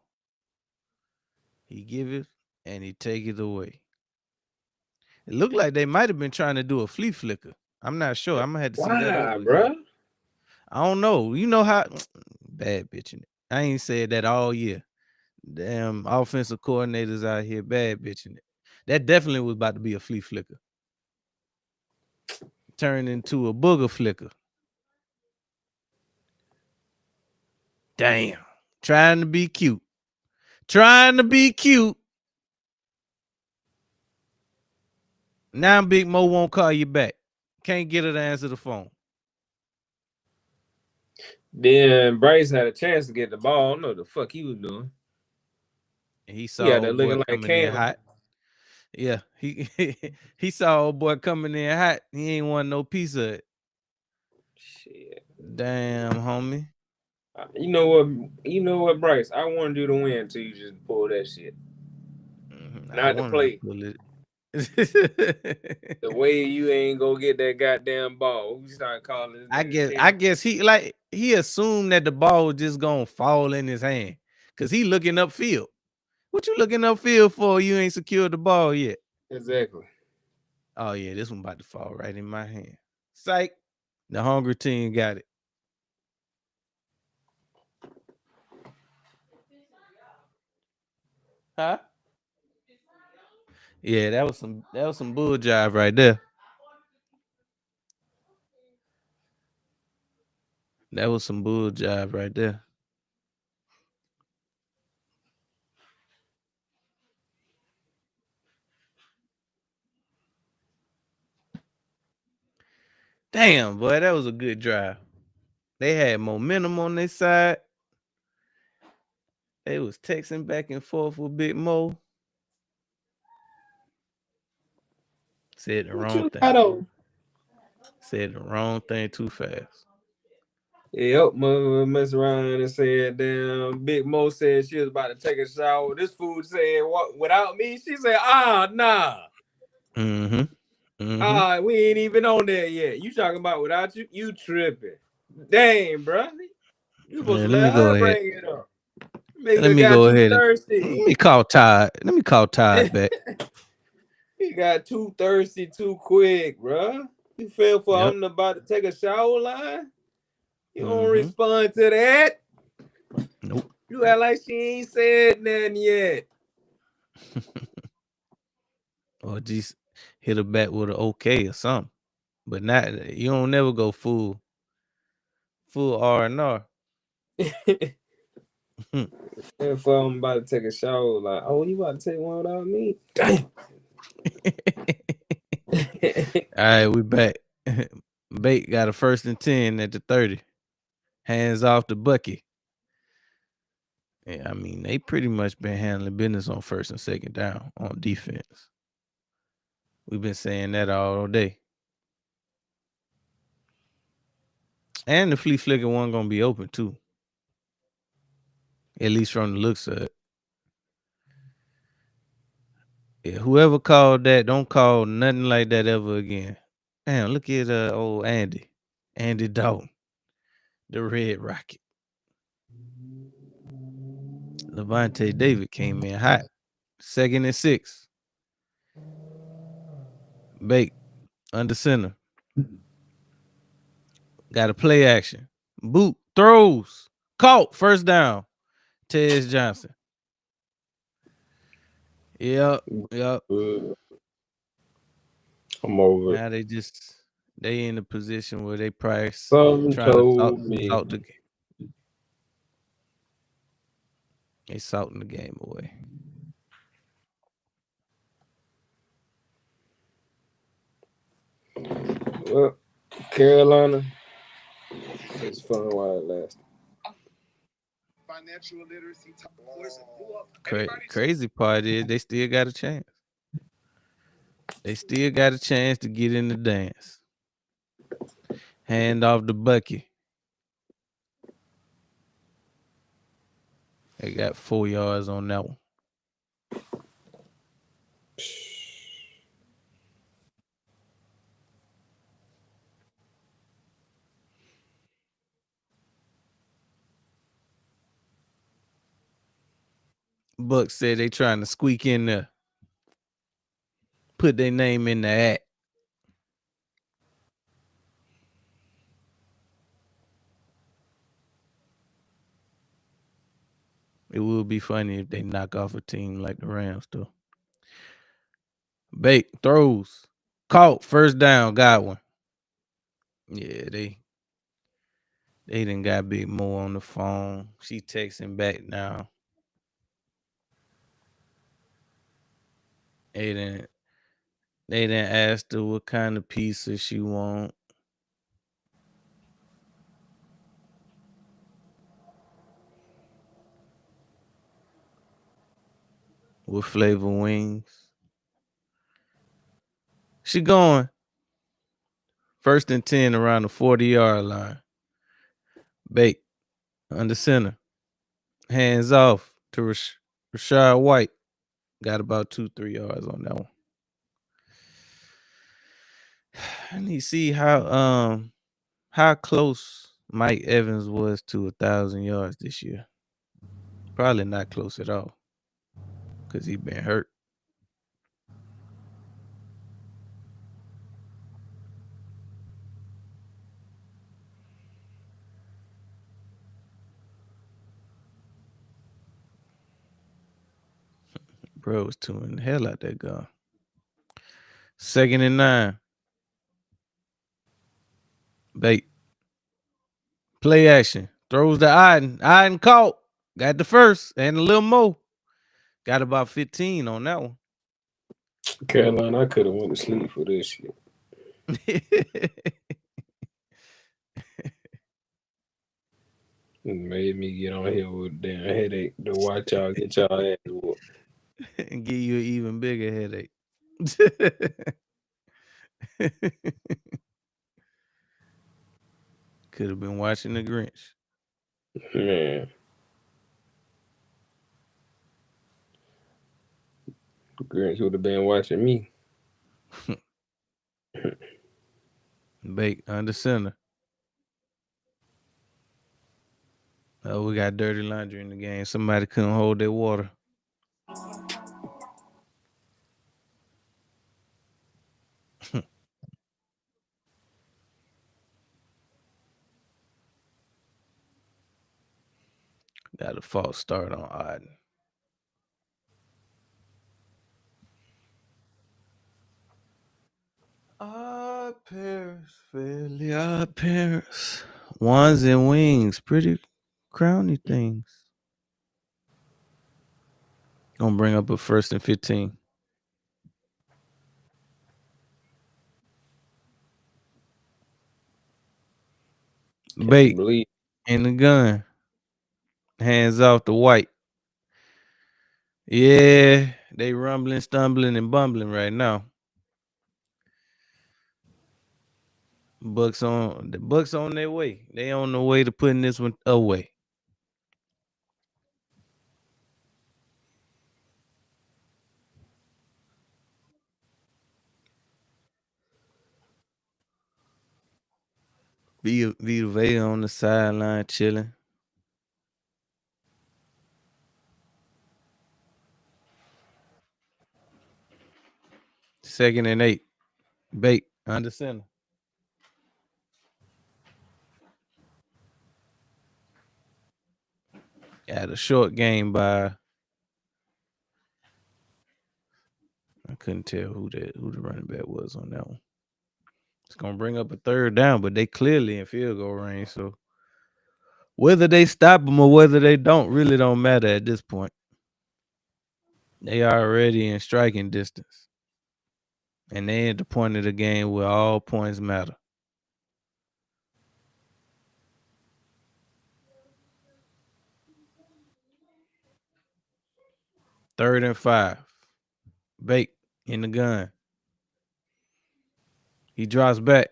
He give it and he take it away. It looked like they might have been trying to do a flea flicker. I'm not sure. I'm gonna have to see that. Bro? I don't know. You know how bad bitching it. I ain't said that all year. Damn offensive coordinators out here bad bitching it. That definitely was about to be a flea flicker. Turned into a booger flicker. Damn. Trying to be cute. Trying to be cute. Now Big Mo won't call you back. Can't get her to answer the phone. Then Bryce had a chance to get the ball. I don't know what the fuck he was doing. And he He saw out there old boy looking like coming in Cam. hot. Yeah, he saw old boy coming in hot. He ain't want no piece of it. Shit. Damn, homie. You know what, Bryce? I wanted you to win until you just pull that shit. I Not to wanted play. to pull it. The way you ain't go get that goddamn ball. We start calling this nigga I guess he assumed that the ball was just gonna fall in his hand. Cause he looking upfield. What you looking upfield for? You ain't secured the ball yet. Exactly. Oh yeah, this one about to fall right in my hand. Psych. The hungry team got it. Huh? Yeah, that was some bull jive right there. That was some bull jive right there. Damn, boy, that was a good drive. They had momentum on their side. They was texting back and forth with Big Mo. Said the wrong thing. Said the wrong thing too fast. Yep, mother mess around and said, damn, Big Mo said she was about to take a shower. This fool said, what, without me? She said, nah. We ain't even on there yet. You talking about without you? You tripping. Dang, bro. You supposed to let her bring it up. Let me go ahead and let me call Todd. Let me call Todd back. He got too thirsty too quick, bro. You fell for I'm about to take a shower line? You don't respond to that. Nope. You act like she ain't said nothing yet. Or just hit her back with an okay or something. But not you don't never go full R&R. If I'm about to take a shower, like, oh, you about to take one without me? Damn. All right, we back. Bait got a 1st and 10 at the 30. Hands off to Bucky. Yeah, I mean, they pretty much been handling business on 1st and 2nd down on defense. We've been saying that all day. And the flea flicker one gonna be open too. At least from the looks of it. Yeah, whoever called that, don't call nothing like that ever again. Damn, look at old Andy. Andy Dalton. The Red Rocket. Levante David came in hot. 2nd and 6. Bake under center. Got a play action. Boot. Throws. Caught. 1st down. Tez Johnson. Yep. I'm over now it. They in a position where they probably Something trying to told me. salt the game. They salting the game away. Well, Carolina, it's fun while it lasts. Financial literacy. Crazy part is they still got a chance. They still got a chance to get in the dance. Hand off the Bucky. They got 4 yards on that one. Buck said they trying to squeak in there. Put their name in the act. It would be funny if they knock off a team like the Rams, though. Bait throws, caught, first down, got one. Yeah, they done got Big Mo on the phone. She texting back now. They didn't ask her what kind of pizza she want. What flavor wings? She going 1st and 10 around the 40-yard line. Bait under center. Hands off to Rashad White. Got about 2-3 yards on that one. I need to see how close Mike Evans was to 1,000 yards this year. Probably not close at all, because he been hurt. Bro was touring the hell out that gun. 2nd and 9. Bait. Play action. Throws to Iden. Iden caught. Got the first and a little more. Got about 15 on that one. Carolina, I could have went to sleep for this shit. It made me get on here with a damn headache to watch y'all get y'all ass whooped. And give you an even bigger headache. Could have been watching the Grinch. Man. Grinch would have been watching me. Bait under center. Oh, we got dirty laundry in the game. Somebody couldn't hold their water. Got a false start on Iden. Our parents, fairly our parents. Ones and wings, pretty crowny things. Gonna bring up a 1st and 15. Bait Believe. in the gun. Hands off the White. Yeah, they rumbling, stumbling, and bumbling right now. Bucks on their way. They on the way to putting this one away. Vita Vea on the sideline chilling. Second and 8. Bait under center. Got a short game by. I couldn't tell who the running back was on that one. It's gonna bring up a 3rd down, but they clearly in field goal range. So whether they stop them or whether they really don't matter at this point. They are already in striking distance. And they at the point of the game where all points matter. Third and 5. Bait in the gun. He drops back.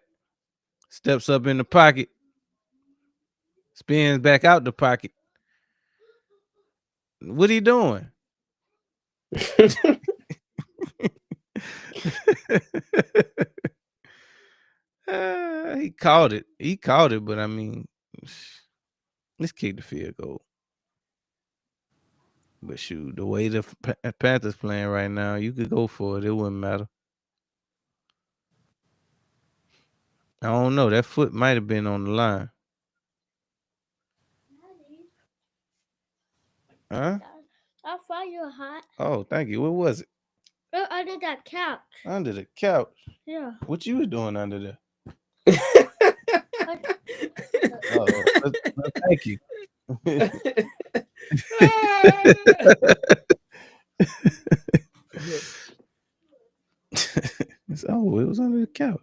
Steps up in the pocket. Spins back out the pocket. What he doing? He caught it. But I mean, let's kick the field goal. But shoot, the way the Panthers playing right now, you could go for it. It wouldn't matter. I don't know. That foot might have been on the line. Huh? I'll find you hot. Oh, thank you. What was it? Under that couch. Under the couch. Yeah. What you was doing under there? Like, Oh, thank you. Oh, it was under the couch.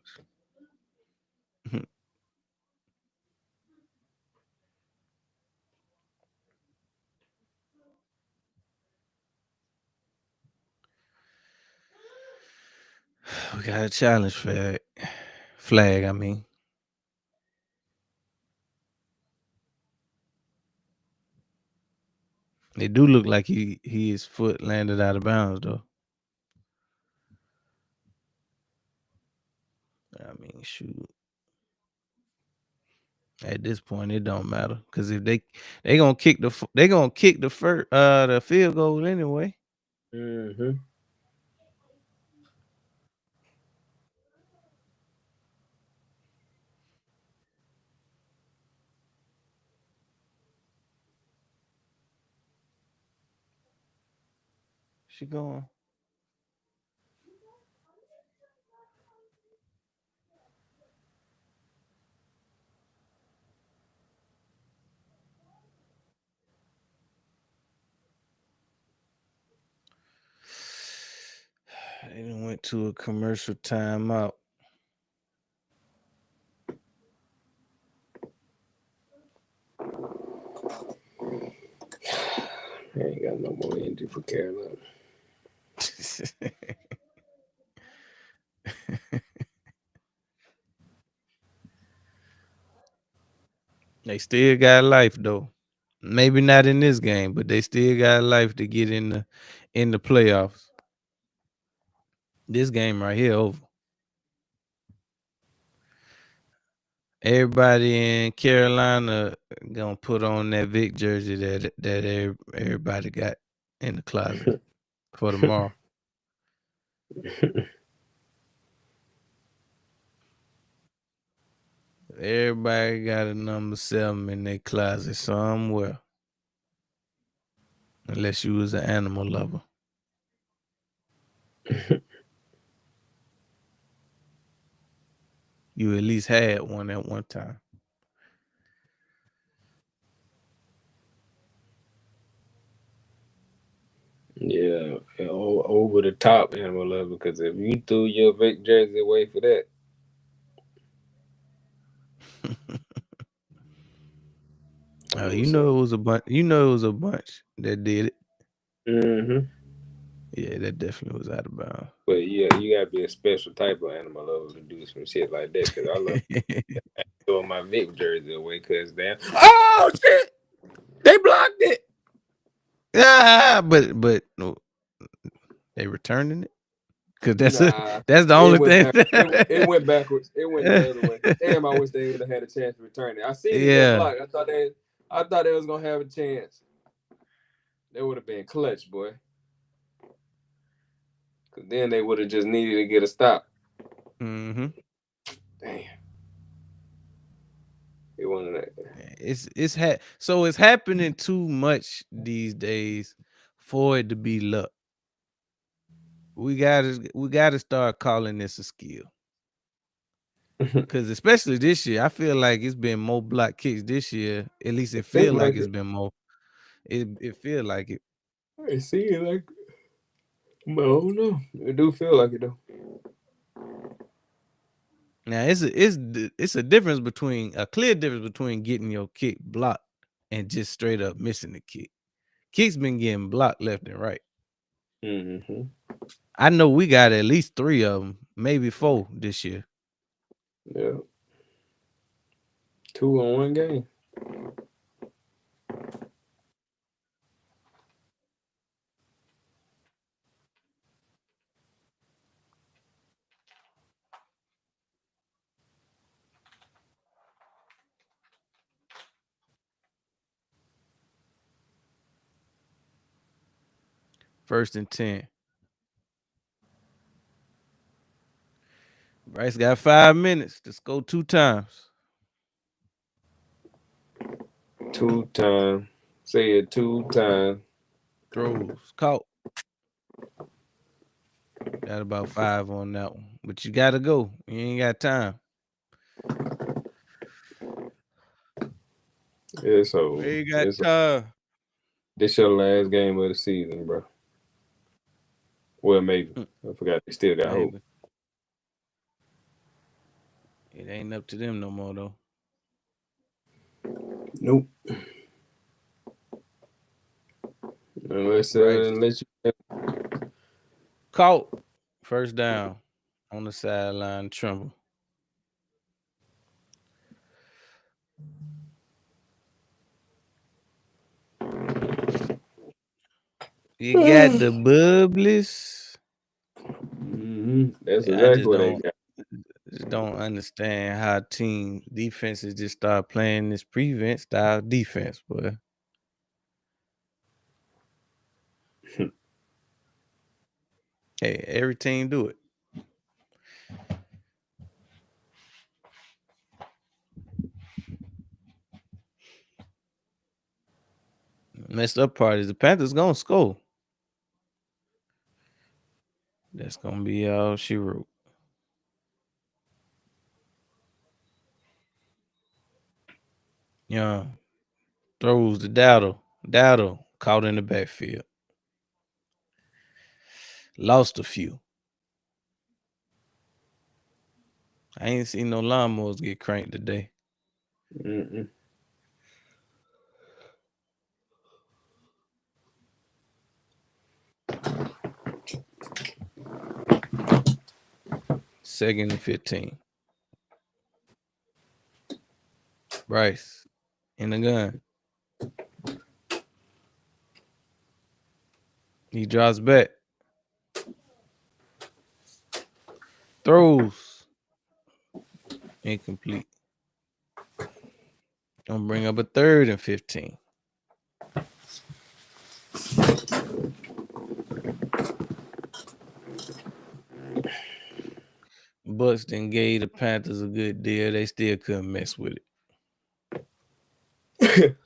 We got a challenge flag. I mean. It do look like his foot landed out of bounds though. I mean, shoot. At this point, it don't matter because if they gonna kick the first the field goal anyway. Mm-hmm. She going. They done went to a commercial timeout. I ain't got no more energy for Carolina. They still got life though. Maybe not in this game, but they still got life to get in the playoffs. This game right here over. Everybody in Carolina gonna put on that Vic jersey that everybody got in the closet for tomorrow. Everybody got a number 7 in their closet somewhere. Unless you was an animal lover. You at least had one at one time. Yeah, over the top animal lover. Because if you threw your Vic jersey away for that, Oh, you know it was a bunch. You know it was a bunch that did it. Mm-hmm. Yeah, that definitely was out of bounds. But yeah, you gotta be a special type of animal lover to do some shit like that. Because I love throwing my Vic jersey away. Because damn, oh shit, they blocked it. but no, they returning it because Nah, that's the only thing. It went backwards. It went the other way. Damn, I wish they would have had a chance to return it. I seen it got blocked. I thought they was gonna have a chance. They would have been clutch, boy. Cause then they would have just needed to get a stop. Mm-hmm. Damn. It wasn't that. It's happening too much these days for it to be luck. We gotta start calling this a skill. Because especially this year, I feel like it's been more block kicks this year. At least it feels like it's been more. It feel like it. I see it like, but I don't know. It do feel like it though. Now it's a difference between a clear difference between getting your kick blocked and just straight up missing the kick. Kicks been getting blocked left and right. Mm-hmm. I know we got at least 3 of them, maybe 4 this year. Yeah. 2 on one game. First and 10. Bryce got 5 minutes to score 2 times. 2 times. Say it 2 times. Throws caught. Got about 5 on that one, but you gotta go. You ain't got time. It's over. You ain't got It's time. This your last game of the season, bro. Well, maybe. I forgot. They still got hope. Maybe. It ain't up to them no more though. Nope. Unless you Caught. First down on the sideline. Tremble. You got the bubblies. That's exactly what they got. Just don't understand how team defenses just start playing this prevent style defense, boy. Hey, every team do it. Messed up part is the Panthers gonna score. That's gonna be all she wrote. Young throws to Dowdle. Dowdle caught in the backfield. Lost a few. I ain't seen no lawnmowers get cranked today. Mm-mm. Second and 15. Bryce in the gun. He drops back. Throws. Incomplete. Gonna bring up a 3rd and 15. Bucks then gave the Panthers a good deal. They still couldn't mess with it.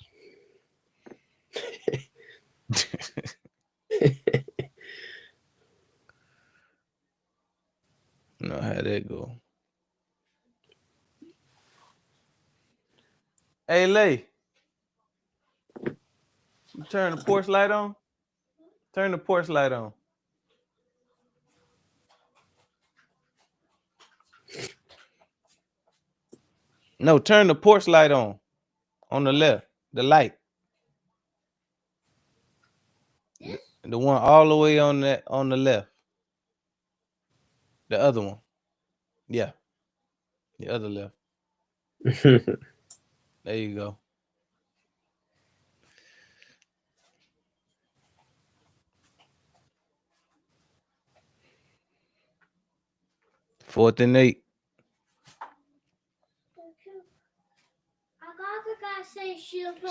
Know how that go. Hey, Lay. You turn the porch light on? Turn the porch light on. No, turn the porch light on the left. The light. The one all the way on the left. The other one. Yeah. The other left. There you go. Fourth and 8.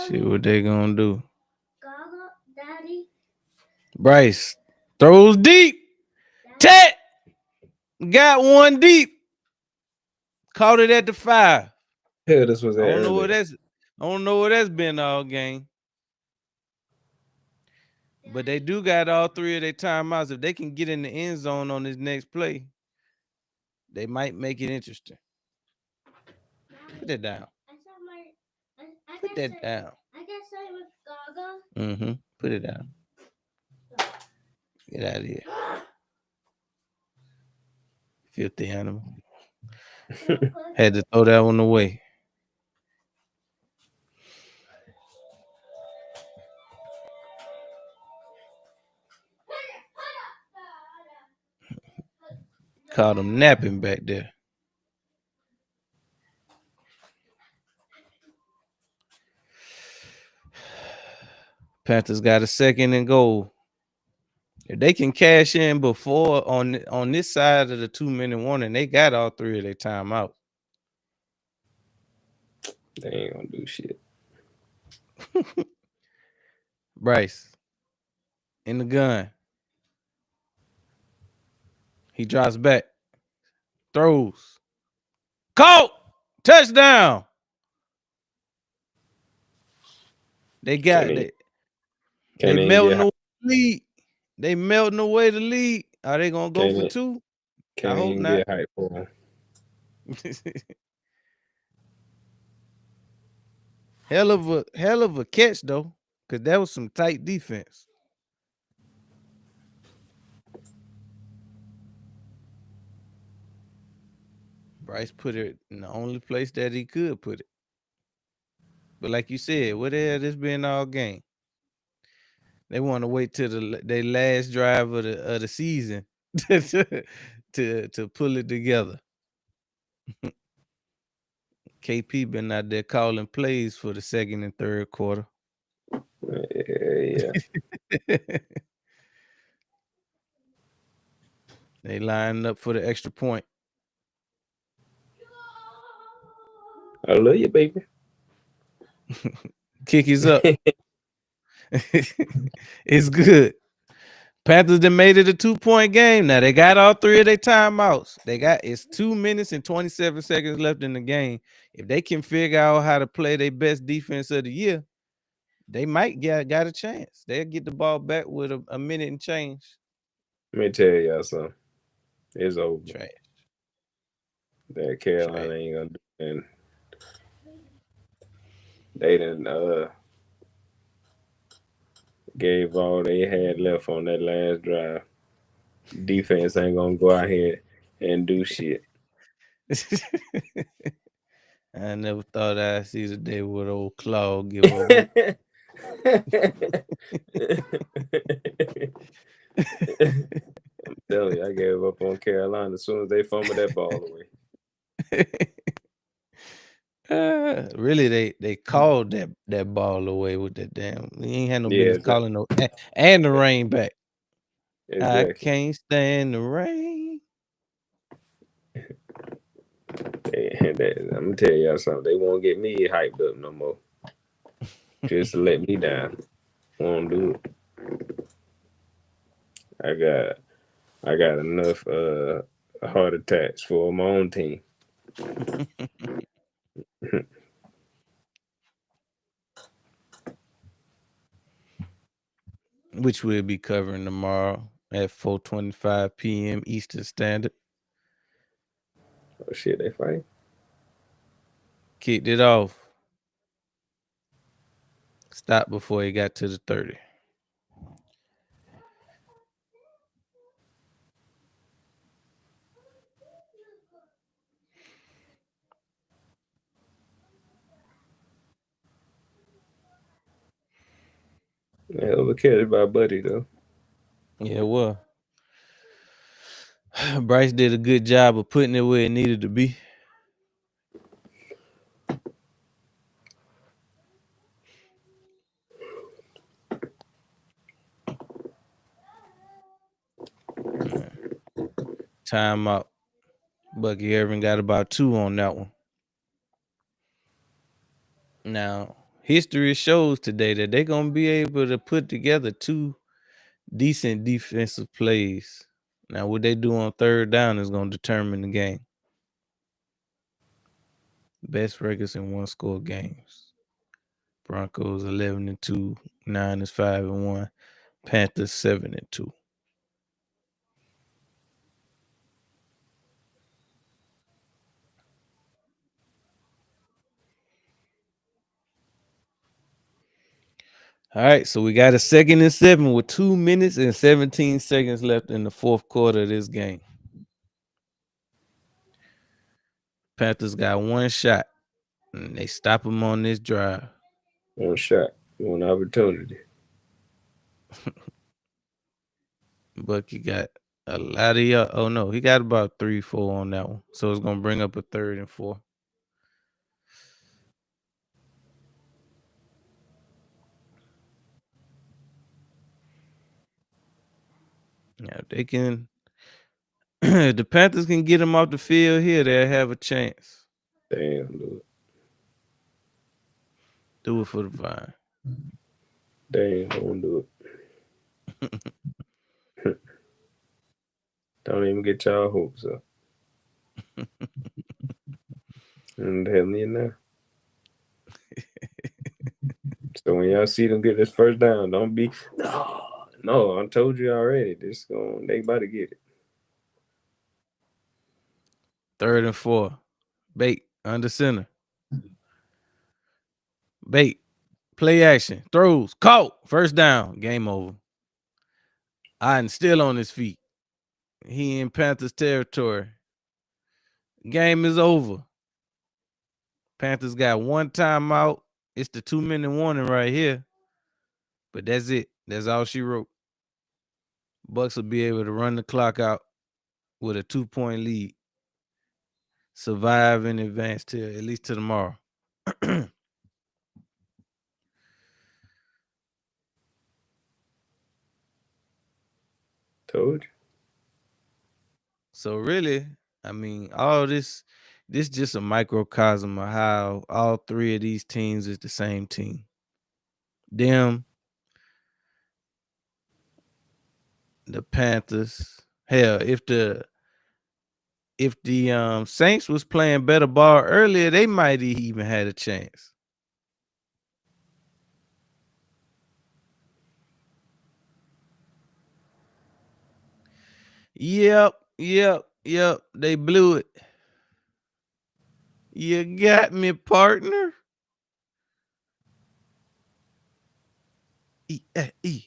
See what they gonna do. Daddy. Bryce throws deep. Tat got one deep. Caught it at the 5. Yeah, this was I don't know where that's been all game. But they do got all 3 of their timeouts. If they can get in the end zone on this next play, they might make it interesting. Put that down. Put that down. I got something with Gaga. Mm-hmm. Put it down. Get out of here. Filthy animal. Had to throw that one away. Caught him napping back there. Panthers got a 2nd and goal. If they can cash in before on this side of the 2-minute warning, they got all 3 of their timeouts. They ain't gonna do shit. Bryce in the gun. He drops back. Throws. Caught. Touchdown. They got it. They melting lead. They melting away the lead. Are they gonna go for Can't 2? I can't hope even not. get hype for him. Hell of a catch though, because that was some tight defense. Bryce put it in the only place that he could put it. But like you said, what the hell this been all game? They want to wait till their last drive of the season to pull it together. KP been out there calling plays for the second and third quarter. Yeah. They lined up for the extra point. I love you, baby. Kick is up. It's good. Panthers done made it a 2-point game. Now they got all 3 of their timeouts. It's 2 minutes and 27 seconds left in the game. If they can figure out how to play their best defense of the year, they might got a chance. They'll get the ball back with a minute and change. Let me tell y'all something. It's over. Trash. That Carolina ain't gonna do it. They done gave all they had left on that last drive. Defense ain't gonna go out here and do shit. I never thought I'd see the day with old Claw give up. I'm telling you, I gave up on Carolina as soon as they fumbled that ball away. Really, they called that ball away with that damn. We ain't had no Yeah, business calling no and the rain back. exactly. I can't stand the rain. I'm gonna tell y'all something. They won't get me hyped up no more. Just to let me down. Won't do it. I got enough heart attacks for my own team. Which we'll be covering tomorrow at 4:25 p.m. Eastern Standard. Oh shit, they fight. Kicked it off. Stopped before he got to the 30. Hell of a catch by Buddy though. Yeah, well. Bryce did a good job of putting it where it needed to be. Timeout. Bucky Irvin got about 2 on that one. Now, history shows today that they're going to be able to put together 2 decent defensive plays. Now, what they do on third down is going to determine the game. Best records in 1-score games. Broncos 11-2, Niners 5-1, Panthers 7-2. All right, so we got a 2nd and 7 with 2 minutes and 17 seconds left in the fourth quarter of this game. Panthers got 1 shot, and they stop them on this drive. 1 shot, 1 opportunity. Bucky got a lot of oh no, he got about 3-4 on that one. So it's gonna bring up a 3rd and 4. Yeah, they can. If the Panthers can get them off the field here, they'll have a chance. Damn, dude. Do it for the Vine. Damn, don't do it. Don't even get y'all hopes up. And the hell you now. So when y'all see them get this first down, don't be no. No, I told you already. They about to get it. 3rd and 4. Bait under center. Bait. Play action. Throws. Caught. First down. Game over. Iden still on his feet. He in Panthers territory. Game is over. Panthers got one timeout. It's the 2-minute warning right here. But that's it. That's all she wrote. Bucks will be able to run the clock out with a 2-point lead. Survive and advance till at least to tomorrow. Told you. So really, I mean, all this just a microcosm of how all three of these teams is the same team. Them, the Panthers. Hell, if the Saints was playing better ball earlier, they might even had a chance. Yep. They blew it. You got me, partner. E-A-E.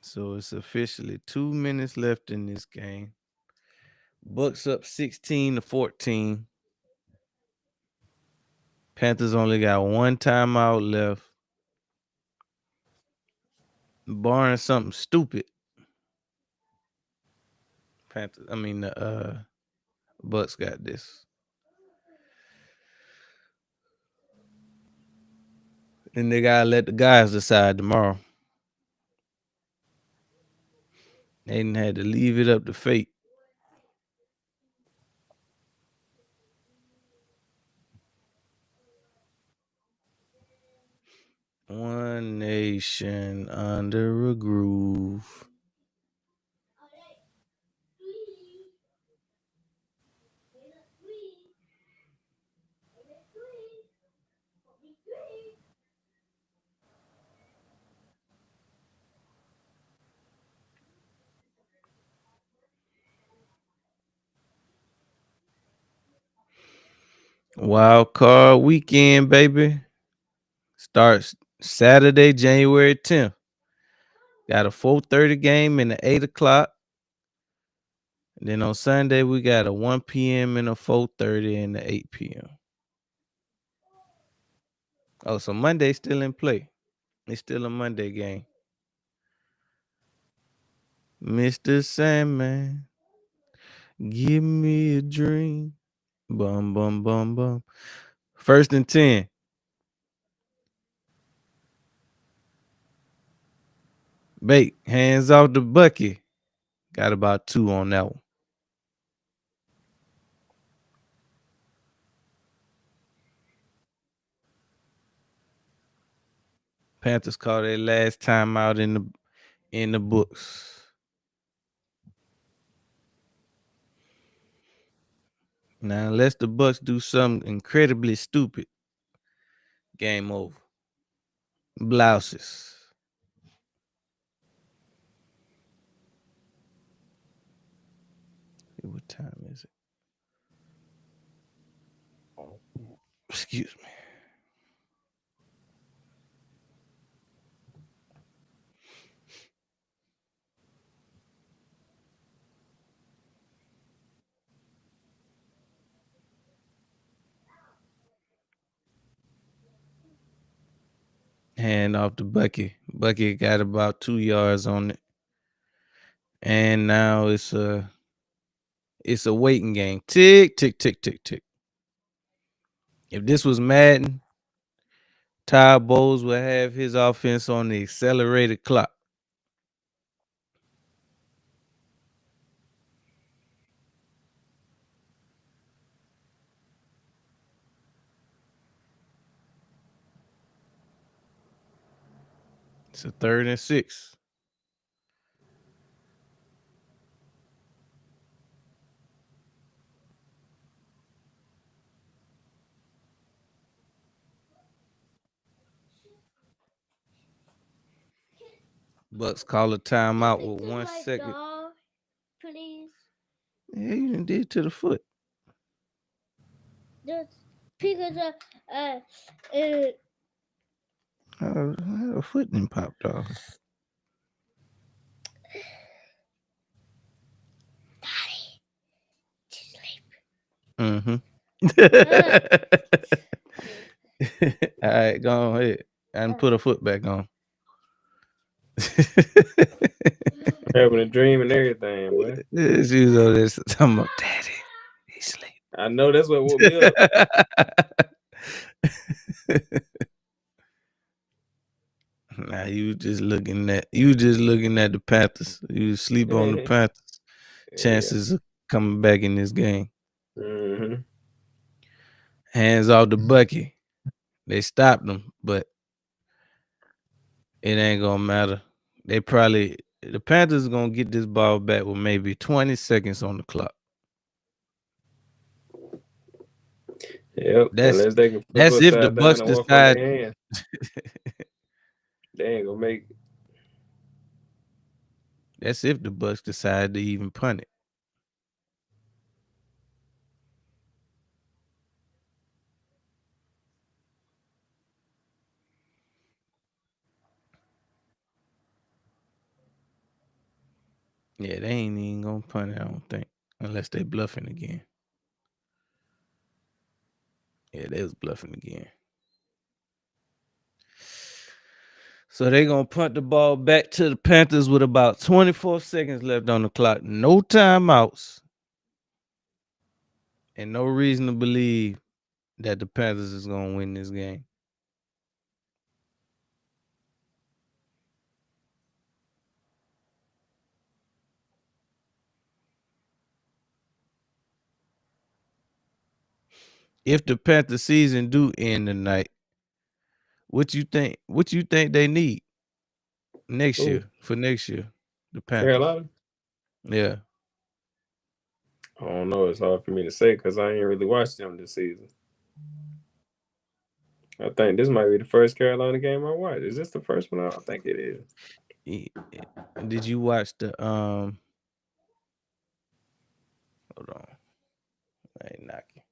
So it's officially 2 minutes left in this game. Bucks up 16-14. Panthers only got one timeout left. Barring something stupid. The Bucks got this. Then they gotta let the guys decide tomorrow. They didn't had to leave it up to fate. One nation under a groove. Wild card weekend, baby. Starts Saturday, January 10th. Got a 4:30 game and an 8 o'clock. And then on Sunday, we got a 1 p.m. and a 4:30 and a 8 p.m. Oh, so Monday's still in play. It's still a Monday game. Mr. Sandman, give me a dream. Bum, bum, bum, bum. 1st and 10. Bait, hands off the bucket. Got about 2 on that one. Panthers called their last time out in the books. Now, unless the Bucks do something incredibly stupid, game over. Blouses. What time is it? Excuse me. Hand off the Bucky. Bucky got about 2 yards on it. And now it's a waiting game. Tick, tick, tick, tick, tick. If this was Madden, Todd Bowles would have his offense on the accelerated clock. It's a 3rd and 6. Bucks call a timeout with To 1 my second. dog, please. Yeah, you done did to the foot. Just because How the foot done popped off? Daddy, to sleep. Mm-hmm. All right, go ahead and put a foot back on. Having a dream and everything, boy. She was over there talking about daddy. He sleep. I know that's what woke me up. Nah, you just looking at the Panthers. You sleep on the Panthers. Chances of coming back in this game. Mm-hmm. Hands off the Bucky. They stopped them, but it ain't gonna matter. The Panthers gonna get this ball back with maybe 20 seconds on the clock. Yep. Unless they can flip That's if the upside Bucks down and walk on decide. their hands, they ain't gonna make it. That's if the Bucks decide to even punt it. Yeah, they ain't even gonna punt it, I don't think. Unless they bluffing again. Yeah, they was bluffing again. So they gonna punt the ball back to the Panthers with about 24 seconds left on the clock. No timeouts. And no reason to believe that the Panthers is gonna win this game. If the Panther season do end tonight, what you think they need next year for next year? The Panthers. Carolina? Yeah. I don't know. It's hard for me to say because I ain't really watched them this season. I think this might be the first Carolina game I watched. Is this the first one? I think it is. Did you watch the hold on. I ain't knocking.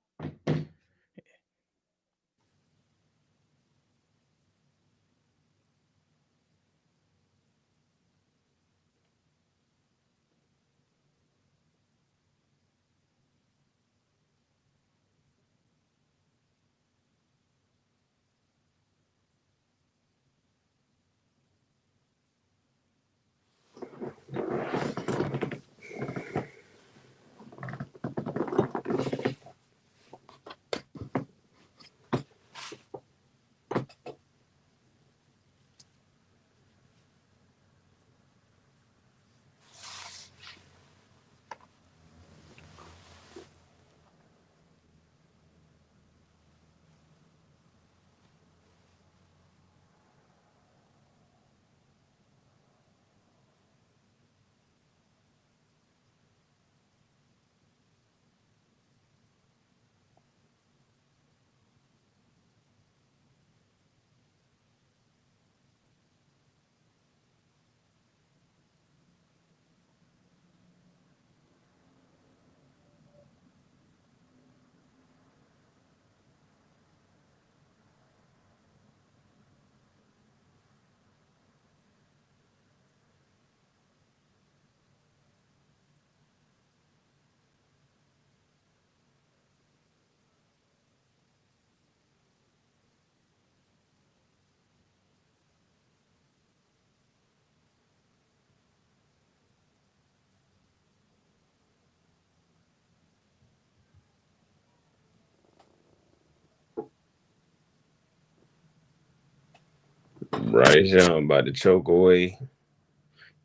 Bryce Young about to choke away.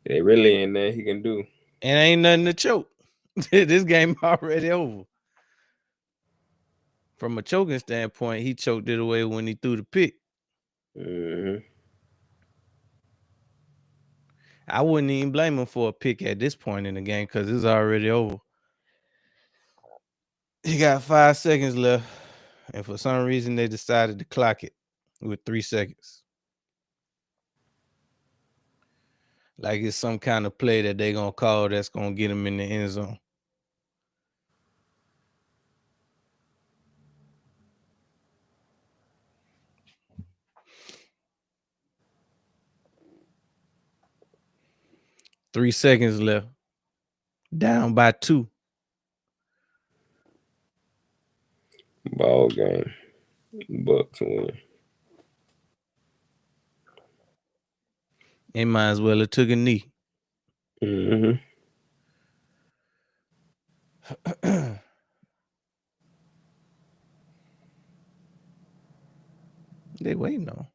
They really ain't nothing he can do. And ain't nothing to choke. This game already over. From a choking standpoint, he choked it away when he threw the pick. Mm-hmm. I wouldn't even blame him for a pick at this point in the game because it's already over. He got 5 seconds left, and for some reason they decided to clock it with 3 seconds. Like it's some kind of play that they gonna call that's gonna get them in the end zone. Three seconds left. Down by 2. Ball game. Bucks win. They might as well have took a knee. Mm-hmm. They waiting on.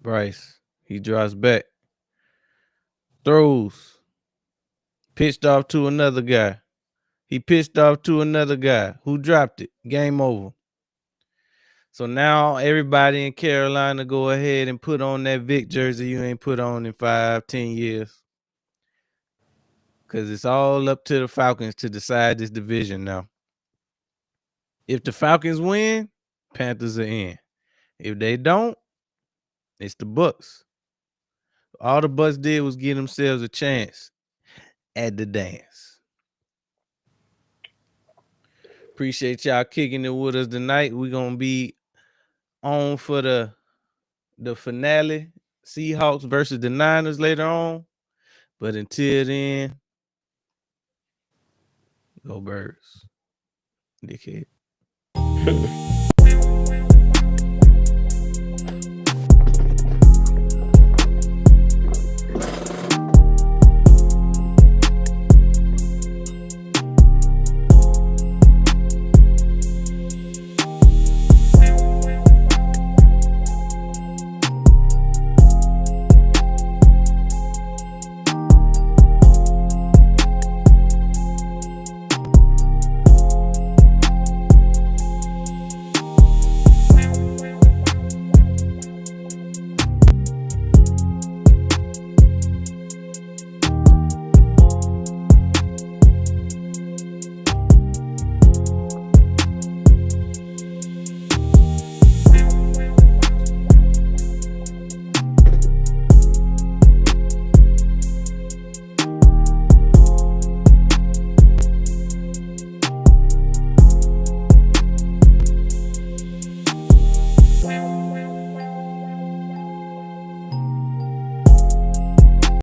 Bryce. He drops back. Throws. Pitched off to another guy. He pitched off to another guy who dropped it. Game over. So now everybody in Carolina go ahead and put on that Vic jersey you ain't put on in 5-10 years. Because it's all up to the Falcons to decide this division now. If the Falcons win, Panthers are in. If they don't, it's the Bucks. All the Bucks did was give themselves a chance at the dance. Appreciate y'all kicking it with us tonight. We're going to be on for the finale, Seahawks versus the Niners later on. But until then, go Birds. Dickhead.